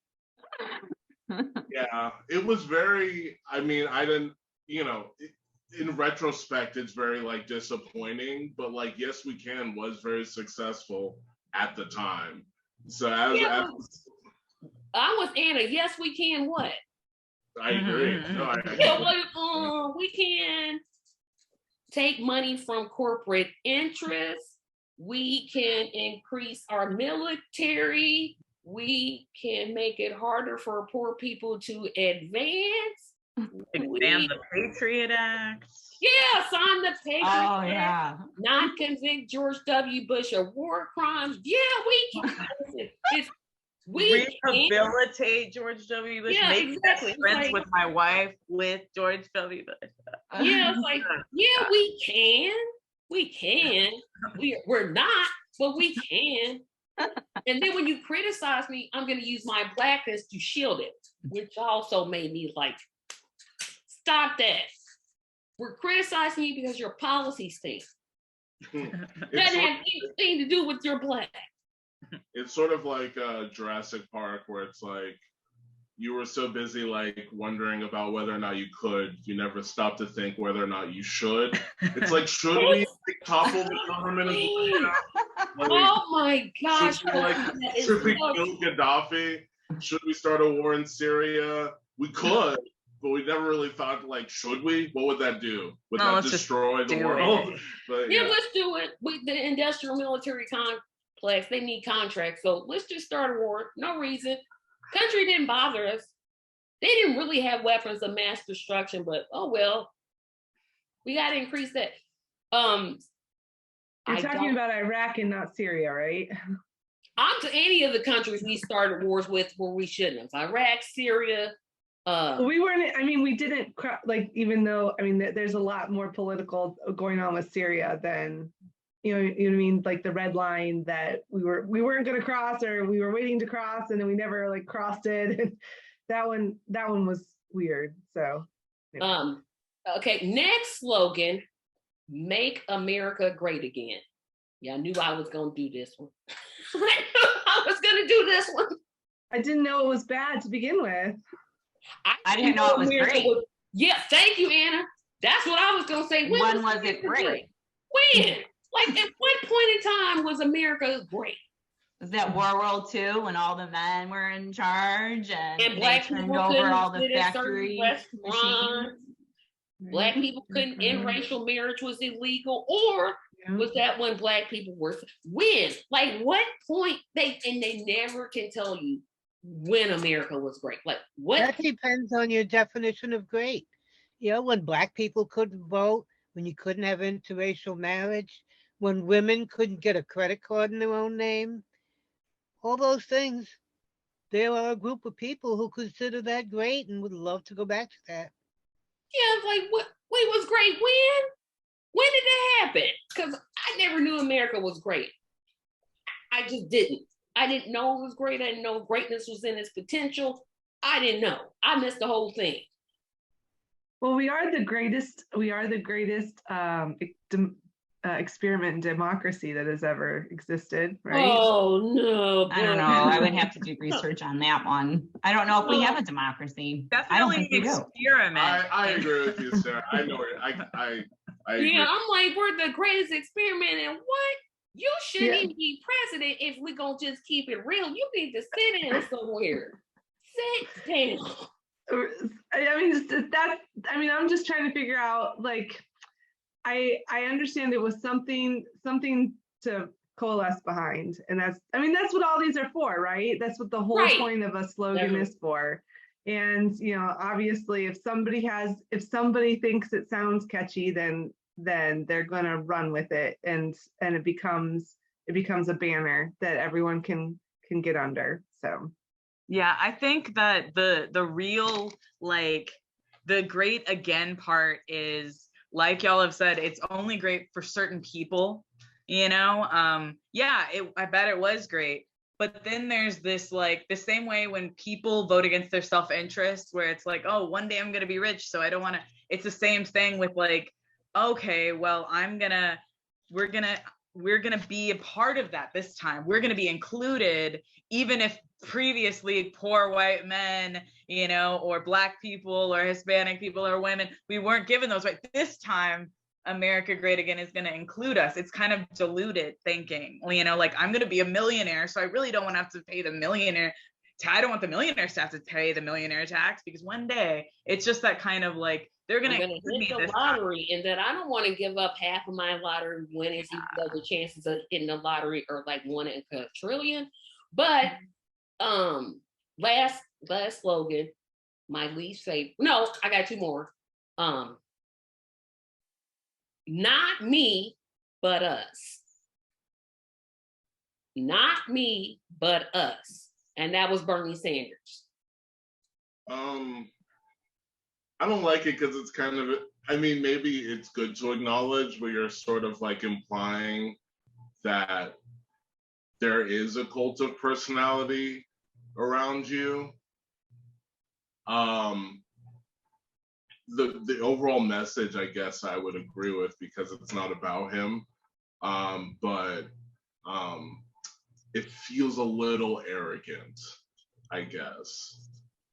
Yeah, it was very, I mean, I didn't, in retrospect, it's very like disappointing, but like, Yes We Can was very successful at the time. So I'm with Anna. Yes, we can what? I agree. No, Yeah, we can take money from corporate interests. We can increase our military. We can make it harder for poor people to advance. Expand the Patriot Act. Yeah, sign the Patriot Oh, Act. yeah. Not convict George W. Bush of war crimes. Yeah, we can. We can. Rehabilitate George W. Bush. Yeah, Make exactly. It's friends like- with my wife with George W. Bush. Yeah, it's like, yeah, we can. We can. We're not, but we can. And then when you criticize me, I'm going to use my blackness to shield it, which also made me like, stop that. We're criticizing you because your policy stinks. Doesn't have anything to do with your black. It's sort of like Jurassic Park, where it's like you were so busy like wondering about whether or not you could, you never stopped to think whether or not you should. It's like, should we like, topple the government? Like, Oh my gosh! should we kill Gaddafi? Should we start a war in Syria? We could, but we never really thought like, should we? What would that do? Would that destroy the world? But, yeah, let's do it. With the industrial military complex, they need contracts, so let's just start a war. No reason. Country didn't bother us. They didn't really have weapons of mass destruction, but oh well. We got to increase that. You're talking about Iraq and not Syria, right? I'm to any of the countries we started wars with where we shouldn't have. Iraq, Syria. We weren't. I mean, we didn't like. Even though I mean, there's a lot more political going on with Syria than you know what I mean. Like the red line that we weren't going to cross, or we were waiting to cross, and then we never like crossed it. And that one was weird. So. Anyway. Okay. Next slogan. Make America great again. Yeah, I knew I was going to do this one. I was going to do this one. I didn't know it was bad to begin with. I didn't know it was great. Yeah, thank you, Anna. That's what I was going to say. When was it great? When? Like, at what point in time was America great? Was that World War II when all the men were in charge and black they turned people over all couldn't the sit at factory certain restaurants? Black people couldn't, interracial marriage was illegal, or was that when black people were, when? Like what point they never can tell you when America was great. Like what? That depends on your definition of great. You know, when black people couldn't vote, when you couldn't have interracial marriage, when women couldn't get a credit card in their own name, all those things, there are a group of people who consider that great and would love to go back to that. Yeah, like what? Wait, was great when? When did that happen? Because I never knew America was great. I just didn't. I didn't know it was great. I didn't know greatness was in its potential. I didn't know. I missed the whole thing. Well, we are the greatest. We are the greatest experiment in democracy that has ever existed, right? Oh no! I don't know. I would have to do research on that one. I don't know if we have a democracy. I don't think we do. Experiment. I agree with you, Sarah. I know it. I agree. Yeah, I'm like, we're the greatest experiment, and what? You shouldn't even be president if we're gonna just keep it real. You need to sit in somewhere. Sit down. I mean, that. I mean, I'm just trying to figure out like. I understand it was something to coalesce behind. And that's what all these are for, right? That's what the whole Right. point of a slogan is for. And, obviously if somebody thinks it sounds catchy, then they're going to run with it. And it becomes a banner that everyone can get under. So. Yeah, I think that the real, like, the great again part is, like y'all have said, it's only great for certain people, I bet it was great. But then there's this, like, the same way when people vote against their self-interest, where it's like, oh, one day I'm gonna be rich, so I don't want to. It's the same thing with, like, okay, well, we're gonna be a part of that this time. We're gonna be included, even if previously poor white men, or Black people or Hispanic people or women, we weren't given those rights. This time, America Great Again is going to include us. It's kind of diluted thinking, like, I'm going to be a millionaire, so I really don't want to have to pay the millionaire. I don't want the millionaires to have to pay the millionaire tax, because one day it's just that kind of, like, they're going to hit the lottery, and then I don't want to give up half of my lottery winnings, even though the chances of hitting the lottery are like 1 in a trillion. But last slogan, my least favorite. No, I got 2 more. Not me, but us. Not me, but us. And that was Bernie Sanders. I don't like it because it's kind of, maybe it's good to acknowledge, but you're sort of like implying that there is a cult of personality around you. The overall message, I guess I would agree with, because it's not about him. But it feels a little arrogant, I guess.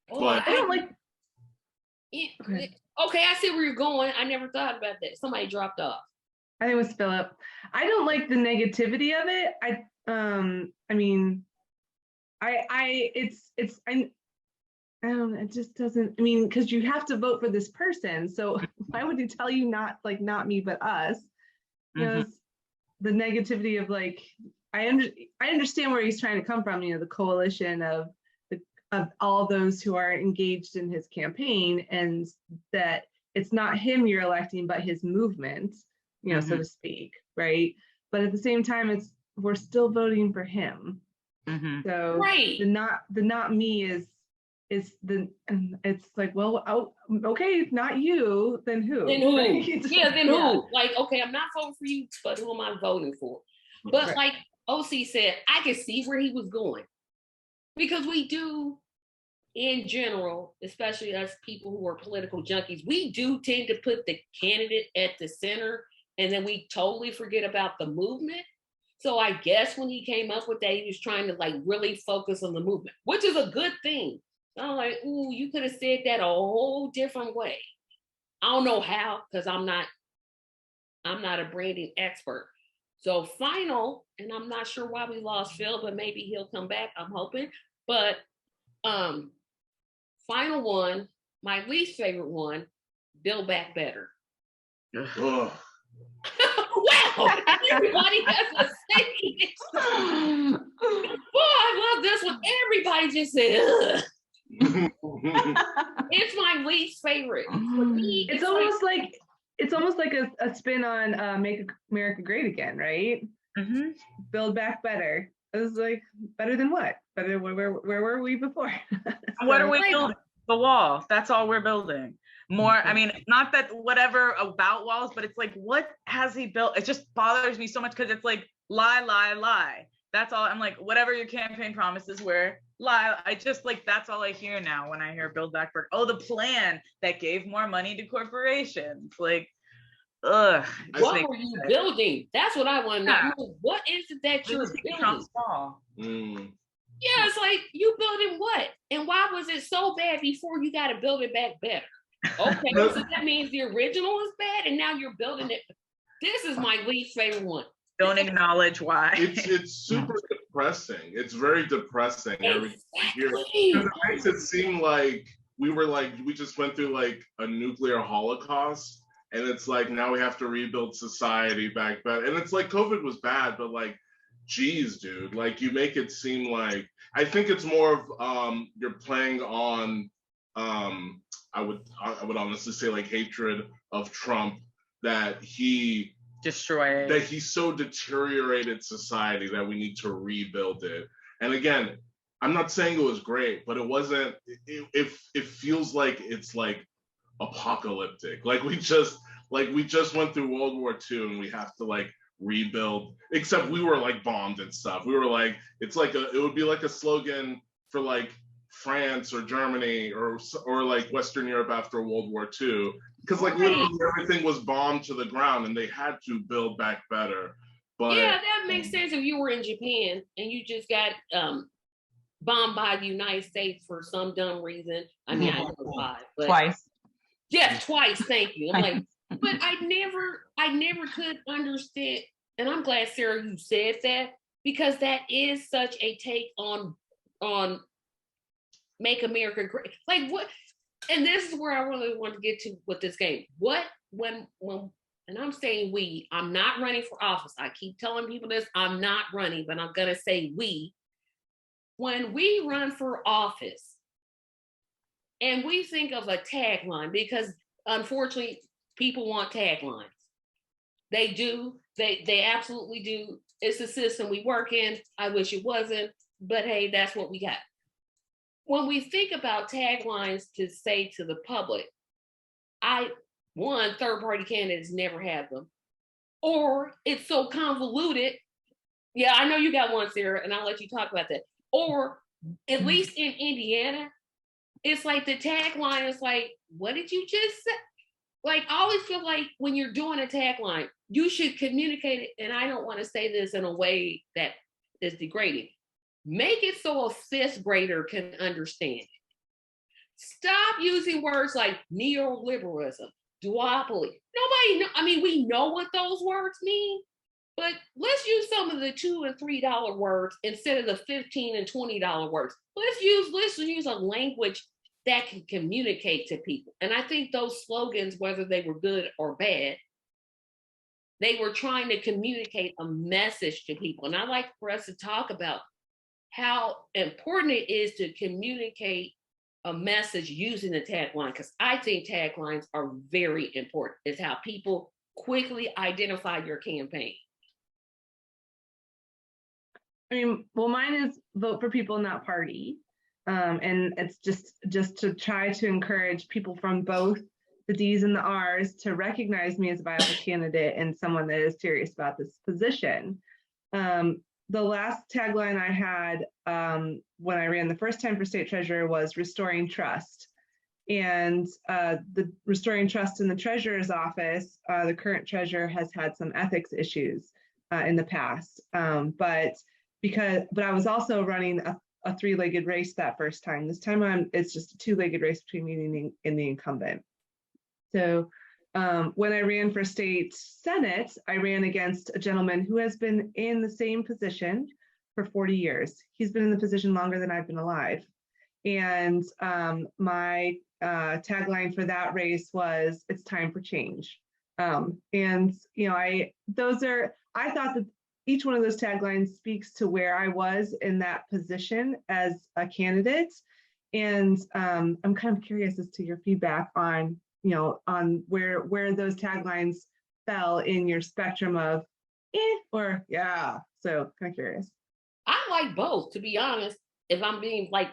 But I don't like. Okay, I see where you're going. I never thought about that. Somebody dropped off. I think it was Philip. I don't like the negativity of it. I don't know, it just doesn't, because you have to vote for this person. So why would he tell you not me, but us? The negativity of, like, I understand where he's trying to come from, the coalition of all those who are engaged in his campaign, and that it's not him you're electing, but his movement, so to speak, right? But at the same time, we're still voting for him. So right. the not me is it's like, well, okay, not you, then who? Then who? Right? Yeah, then who? Like, okay, I'm not voting for you, but who am I voting for? But right. Like OC said, I could see where he was going, because we do, in general, especially us people who are political junkies, we do tend to put the candidate at the center, and then we totally forget about the movement. So I guess when he came up with that, he was trying to, like, really focus on the movement, which is a good thing. I'm like, ooh, you could have said that a whole different way. I don't know how, because I'm not a branding expert. So final, and I'm not sure why we lost Phil, but maybe he'll come back, I'm hoping. But final one, my least favorite one, Build Back Better. Wow, everybody has to say it. Boy, I love this one. Everybody just said, ugh. It's my least favorite. For me, it's almost like a spin on Make America Great Again, right? Build Back Better. It was like, better than what? Better, where were we before? What are we building? The wall. That's all we're building. More, not that whatever about walls, but it's like, what has he built? It just bothers me so much, because it's like, lie. That's all. I'm like, whatever your campaign promises were, lie. I just, like, that's all I hear now when I hear Build Back Better. Oh, the plan that gave more money to corporations. Like, ugh. What were you building? That's what I want to know. Yeah. What is it that you're building? Yeah, it's like, you building what? And why was it so bad before you got to build it back better? Okay, so that means the original is bad, and now you're building it. This is my least favorite one. Don't acknowledge why. It's super depressing. It's very depressing every year. It makes it seem like we just went through, like, a nuclear holocaust, and it's like, now we have to rebuild society back better. And it's like, COVID was bad, but, like, geez, dude, like you make it seem like, I think it's more of you're playing on I would honestly say like hatred of Trump, that he so deteriorated society that we need to rebuild it. And again, I'm not saying it was great, but it wasn't, it feels like it's like apocalyptic. Like we just went through World War II and we have to like rebuild, except we were like bombed and stuff. We were like, it's like it would be like a slogan for like France or Germany or like Western Europe after World War II, because like literally everything was bombed to the ground and they had to build back better. But yeah, that makes sense if you were in Japan and you just got bombed by the United States for some dumb reason. I mean, I know why, but Twice. yes, twice. Thank you. I'm like, but I never could understand, and I'm glad, Sarah, you said that, because that is such a take on Make America Great. Like what? And this is where I really want to get to with this game. What when and I'm saying we, I'm not running for office. I keep telling people this, I'm not running, but I'm gonna say we. When we run for office and we think of a tagline, because unfortunately people want taglines. They do, they absolutely do. It's the system we work in. I wish it wasn't, but hey, that's what we got. When we think about taglines to say to the public, third-party candidates never have them, or it's so convoluted. Yeah, I know you got one, Sarah, and I'll let you talk about that. Or at least in Indiana, it's like the tagline is like, what did you just say? Like, I always feel like when you're doing a tagline, you should communicate it. And I don't want to say this in a way that is degrading. Make it so a fifth grader can understand. Stop using words like neoliberalism, duopoly. Nobody know. I mean, we know what those words mean, but let's use some of the $2 and $3 words instead of the $15 and $20 words. Let's use a language that can communicate to people. And I think those slogans, whether they were good or bad, they were trying to communicate a message to people. And I'd like for us to talk about how important it is to communicate a message using a tagline, because I think taglines are very important. It's how people quickly identify your campaign. I mean, well, mine is vote for people, not party. And it's just to try to encourage people from both the D's and the R's to recognize me as a viable candidate and someone that is serious about this position. The last tagline I had when I ran the first time for state treasurer was restoring trust. And the restoring trust in the treasurer's office, the current treasurer has had some ethics issues in the past. But I was also running a three-legged race that first time. This time it's just a two-legged race between me and the incumbent. So when I ran for state senate, I ran against a gentleman who has been in the same position for 40 years. He's been in the position longer than I've been alive. And my tagline for that race was, it's time for change. And, you know, I thought that each one of those taglines speaks to where I was in that position as a candidate. And I'm kind of curious as to your feedback on, you know, on where those taglines fell in your spectrum of or yeah. So kind of curious. I like both, to be honest. If I'm being like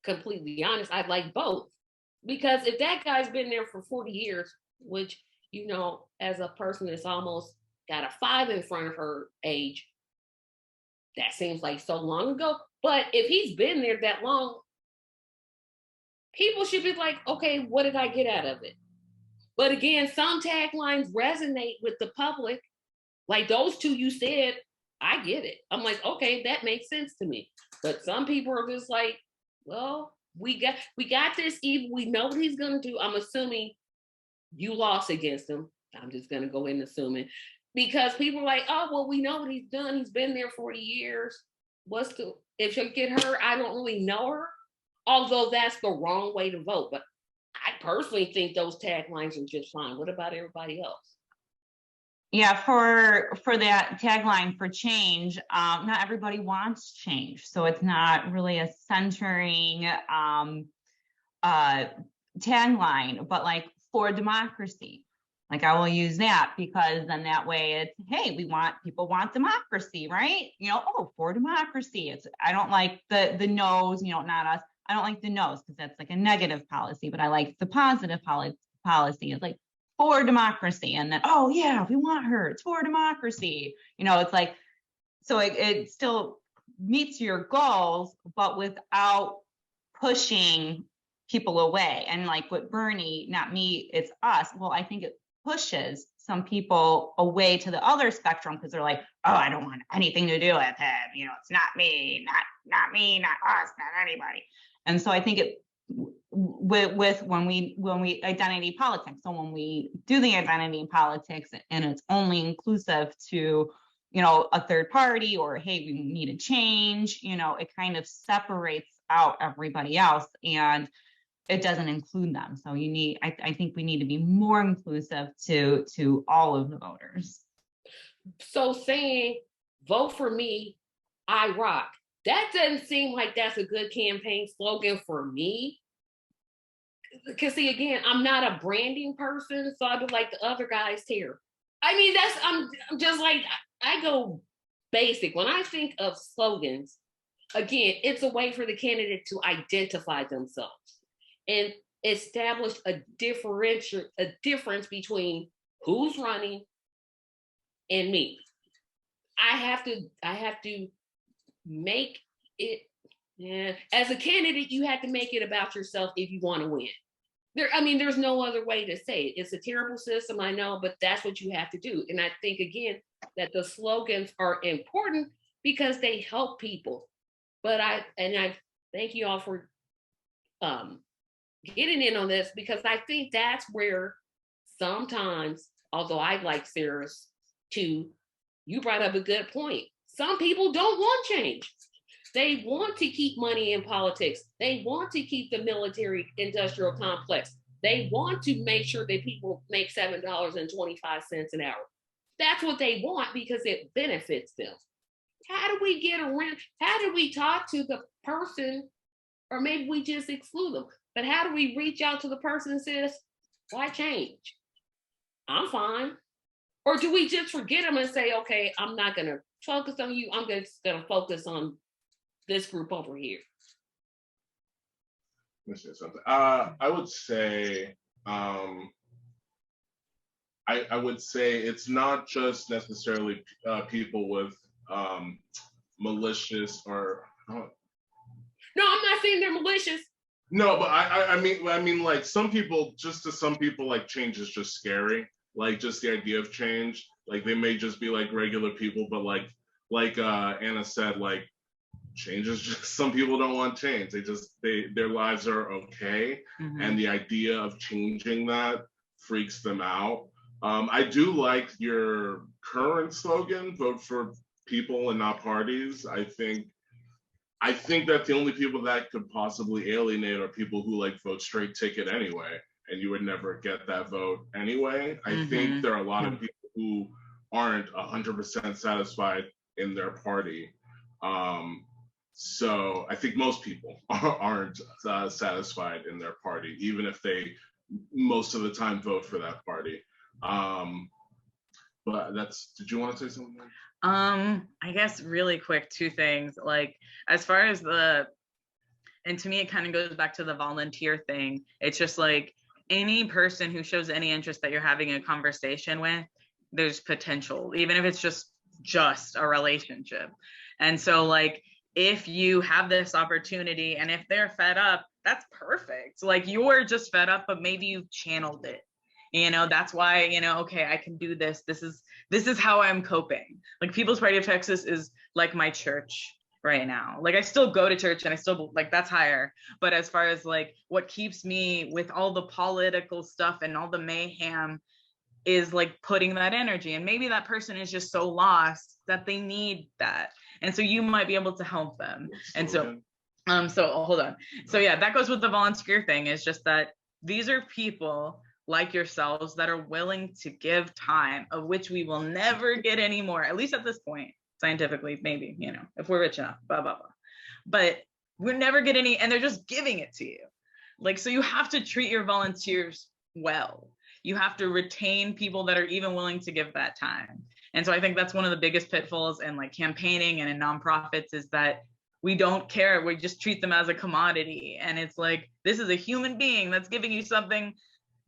completely honest, I like both. Because if that guy's been there for 40 years, which, you know, as a person that's almost got a 5 in front of her age, that seems like so long ago. But if he's been there that long, people should be like, okay, what did I get out of it? But again, some taglines resonate with the public. Like those two you said, I get it. I'm like, okay, that makes sense to me. But some people are just like, well, we got this evil. We know what he's gonna do. I'm assuming you lost against him. I'm just gonna go in assuming, because people are like, oh, well, we know what he's done. He's been there 40 years. If she'll get her, I don't really know her. Although that's the wrong way to vote. But I personally think those taglines are just fine. What about everybody else? Yeah, for that tagline for change, not everybody wants change. So it's not really a centering tagline, but like for democracy. Like I will use that because then that way it's, hey, people want democracy, right? You know, oh, for democracy. I don't like the no's, you know, not us. I don't like the no's because that's like a negative policy, but I like the positive policy. It's like for democracy. And then, oh yeah, we want her, it's for democracy. You know, it's like, so it still meets your goals, but without pushing people away. And like with Bernie, not me, it's us. Well, I think it pushes some people away to the other spectrum because they're like, oh, I don't want anything to do with him. You know, it's not me, not me, not us, not anybody. And so I think it with when we identity politics. So when we do the identity politics and it's only inclusive to, you know, a third party or, hey, we need a change, you know, it kind of separates out everybody else and it doesn't include them. So you need, I think we need to be more inclusive to all of the voters. So saying, vote for me, I rock. That doesn't seem like that's a good campaign slogan for me. Because see, again, I'm not a branding person, so I do like the other guys here. I mean, I'm just like, I go basic. When I think of slogans, again, it's a way for the candidate to identify themselves and establish a difference between who's running and me. I have to make it, yeah. As a candidate, you have to make it about yourself if you want to win. There's no other way to say it. It's a terrible system, I know, but that's what you have to do. And I think, again, that the slogans are important because they help people. But I thank you all for getting in on this, because I think that's where sometimes, although I like Sarah's too, you brought up a good point. Some people don't want change. They want to keep money in politics. They want to keep the military industrial complex. They want to make sure that people make $7.25 an hour. That's what they want because it benefits them. How do we get around? How do we talk to the person, or maybe we just exclude them? But how do we reach out to the person and says, why change? I'm fine. Or do we just forget them and say, okay, I'm not going to focus on you. I'm just going to focus on this group over here? Let me say something. I would say, I would say it's not just necessarily people with malicious or. No, I'm not saying they're malicious. No, but I mean, like some people, just to some people, like change is just scary. Like just the idea of change. Like they may just be like regular people, but like Anna said, like change is just, some people don't want change. Their lives are okay. Mm-hmm. And the idea of changing that freaks them out. I do like your current slogan, vote for people and not parties. I think that the only people that could possibly alienate are people who like vote straight ticket anyway, and you would never get that vote anyway. I think there are a lot of people who aren't 100% satisfied in their party. So I think most people aren't satisfied in their party, even if they most of the time vote for that party. But did you want to say something? I guess really quick, two things. Like as far as and to me, it kind of goes back to the volunteer thing. It's just like any person who shows any interest that you're having a conversation with, there's potential, even if it's just a relationship. And so like, if you have this opportunity and if they're fed up, that's perfect. Like you're just fed up, but maybe you've channeled it. You know, that's why, you know, okay, I can do this. This is how I'm coping. Like People's Party of Texas is like my church right now. Like I still go to church and I still like that's higher. But as far as like what keeps me with all the political stuff and all the mayhem is like putting that energy. And maybe that person is just so lost that they need that. And so you might be able to help them. And so hold on. So yeah, that goes with the volunteer thing. It's just that these are people like yourselves that are willing to give time, of which we will never get any more, at least at this point, scientifically, maybe, you know, if we're rich enough, blah, blah, blah. But we'll never get any, and they're just giving it to you. Like, so you have to treat your volunteers well. You have to retain people that are even willing to give that time. And so I think that's one of the biggest pitfalls in like campaigning and in nonprofits, is that we don't care. We just treat them as a commodity. And it's like, this is a human being that's giving you something.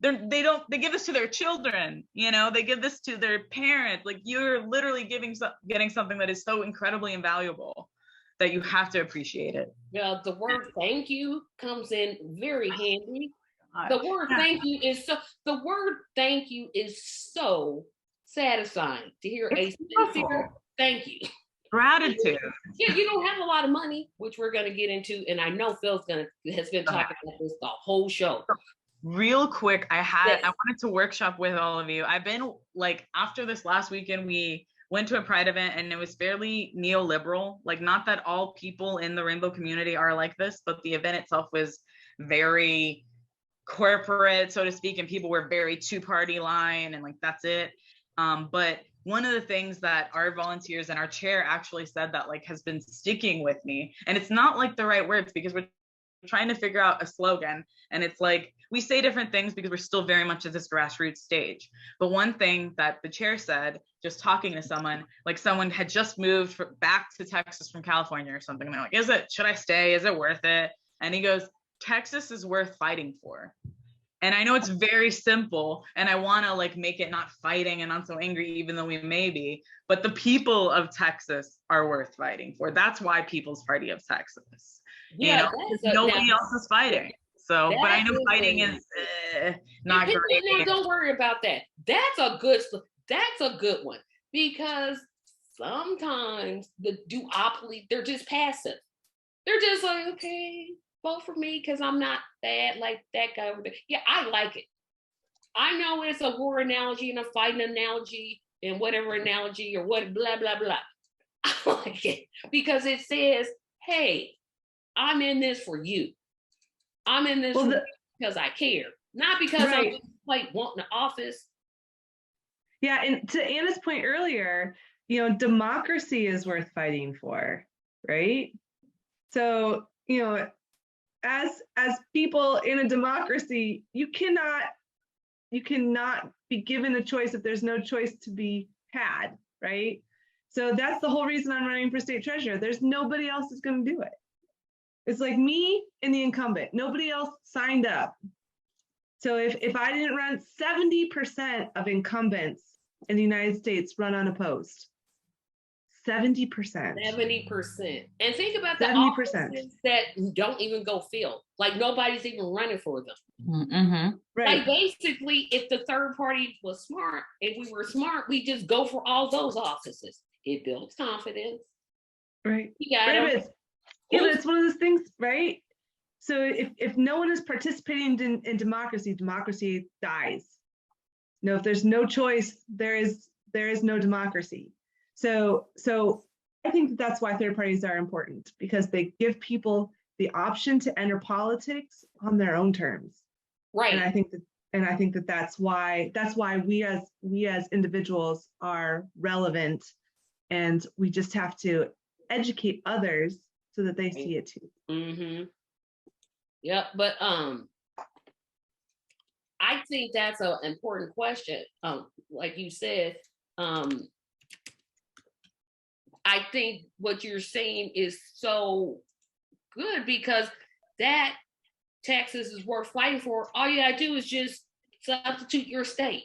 They give this to their children, you know, they give this to their parents. Like, you're literally getting something that is so incredibly invaluable that you have to appreciate it. Yeah, the word thank you comes in very handy. The word thank you is so satisfying to hear a sincere thank you. Gratitude. Yeah, you don't have a lot of money, which we're going to get into, and I know Phil's has been talking about this the whole show. Real quick, I wanted to workshop with all of you. I've been like, after this last weekend, we went to a Pride event and it was fairly neoliberal. Like, not that all people in the rainbow community are like this, but the event itself was very corporate, so to speak, and people were very two-party line and like, that's it. But one of the things that our volunteers and our chair actually said that like has been sticking with me, and it's not like the right words because we're trying to figure out a slogan, and it's like we say different things because we're still very much at this grassroots stage. But one thing that the chair said, just talking to someone, like someone had just moved back to Texas from California or something, and they're like, should I stay? Is it worth it? And he goes, Texas is worth fighting for. And I know it's very simple, and I want to like make it not fighting and not so angry, even though we may be, but the people of Texas are worth fighting for. That's why People's Party of Texas. Yeah, you know, nobody else is fighting. So, but I know fighting is not great. No, don't worry about that. That's a good one, because sometimes the duopoly, they're just passive. They're just like, okay, vote for me because I'm not bad like that guy over there. Yeah, I like it. I know it's a war analogy and a fighting analogy and whatever analogy or what, blah, blah, blah. I like it because it says, hey, I'm in this for you. I'm in this because I care, not because I'm like wanting the office. Yeah, and to Anna's point earlier, you know, democracy is worth fighting for, right? So, you know, as people in a democracy, you cannot be given a choice if there's no choice to be had, right? So that's the whole reason I'm running for state treasurer. There's nobody else is going to do it. It's like me and the incumbent. Nobody else signed up. So if I didn't run, 70% of incumbents in the United States run unopposed. 70%. 70%. And think about the 70% offices that don't even go fill. Like nobody's even running for them. Mm-hmm. Right. Like basically, if the third party was smart, if we were smart, we just go for all those offices. It builds confidence. Right. Yeah, but it's one of those things, right? So if no one is participating in democracy, democracy dies. No, if there's no choice, there is no democracy. So I think that's why third parties are important, because they give people the option to enter politics on their own terms. right. And I think that's why we as individuals are relevant, and we just have to educate others so that they see it too. Mm-hmm. Yep, but I think that's an important question. Like you said, I think what you're saying is so good, because that Texas is worth fighting for. All you gotta do is just substitute your state.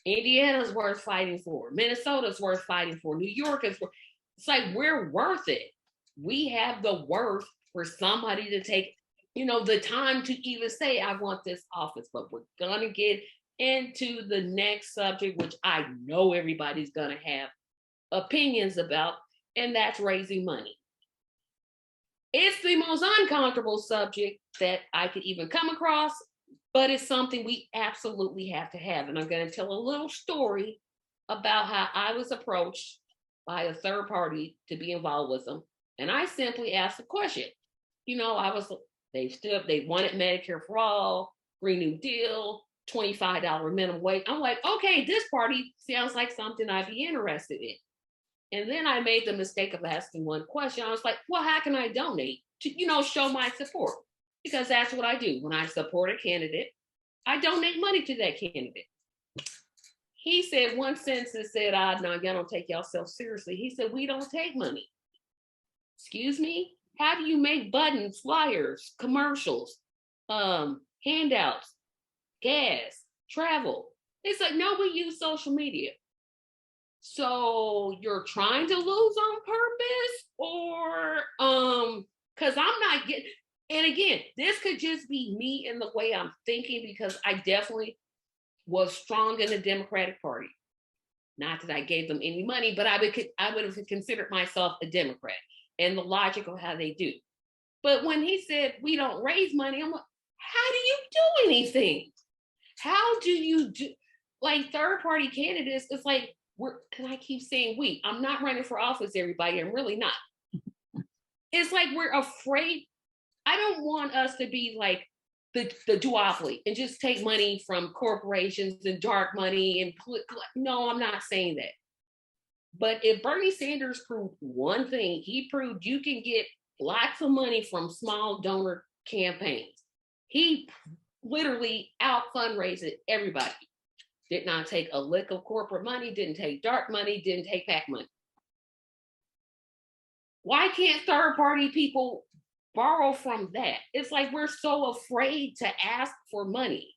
Indiana's worth fighting for. Minnesota's worth fighting for. New York is worth. It's like we're worth it. We have the worth for somebody to take, the time to even say, I want this office. But we're gonna get into the next subject, which I know everybody's gonna have opinions about, and that's raising money. It's the most uncomfortable subject that I could even come across, but it's something we absolutely have to have. And I'm going to tell a little story about how I was approached by a third party to be involved with them. And I simply asked a question. They wanted Medicare for all, Green New Deal, $25 minimum wage. I'm like, okay, this party sounds like something I'd be interested in. And then I made the mistake of asking one question. I was like, well, how can I donate to, show my support? Because that's what I do. When I support a candidate, I donate money to that candidate. He said one sentence and said, no, y'all don't take yourself seriously. He said, we don't take money. Excuse me? How do you make buttons, flyers, commercials, handouts, gas, travel? It's like, no, we use social media. So you're trying to lose on purpose, or because I'm not getting, and again, this could just be me and the way I'm thinking, because I definitely was strong in the Democratic Party. Not that I gave them any money, but I would have considered myself a Democrat, and the logic of how they do. But when he said we don't raise money, I'm like, how do you do anything? How do you do, like, third party candidates? It's like, and I keep saying we. I'm not running for office, everybody. I'm really not. It's like we're afraid. I don't want us to be like the duopoly and just take money from corporations and dark money and no, I'm not saying that. But if Bernie Sanders proved one thing, he proved you can get lots of money from small donor campaigns. He literally out fundraised everybody. Did not take a lick of corporate money, didn't take dark money, didn't take PAC money. Why can't third party people borrow from that? It's like we're so afraid to ask for money.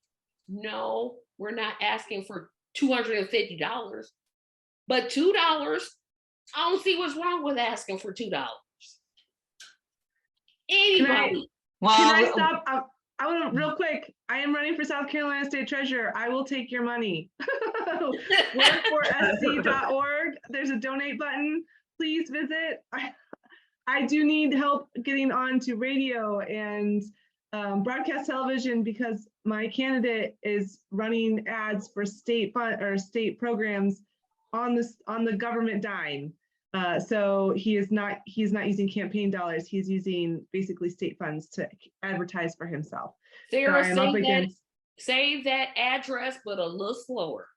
No, we're not asking for $250, but $2, I don't see what's wrong with asking for $2. Anybody. Can I stop? I want to real quick. I am running for South Carolina State Treasurer. I will take your money. Workforsc.org. There's a donate button. Please visit. I do need help getting on to radio and broadcast television, because my candidate is running ads for state fund or state programs on the government dime. So he's not using campaign dollars. He's using basically state funds to advertise for himself. Sarah, so save that address, but a little slower.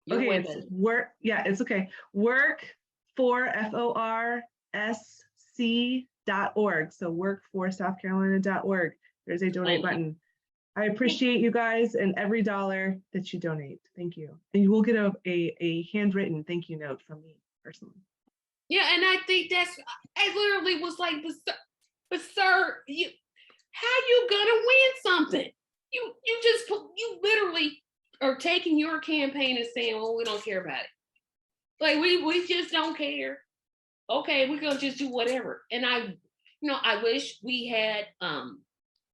Okay, it's work. Yeah, it's okay. Workforsc.org. So workforsouthcarolina.org. There's a donate button. I appreciate you guys and every dollar that you donate. Thank you. And you will get a handwritten thank you note from me personally. Yeah, and I think I literally was like, but sir, how you gonna win something? You literally are taking your campaign and saying, well, we don't care about it. Like we just don't care. Okay, we're gonna just do whatever. And I wish we had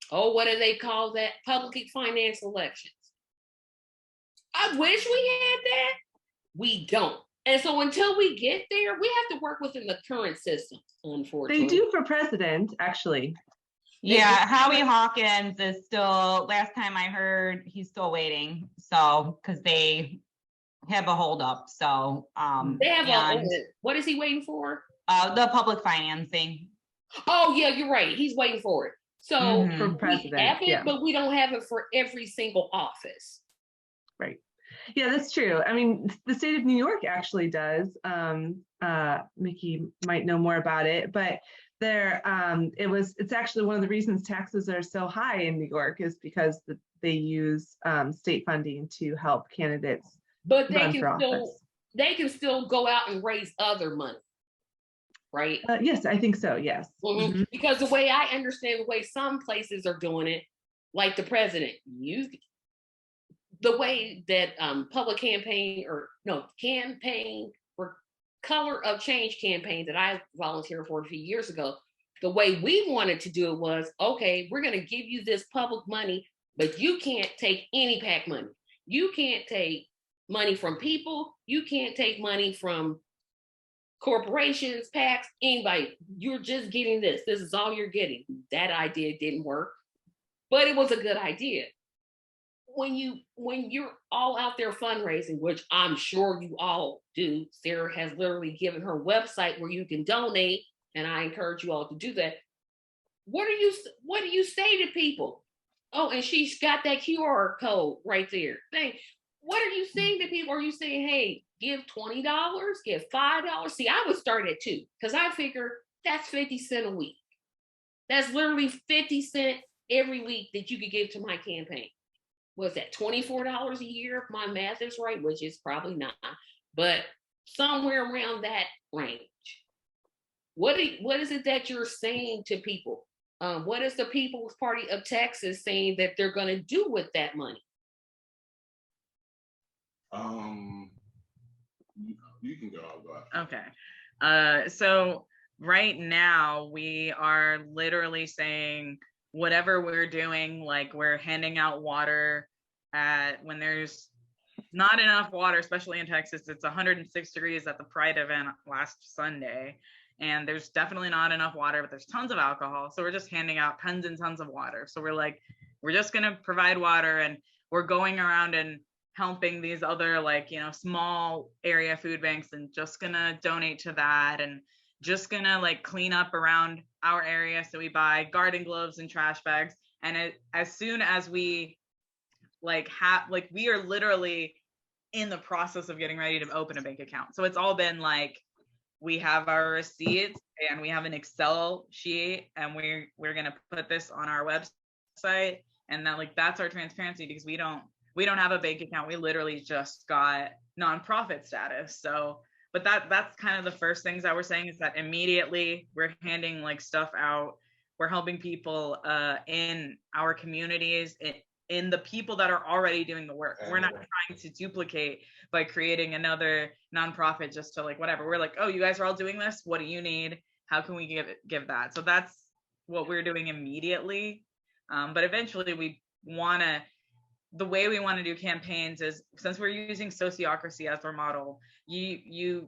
what do they call that? Public finance elections. I wish we had that. We don't. And so until we get there, we have to work within the current system, unfortunately. They do for president, actually. Yeah, Howie Hawkins is still, last time I heard, he's still waiting. So, because they have a holdup. So, they have what is he waiting for? The public financing. Oh, yeah, you're right. He's waiting for it. So for president, we have it, but we don't have it for every single office. Right. Yeah, that's true. I mean, the state of New York actually does. Mickey might know more about it, but it's actually one of the reasons taxes are so high in New York is because they use state funding to help candidates. But they can still go out and raise other money, right? Yes, I think so. Yes. Mm-hmm. Because the way I understand the way some places are doing it, like the president, the way that campaign for Color of Change campaign that I volunteered for a few years ago, the way we wanted to do it was, okay, we're going to give you this public money, but you can't take any PAC money. You can't take money from people. You can't take money from corporations, PACs, anybody. You're just getting this. This is all you're getting. That idea didn't work, but it was a good idea. When you're all out there fundraising, which I'm sure you all do, Sarah has literally given her website where you can donate, and I encourage you all to do that. What do you say to people? Oh, and she's got that QR code right there. Thank. What are you saying to people? Are you saying, hey, give $20, give $5? See, I would start at 2 because I figure that's 50 cents a week. That's literally 50 cents every week that you could give to my campaign. Was that $24 a year if my math is right, which is probably not, but somewhere around that range. What is it that you're saying to people? What is the People's Party of Texas saying that they're going to do with that money? You can go. I'll go after. Okay. So right now we are literally saying whatever we're doing, like we're handing out water when there's not enough water, especially in Texas. It's 106 degrees at the Pride event last Sunday, and there's definitely not enough water, but there's tons of alcohol. So we're just handing out tons and tons of water. So we're like, we're just going to provide water, and we're going around and helping these other, like, you know, small area food banks, and just gonna donate to that, and just gonna like clean up around our area. So we buy garden gloves and trash bags, and as soon as we we are literally in the process of getting ready to open a bank account. So it's all been like, we have our receipts and we have an Excel sheet, and we're gonna put this on our website, and that, like, that's our transparency, because we don't have a bank account. We literally just got nonprofit status. So, but that's kind of the first things that we're saying, is that immediately we're handing like stuff out. We're helping people in our communities, in the people that are already doing the work. We're not trying to duplicate by creating another nonprofit just to like whatever. We're like, oh, you guys are all doing this. What do you need? How can we give that? So that's what we're doing immediately. But eventually the way we want to do campaigns is, since we're using sociocracy as our model, you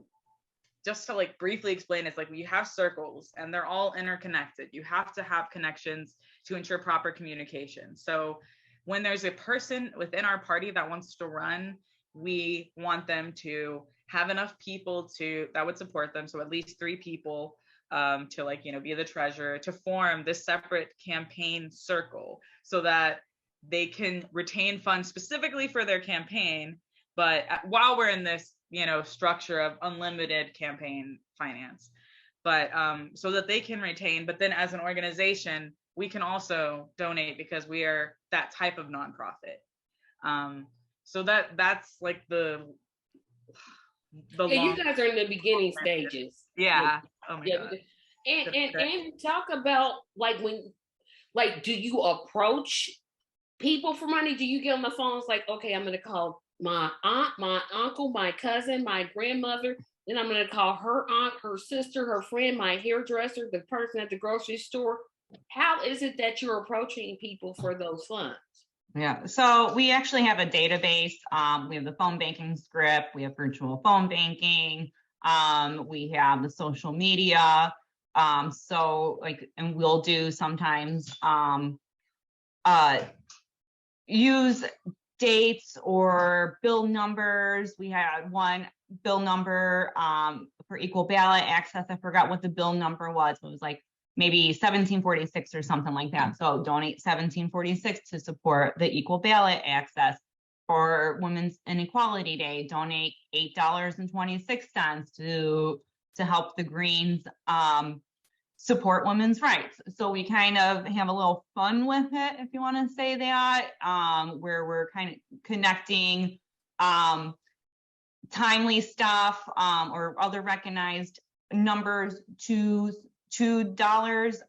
just to like briefly explain, it's like we have circles and they're all interconnected. You have to have connections to ensure proper communication. So when there's a person within our party that wants to run, we want them to have enough people that would support them. So at least 3 people to like, you know, be the treasurer, to form this separate campaign circle, so that they can retain funds specifically for their campaign, but while we're in this, you know, structure of unlimited campaign finance, but so that they can retain, but then as an organization, we can also donate, because we are that type of nonprofit. So that's like the you guys are in the beginning stages. Yeah. Oh my God. And talk about like do you approach people for money? Do you get on the phone? It's like, okay, I'm going to call my aunt, my uncle, my cousin, my grandmother. Then I'm going to call her aunt, her sister, her friend, my hairdresser, the person at the grocery store. How is it that you're approaching people for those funds? Yeah, so we actually have a database. We have the phone banking script. We have virtual phone banking. We have the social media. So like, and we'll do sometimes use dates or bill numbers. We had one bill number for equal ballot access. I forgot what the bill number was. It was like maybe 1746 or something like that. So donate 1746 to support the equal ballot access. For Women's Inequality Day, donate $8.26 to help the Greens support women's rights. So we kind of have a little fun with it, if you want to say that, where we're kind of connecting timely stuff or other recognized numbers to $2,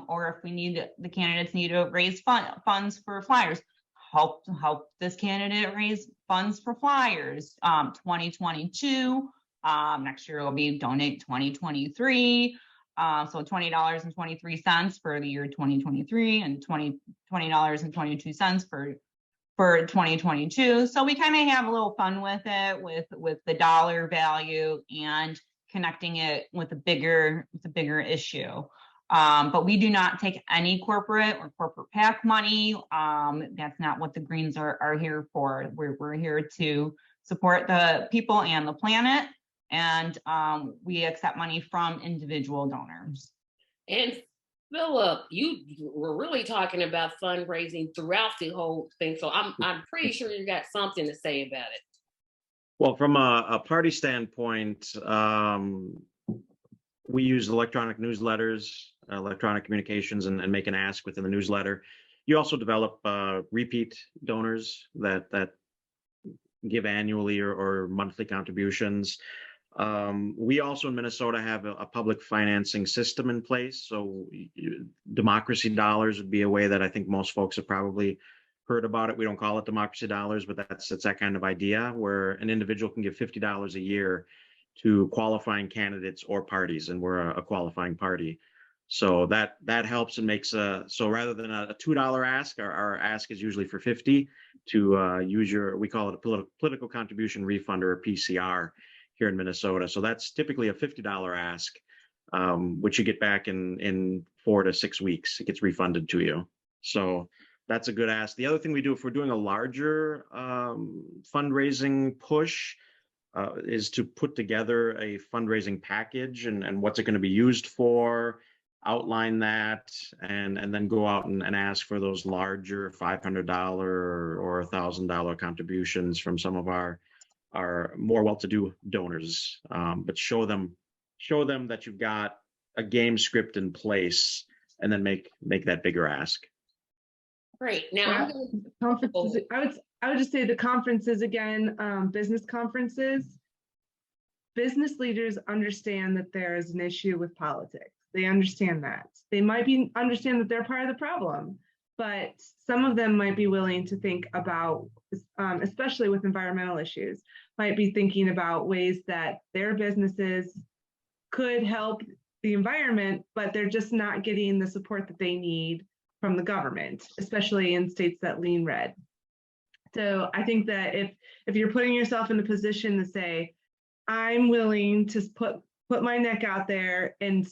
or if we need, the candidates need to raise funds for flyers, help this candidate raise funds for flyers. 2022, next year will be donate 2023. So $20.23 for the year 2023, and $20.22 for 2022. So we kind of have a little fun with it, with the dollar value and connecting it with a bigger issue. But we do not take any corporate or corporate PAC money. That's not what the Greens are here for. We're here to support the people and the planet. And we accept money from individual donors. And Philip, you were really talking about fundraising throughout the whole thing, so I'm pretty sure you got something to say about it. Well, from a party standpoint, we use electronic newsletters, electronic communications, and make an ask within the newsletter. You also develop repeat donors that give annually or monthly contributions. We also in Minnesota have a public financing system in place. So democracy dollars would be a way that I think most folks have probably heard about it. We don't call it democracy dollars, but it's that kind of idea where an individual can give $50 a year to qualifying candidates or parties, and we're a qualifying party. So that helps and makes so rather than a $2 ask, our ask is usually for 50 to use we call it a political contribution refund, or a PCR here in Minnesota. So that's typically a $50 ask, which you get back in 4 to 6 weeks. It gets refunded to you. So that's a good ask. The other thing we do if we're doing a larger fundraising push is to put together a fundraising package and what's it going to be used for, outline that, and then go out and ask for those larger $500 or $1,000 contributions from some of our more well-to-do donors. But show them that you've got a game script in place, and then make that bigger ask. Great. Now, conferences, I would just say the conferences again, business conferences. Business leaders understand that there is an issue with politics. They understand that. They might understand that they're part of the problem, but some of them might be willing to think about, especially with environmental issues, might be thinking about ways that their businesses could help the environment, but they're just not getting the support that they need from the government, especially in states that lean red. So I think that if you're putting yourself in a position to say, I'm willing to put my neck out there, and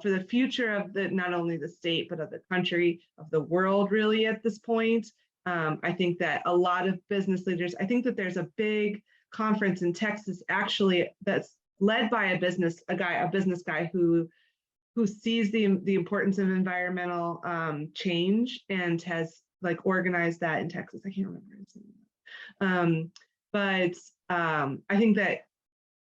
for the future of not only the state but of the country, of the world, really at this point, I think that a lot of business leaders. I think that there's a big conference in Texas actually that's led by a business guy who sees the importance of environmental change and has organized that in Texas. I can't remember his name. But I think that,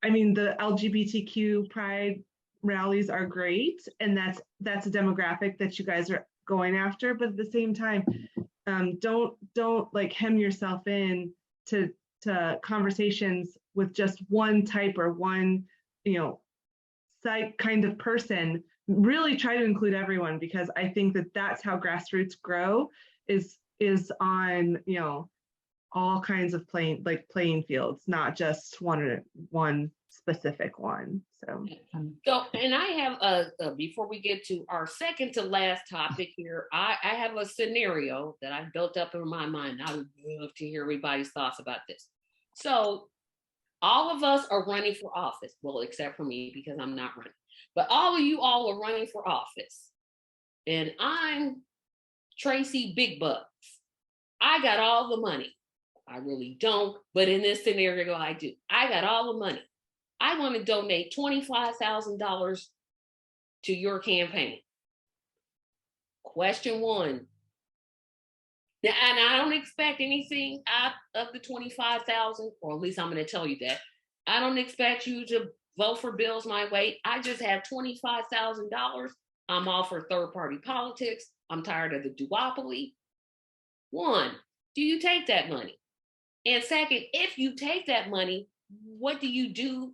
the LGBTQ pride rallies are great, and that's a demographic that you guys are going after. But at the same time, don't hem yourself in to conversations with just one type or one site kind of person. Really try to include everyone, because I think that that's how grassroots grow, is on all kinds of playing fields, not just one specific one. So and I have before we get to our second to last topic here, I have a scenario that I've built up in my mind. I would love to hear everybody's thoughts about this. So all of us are running for office, well, except for me, because I'm not running. But all of you all are running for office. And I'm Tracy Big Bucks. I got all the money. I really don't, but in this scenario, I do. I got all the money. I want to donate $25,000 to your campaign. Question one. Now, and I don't expect anything out of the $25,000, or at least I'm going to tell you that. I don't expect you to vote for bills my way. I just have $25,000. I'm all for third-party politics. I'm tired of the duopoly. One, do you take that money? And second, if you take that money, what do you do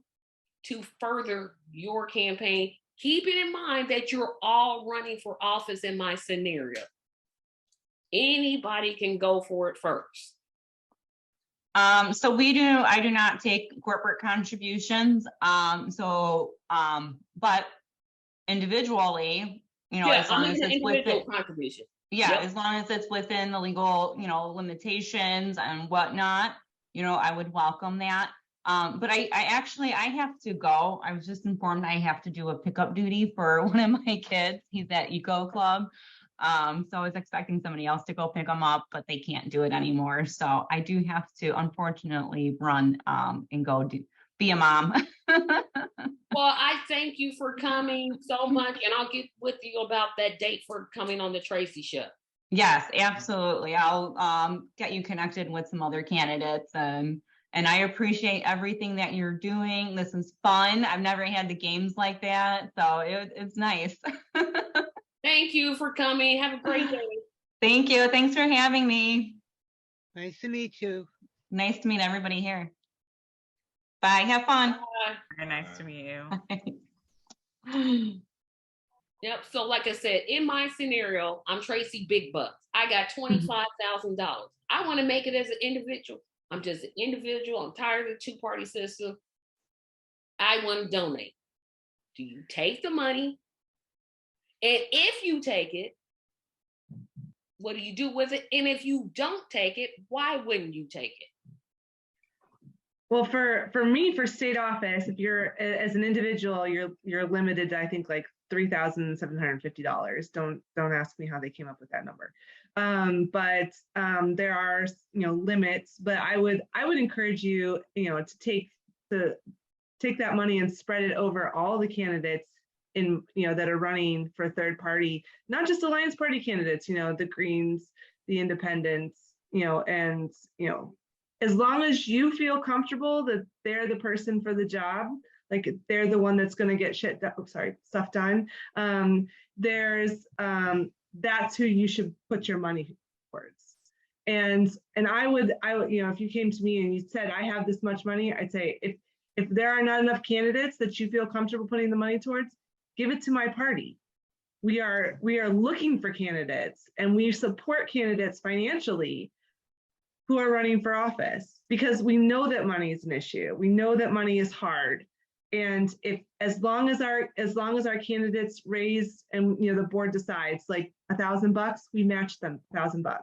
to further your campaign? Keeping in mind that you're all running for office in my scenario. Anybody can go for it first. So I do not take corporate contributions. But individually, as long as it's within contribution. Yeah, yep. As long as it's within the legal, limitations and whatnot, I would welcome that. But I have to go. I was just informed I have to do a pickup duty for one of my kids. He's at Eco Club. So I was expecting somebody else to go pick him up, but they can't do it anymore. So I do have to, unfortunately, run and go be a mom. Well, I thank you for coming so much, and I'll get with you about that date for coming on the Tracy show. Yes, absolutely. I'll get you connected with some other candidates, and I appreciate everything that you're doing. This is fun. I've never had the games like that, so it's nice. Thank you for coming. Have a great day. Thank you. Thanks for having me. Nice to meet you. Nice to meet everybody here. Bye. Have fun. Bye. Very nice to meet you. Yep. So like I said, in my scenario, I'm Tracy Big Bucks. I got $25,000. I want to make it as an individual. I'm just an individual. I'm tired of the two-party system. I want to donate. Do you take the money? And if you take it, what do you do with it? And if you don't take it, why wouldn't you take it? Well, for me, for state office, if you're as an individual, you're limited to, I think, like $3,750. Don't ask me how they came up with that number. But there are limits. But I would encourage you to take that money and spread it over all the candidates that are running for third party, not just Alliance Party candidates. The Greens, the Independents, and as long as you feel comfortable that they're the person for the job, like they're the one that's going to get stuff done. That's who you should put your money towards. And I would, if you came to me and you said, I have this much money, I'd say, if there are not enough candidates that you feel comfortable putting the money towards, give it to my party. We are looking for candidates, and we support candidates financially who are running for office, because we know that money is an issue. We know that money is hard. And as long as our candidates raise and the board decides like $1,000, we match them $1,000.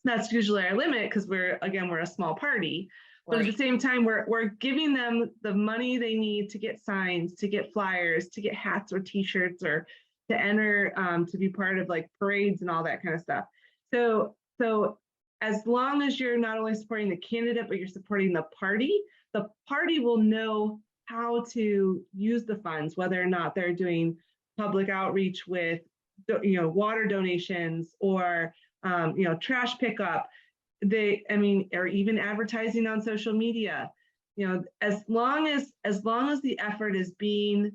That's usually our limit, because we're a small party. But at the same time, we're giving them the money they need to get signs, to get flyers, to get hats or T-shirts, or to enter to be part of like parades and all that kind of stuff. So as long as you're not only supporting the candidate, but you're supporting the party will know how to use the funds, whether or not they're doing public outreach with water donations or trash pickup. Or even advertising on social media. As long as the effort is being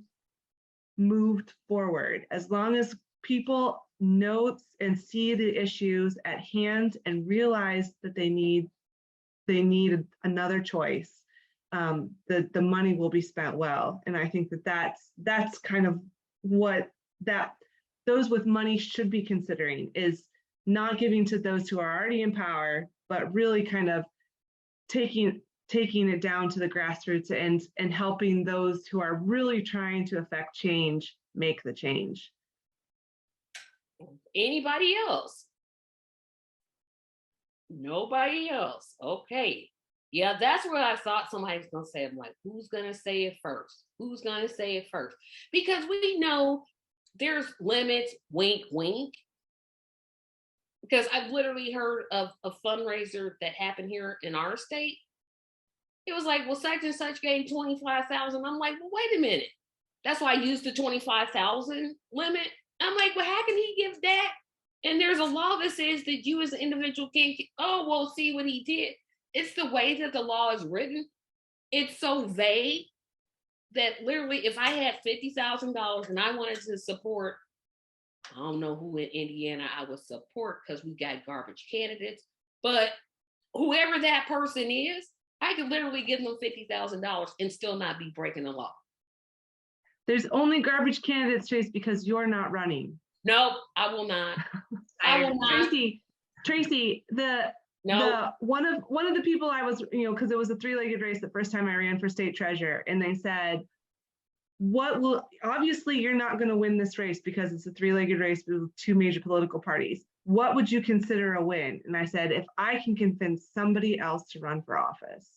moved forward, as long as people know and see the issues at hand and realize that they need another choice, the money will be spent well. And I think that's kind of what those with money should be considering, is not giving to those who are already in power, but really kind of taking it down to the grassroots and helping those who are really trying to affect change make the change. Anybody else? Nobody else. Okay. Yeah, that's what I thought somebody was going to say. I'm like, who's going to say it first? Who's going to say it first? Because we know there's limits, wink, wink. Because I've literally heard of a fundraiser that happened here in our state. It was like, well, such and such gave 25,000. I'm like, well, wait a minute. That's why I used the 25,000 limit. I'm like, well, how can he give that? And there's a law that says that you as an individual can't, see what he did. It's the way that the law is written. It's so vague that literally if I had $50,000 and I wanted to support, I don't know who in Indiana I would support because we got garbage candidates, but whoever that person is, I could literally give them $50,000 and still not be breaking the law. There's only garbage candidates, Trace, because you're not running. Nope, I will not. I will not. Tracy, one of the people I was, because it was a three-legged race the first time I ran for state treasurer, and they said, obviously you're not going to win this race because it's a three-legged race with two major political parties. What would you consider a win? And I said, if I can convince somebody else to run for office,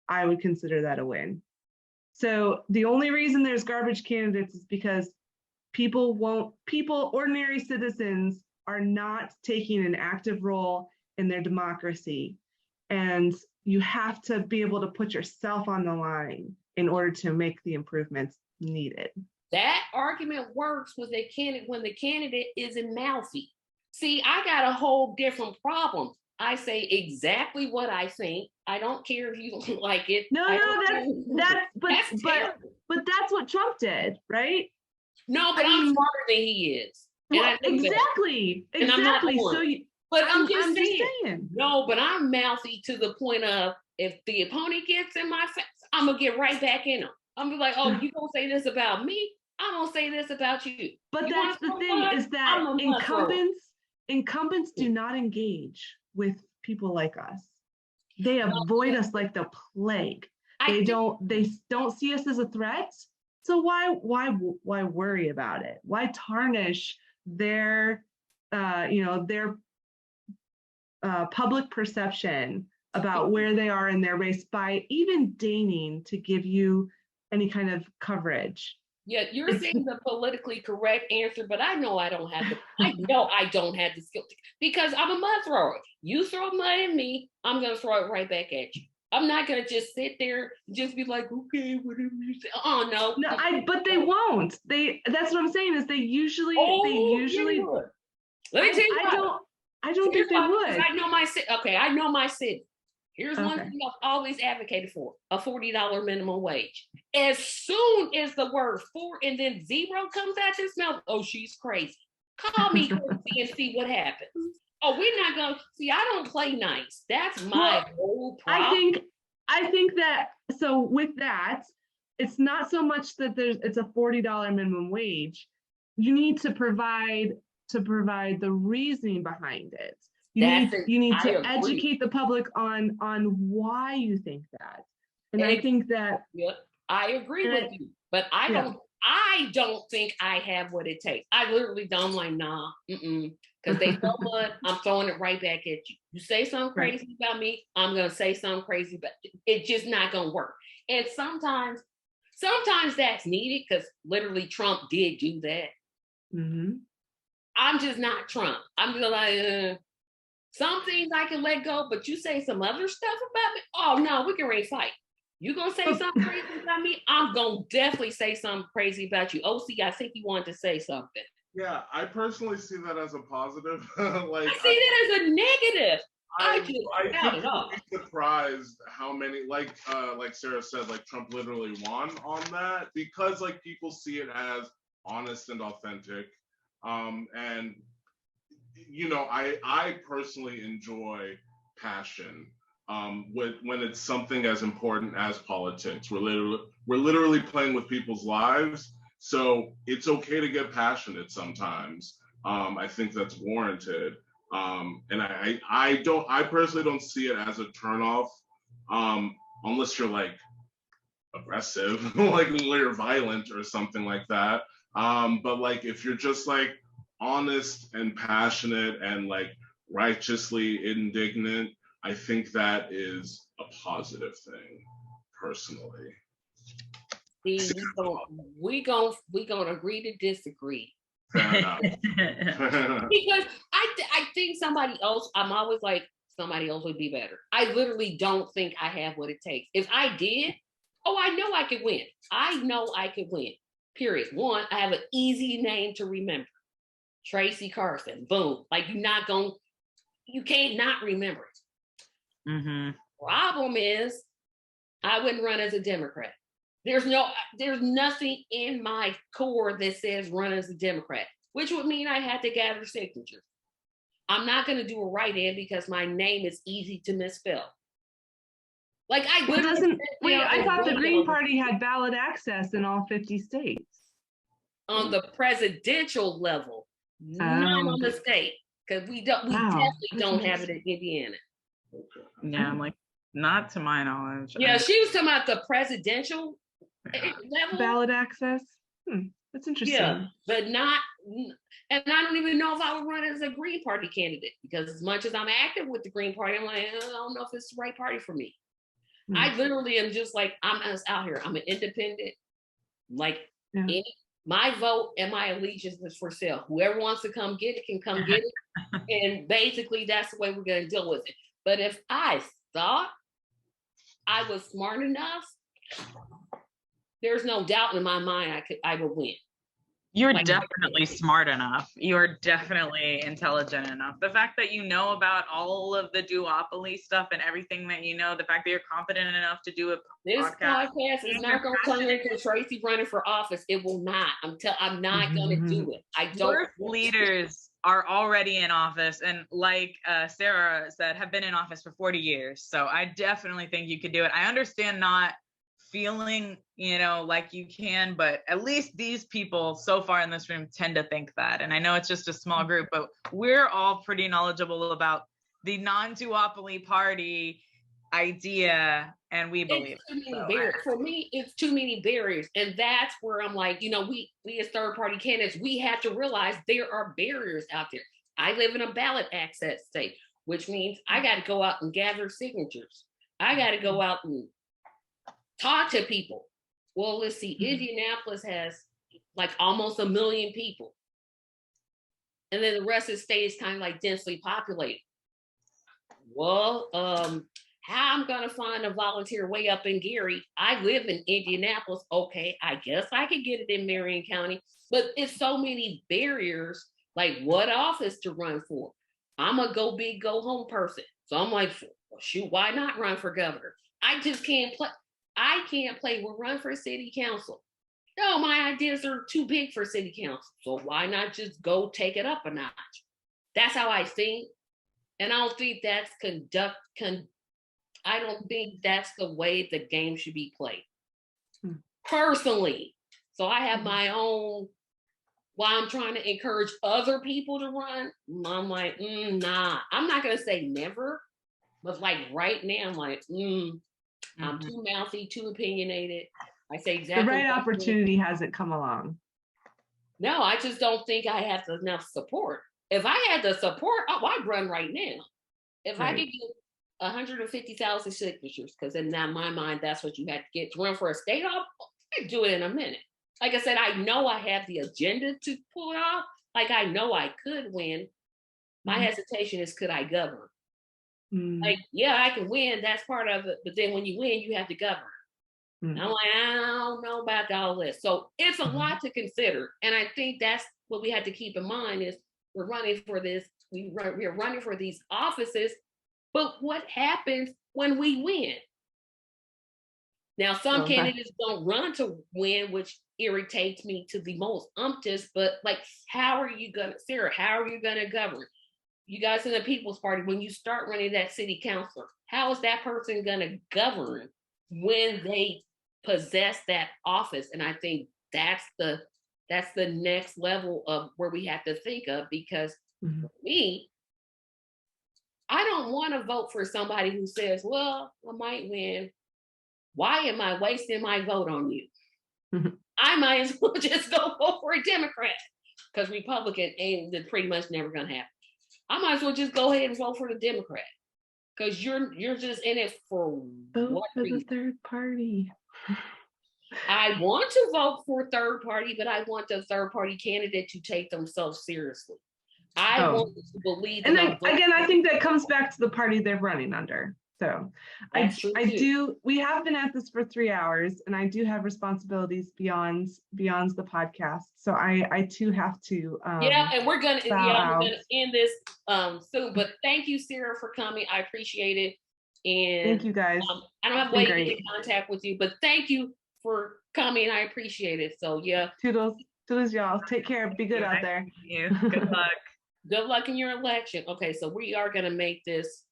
I would consider that a win. So the only reason there's garbage candidates is because ordinary citizens are not taking an active role in their democracy. And you have to be able to put yourself on the line in order to make the improvements needed. That argument works with a candidate when the candidate isn't mouthy. See, I got a whole different problem. I say exactly what I think. I don't care if you don't like it. No, That's terrible. but that's what Trump did, right? No, but I'm smarter than he is. And Well, I know that. exactly. And I'm not one. So But I'm just saying. saying. No, but I'm mouthy to the point of if the opponent gets in my face, I'm gonna get right back in them. I'm gonna be like, oh, you gonna say this about me? I'm gonna say this about you. But You that's the want thing blood? is that I'm a blood thrower. incumbents do not engage with people like us. They avoid us like the plague. They don't see us as a threat. So why worry about it? Why tarnish their public perception about where they are in their race by even deigning to give you any kind of coverage? Yeah, you're saying the politically correct answer, but I know I don't have the skill because I'm a mud thrower. You throw mud at me, I'm gonna throw it right back at you. I'm not gonna just sit there and just be like, okay, whatever you say. Oh no. But they won't. That's what I'm saying is they usually. Would. Let me tell you I don't think they would. I know my city. Okay, I know my city. Here's one thing I've always advocated for: a $40 minimum wage. As soon as the word 4 and then 0 comes out this mouth, oh, she's crazy. Call me crazy and see what happens. Oh, we're not gonna see. I don't play nice. That's my whole problem. I think that so with that, it's not so much that it's a $40 minimum wage. You need to provide the reasoning behind it. You need to educate the public on why you think that. And I think that I agree with you, but I don't think I have what it takes. I literally don't like, nah, because they throw mud, I'm throwing it right back at you. You say something crazy about me, I'm gonna say something crazy, but it's just not gonna work. And sometimes that's needed because literally Trump did do that. Mm-hmm. I'm just not Trump. I'm just like, some things I can let go, but you say some other stuff about me, oh no, we can ready to fight. You gonna say something crazy about me? I'm gonna definitely say something crazy about you. OC, I think you wanted to say something. Yeah, I personally see that as a positive. I see that as a negative. I think you'd be surprised how many, like Sarah said, like Trump literally won on that because like people see it as honest and authentic. And you know, I personally enjoy passion. When it's something as important as politics, we're literally playing with people's lives, so it's okay to get passionate sometimes. I think that's warranted, and I personally don't see it as a turnoff, unless you're like aggressive, like you're violent or something like that. But like if you're just like honest and passionate and like righteously indignant, I think that is a positive thing, personally. See, we gonna agree to disagree. Fair enough. Because I think somebody else, I'm always like, somebody else would be better. I literally don't think I have what it takes. If I did, I know I could win. I know I could win. Period. One, I have an easy name to remember. Tracy Carson. Boom. Like you can't not remember it. Mm-hmm. Problem is, I wouldn't run as a Democrat. There's nothing in my core that says run as a Democrat, which would mean I had to gather signatures. I'm not going to do a write-in because my name is easy to misspell. Like I thought the Green Party had ballot access in all 50 states. On the presidential level, not on the state, because we definitely don't have it in Indiana. Yeah, I'm like, not to my knowledge. Yeah, she was talking about the presidential level. Ballot access. That's interesting. Yeah, but not, and I don't even know if I would run as a Green Party candidate because as much as I'm active with the Green Party, I'm like, I don't know if it's the right party for me. I literally am just like, I'm just out here. I'm an independent. Like, my vote and my allegiance is for sale. Whoever wants to come get it can come get it. And basically, that's the way we're going to deal with it. But if I thought I was smart enough, there's no doubt in my mind I would win. You're Like- definitely smart enough. You're definitely intelligent enough. The fact that you know about all of the duopoly stuff and everything that you know, the fact that you're competent enough to do a This podcast. podcast is not going to turn into Tracy running for office. It will not. I'm not going to do it. I don't. Worst leaders are already in office, and like Sarah said, have been in office for 40 years. So I definitely think you could do it. I understand not feeling, like you can, but at least these people so far in this room tend to think that. And I know it's just a small group, but we're all pretty knowledgeable about the non-duopoly party idea, and we believe It's too many barriers. For me, it's too many barriers. And that's where I'm like, we as third party candidates, we have to realize there are barriers out there. I live in a ballot access state, which means I got to go out and gather signatures. I got to go out and talk to people. Well, let's see, Indianapolis has like almost 1 million people. And then the rest of the state is kind of like densely populated. Well, how I'm gonna find a volunteer way up in Gary? I live in Indianapolis. Okay, I guess I could get it in Marion County, but it's so many barriers, like what office to run for. I'm a go big, go home person. So I'm like, well, shoot, why not run for governor? I just can't play. I can't play. We'll run for city council. No, my ideas are too big for city council. So why not just go take it up a notch? That's how I think. And I don't think that's I don't think that's the way the game should be played. Personally. So I have my own, while I'm trying to encourage other people to run, I'm like, nah. I'm not gonna say never, but like right now, I'm like, I'm too mouthy, too opinionated. I say exactly. The right opportunity hasn't come along. No, I just don't think I have enough support. If I had the support, I'd run right now. If I could get 150,000 signatures, because in my mind, that's what you had to get to run for a state office, I'd do it in a minute. Like I said, I know I have the agenda to pull it off. Like I know I could win. My hesitation is, could I govern? Like, yeah, I can win. That's part of it. But then when you win, you have to govern. I'm like, I don't know about all this. So it's a lot to consider. And I think that's what we have to keep in mind is we're running for this. We're running for these offices. But what happens when we win? Now, some candidates don't run to win, which irritates me to the most umptus. But like, Sarah, how are you going to govern? You guys in the People's Party, when you start running that city councilor, how is that person going to govern when they possess that office? And I think that's the next level of where we have to think of, because for me, I don't want to vote for somebody who says, well, I might win. Why am I wasting my vote on you? I might as well just go vote for a Democrat, because Republican ain't pretty much never going to happen. I might as well just go ahead and vote for the Democrat, because you're just in it for vote for the third party. I want to vote for third party, but I want the third party candidate to take themselves seriously. I want to believe. And then again, I think that comes back to the party they're running under. So we have been at this for 3 hours, and I do have responsibilities beyond the podcast. So I too have to and we're gonna end this soon. But thank you, Sarah, for coming. I appreciate it. And thank you guys. I don't have a way to get in contact with you, but thank you for coming. I appreciate it. So yeah. Toodles, y'all. Take care. Be good out there. Thank you. Good luck. Good luck in your election. Okay, so we are gonna make this.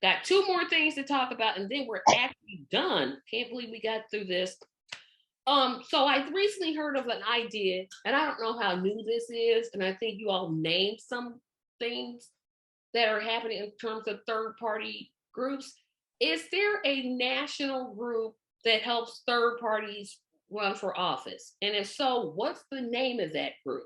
Got 2 more things to talk about, and then we're actually done. Can't believe we got through this. So I recently heard of an idea, and I don't know how new this is, and I think you all named some things that are happening in terms of third-party groups. Is there a national group that helps third parties run for office? And if so, what's the name of that group?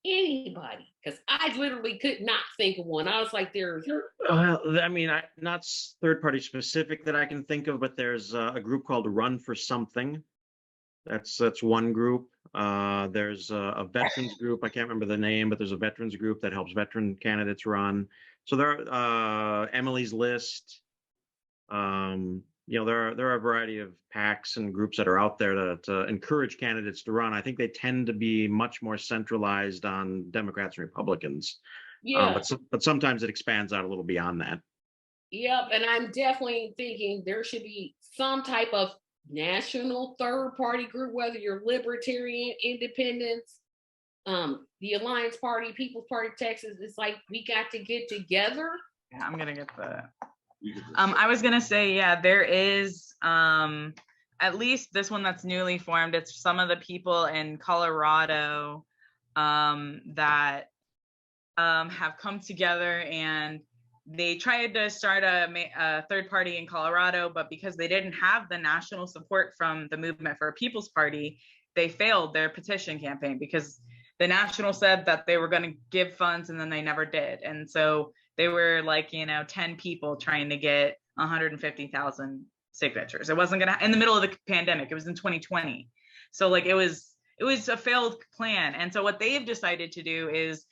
Anybody? Because I literally could not think of one. I was like, Well, I mean, not third party specific that I can think of, but there's a group called Run for Something. That's one group. There's a veterans group. I can't remember the name, but there's a veterans group that helps veteran candidates run. So there are Emily's List. There are a variety of PACs and groups that are out there that encourage candidates to run. I think they tend to be much more centralized on Democrats and Republicans. Yeah. But sometimes it expands out a little beyond that. Yep. And I'm definitely thinking there should be some type of national third party group, whether you're libertarian, independents, the Alliance Party, People's Party of Texas. It's like we got to get together. Yeah, I'm gonna get the. I was gonna say, yeah, there is at least this one that's newly formed. It's some of the people in Colorado that have come together, and they tried to start a third party in Colorado, but because they didn't have the national support from the Movement for a People's Party, they failed their petition campaign because the national said that they were going to give funds and then they never did. And so they were like, 10 people trying to get 150,000 signatures. It wasn't going to, in the middle of the pandemic, it was in 2020. So like it was a failed plan. And so what they've decided to do is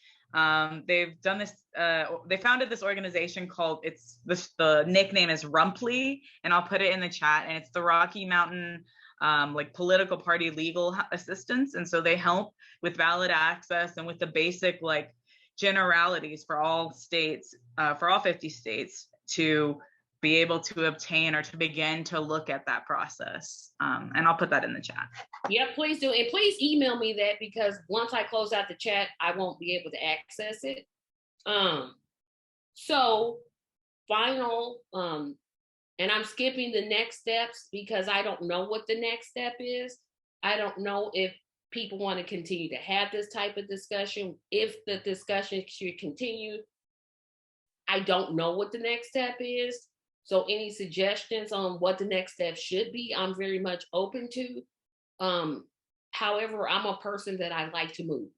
they've done this, they founded this organization called, the nickname is Rumply, and I'll put it in the chat, and it's the Rocky Mountain like political party legal assistance. And so they help with valid access and with the basic like generalities for all states, for all 50 states to be able to obtain or to begin to look at that process. And I'll put that in the chat. Yeah, please do. And please email me that, because once I close out the chat, I won't be able to access it. So final, and I'm skipping the next steps because I don't know what the next step is. I don't know if people want to continue to have this type of discussion. If the discussion should continue, I don't know what the next step is. So any suggestions on what the next step should be, I'm very much open to. However, I'm a person that I like to move.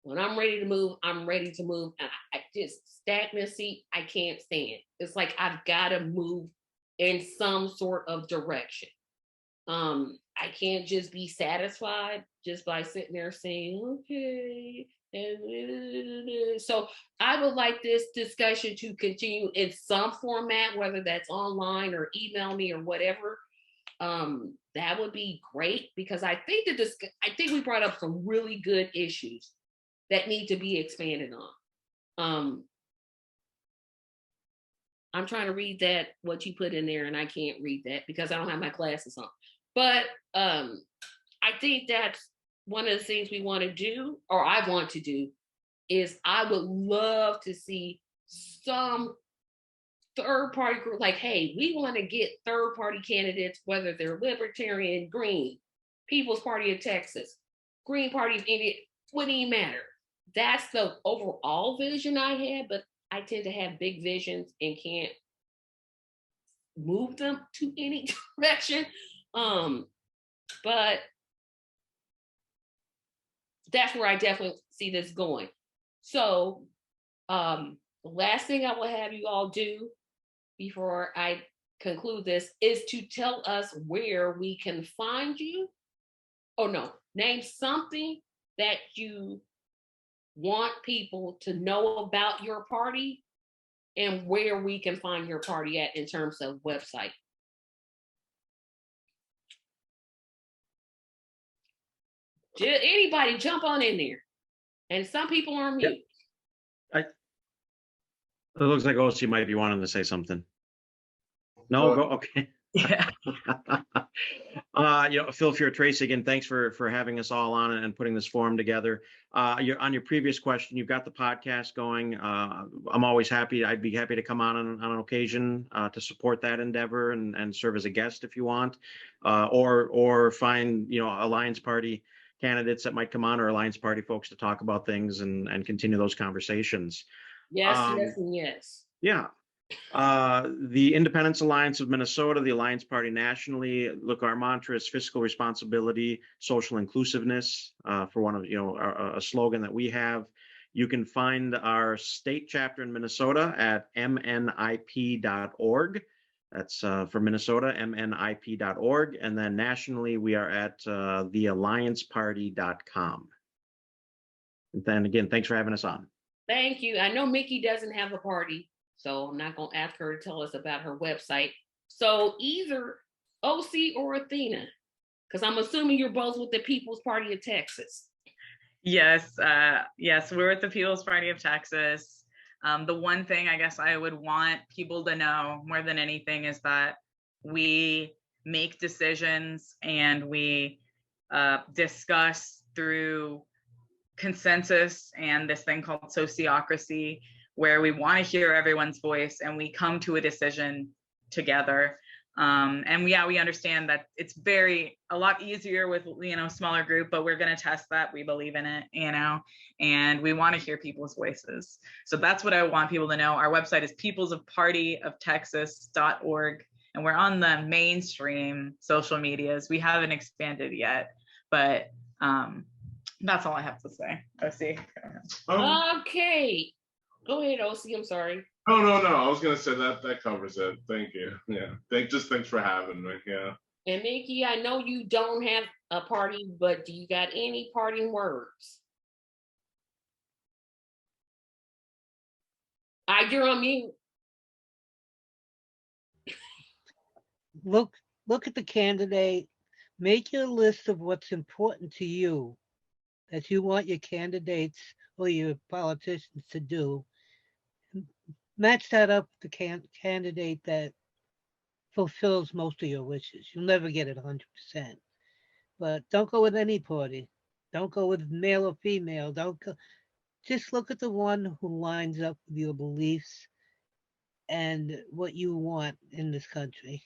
When I'm ready to move, I'm ready to move. And I just stagnancy, I can't stand. It's like I've got to move in some sort of direction. I can't just be satisfied just by sitting there saying, okay. So I would like this discussion to continue in some format, whether that's online or email me or whatever. That would be great, because I think we brought up some really good issues that need to be expanded on. I'm trying to read that, what you put in there, and I can't read that because I don't have my glasses on. But I think that's one of the things we want to do, or I want to do, is I would love to see some third party group, like, hey, we want to get third party candidates, whether they're libertarian, green, People's Party of Texas, Green Party of India, wouldn't even matter. That's the overall vision I had, but I tend to have big visions and can't move them to any direction. But that's where I definitely see this going. So the last thing I will have you all do before I conclude this is to tell us where we can find you. Oh no, name something that you want people to know about your party and where we can find your party at in terms of website. Anybody jump on in there. And some people are on mute. It looks like OC might be wanting to say something. No, go, okay. Yeah. Phil Fuhr, Tracy, again, thanks for having us all on and putting this forum together. On your previous question, you've got the podcast going. I'm always happy. I'd be happy to come on an occasion to support that endeavor and serve as a guest if you want, or find Alliance Party candidates that might come on, or Alliance Party folks to talk about things and continue those conversations. Yes, yes, and yes. Yeah. The Independence Alliance of Minnesota, the Alliance Party nationally, look, our mantra is fiscal responsibility, social inclusiveness, for one of, a slogan that we have. You can find our state chapter in Minnesota at mnip.org. That's for Minnesota, mnip.org. And then nationally, we are at theallianceparty.com. And then again, thanks for having us on. Thank you. I know Mickey doesn't have a party, so I'm not going to ask her to tell us about her website. So either OC or Athena, because I'm assuming you're both with the People's Party of Texas. Yes, yes, we're with the People's Party of Texas. The one thing I guess I would want people to know more than anything is that we make decisions and we discuss through consensus and this thing called sociocracy, where we want to hear everyone's voice and we come to a decision together. And we understand that it's a lot easier with, smaller group, but we're going to test that. We believe in it, and we want to hear people's voices. So that's what I want people to know. Our website is peoplesofpartyoftexas.org, and we're on the mainstream social medias. We haven't expanded yet, but that's all I have to say. OC. Okay. Go ahead, OC. I'm sorry. No. I was gonna say that covers it. Thank you. Yeah. Thanks for having me. Yeah. And Mickey, I know you don't have a party, but do you got any parting words? You're on mute. Look at the candidate. Make your list of what's important to you that you want your candidates or your politicians to do. Match that up with the candidate that fulfills most of your wishes. You'll never get it 100%. But don't go with any party. Don't go with male or female. Just look at the one who lines up with your beliefs and what you want in this country.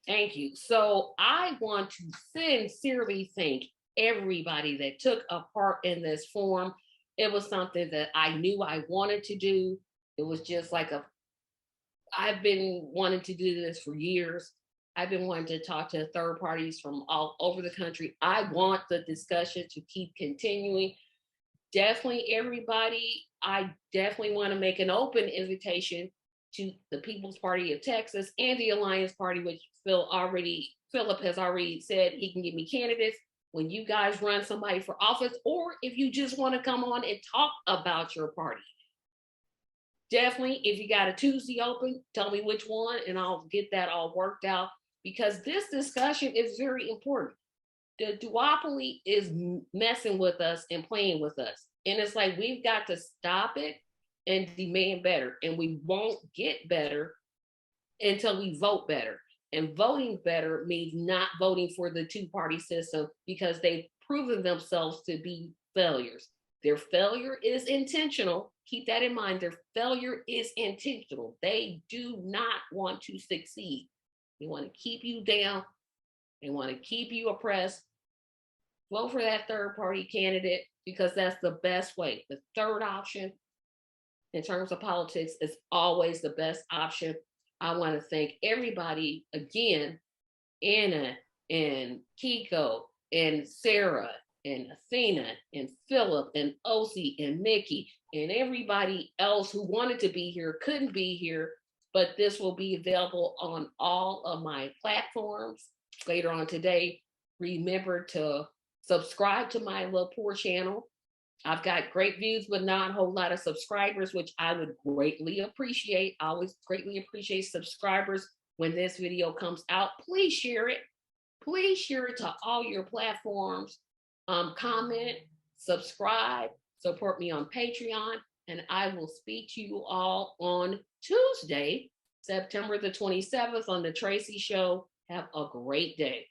Thank you. So I want to sincerely thank everybody that took a part in this forum. It was something that I knew I wanted to do. It was just like I've been wanting to do this for years. I've been wanting to talk to third parties from all over the country. I want the discussion to keep continuing. Definitely everybody, I definitely want to make an open invitation to the People's Party of Texas and the Alliance Party, which Philip has already said he can give me candidates. When you guys run somebody for office, or if you just want to come on and talk about your party. Definitely, if you got a Tuesday open, tell me which one and I'll get that all worked out, because this discussion is very important. The duopoly is messing with us and playing with us. And it's like, we've got to stop it and demand better. And we won't get better until we vote better. And voting better means not voting for the two-party system, because they've proven themselves to be failures. Their failure is intentional. Keep that in mind. Their failure is intentional. They do not want to succeed. They want to keep you down. They want to keep you oppressed. Vote for that third-party candidate, because that's the best way. The third option in terms of politics is always the best option. I want to thank everybody again, Anna and Kiko and Sarah and Athena and Philip and OC and Mickey and everybody else who wanted to be here, couldn't be here, but this will be available on all of my platforms later on today. Remember to subscribe to my little poor channel. I've got great views, but not a whole lot of subscribers, which I would greatly appreciate. I always greatly appreciate subscribers. When this video comes out, please share it. Please share it to all your platforms. Comment, subscribe, support me on Patreon, and I will speak to you all on Tuesday, September the 27th on The Tracy Show. Have a great day.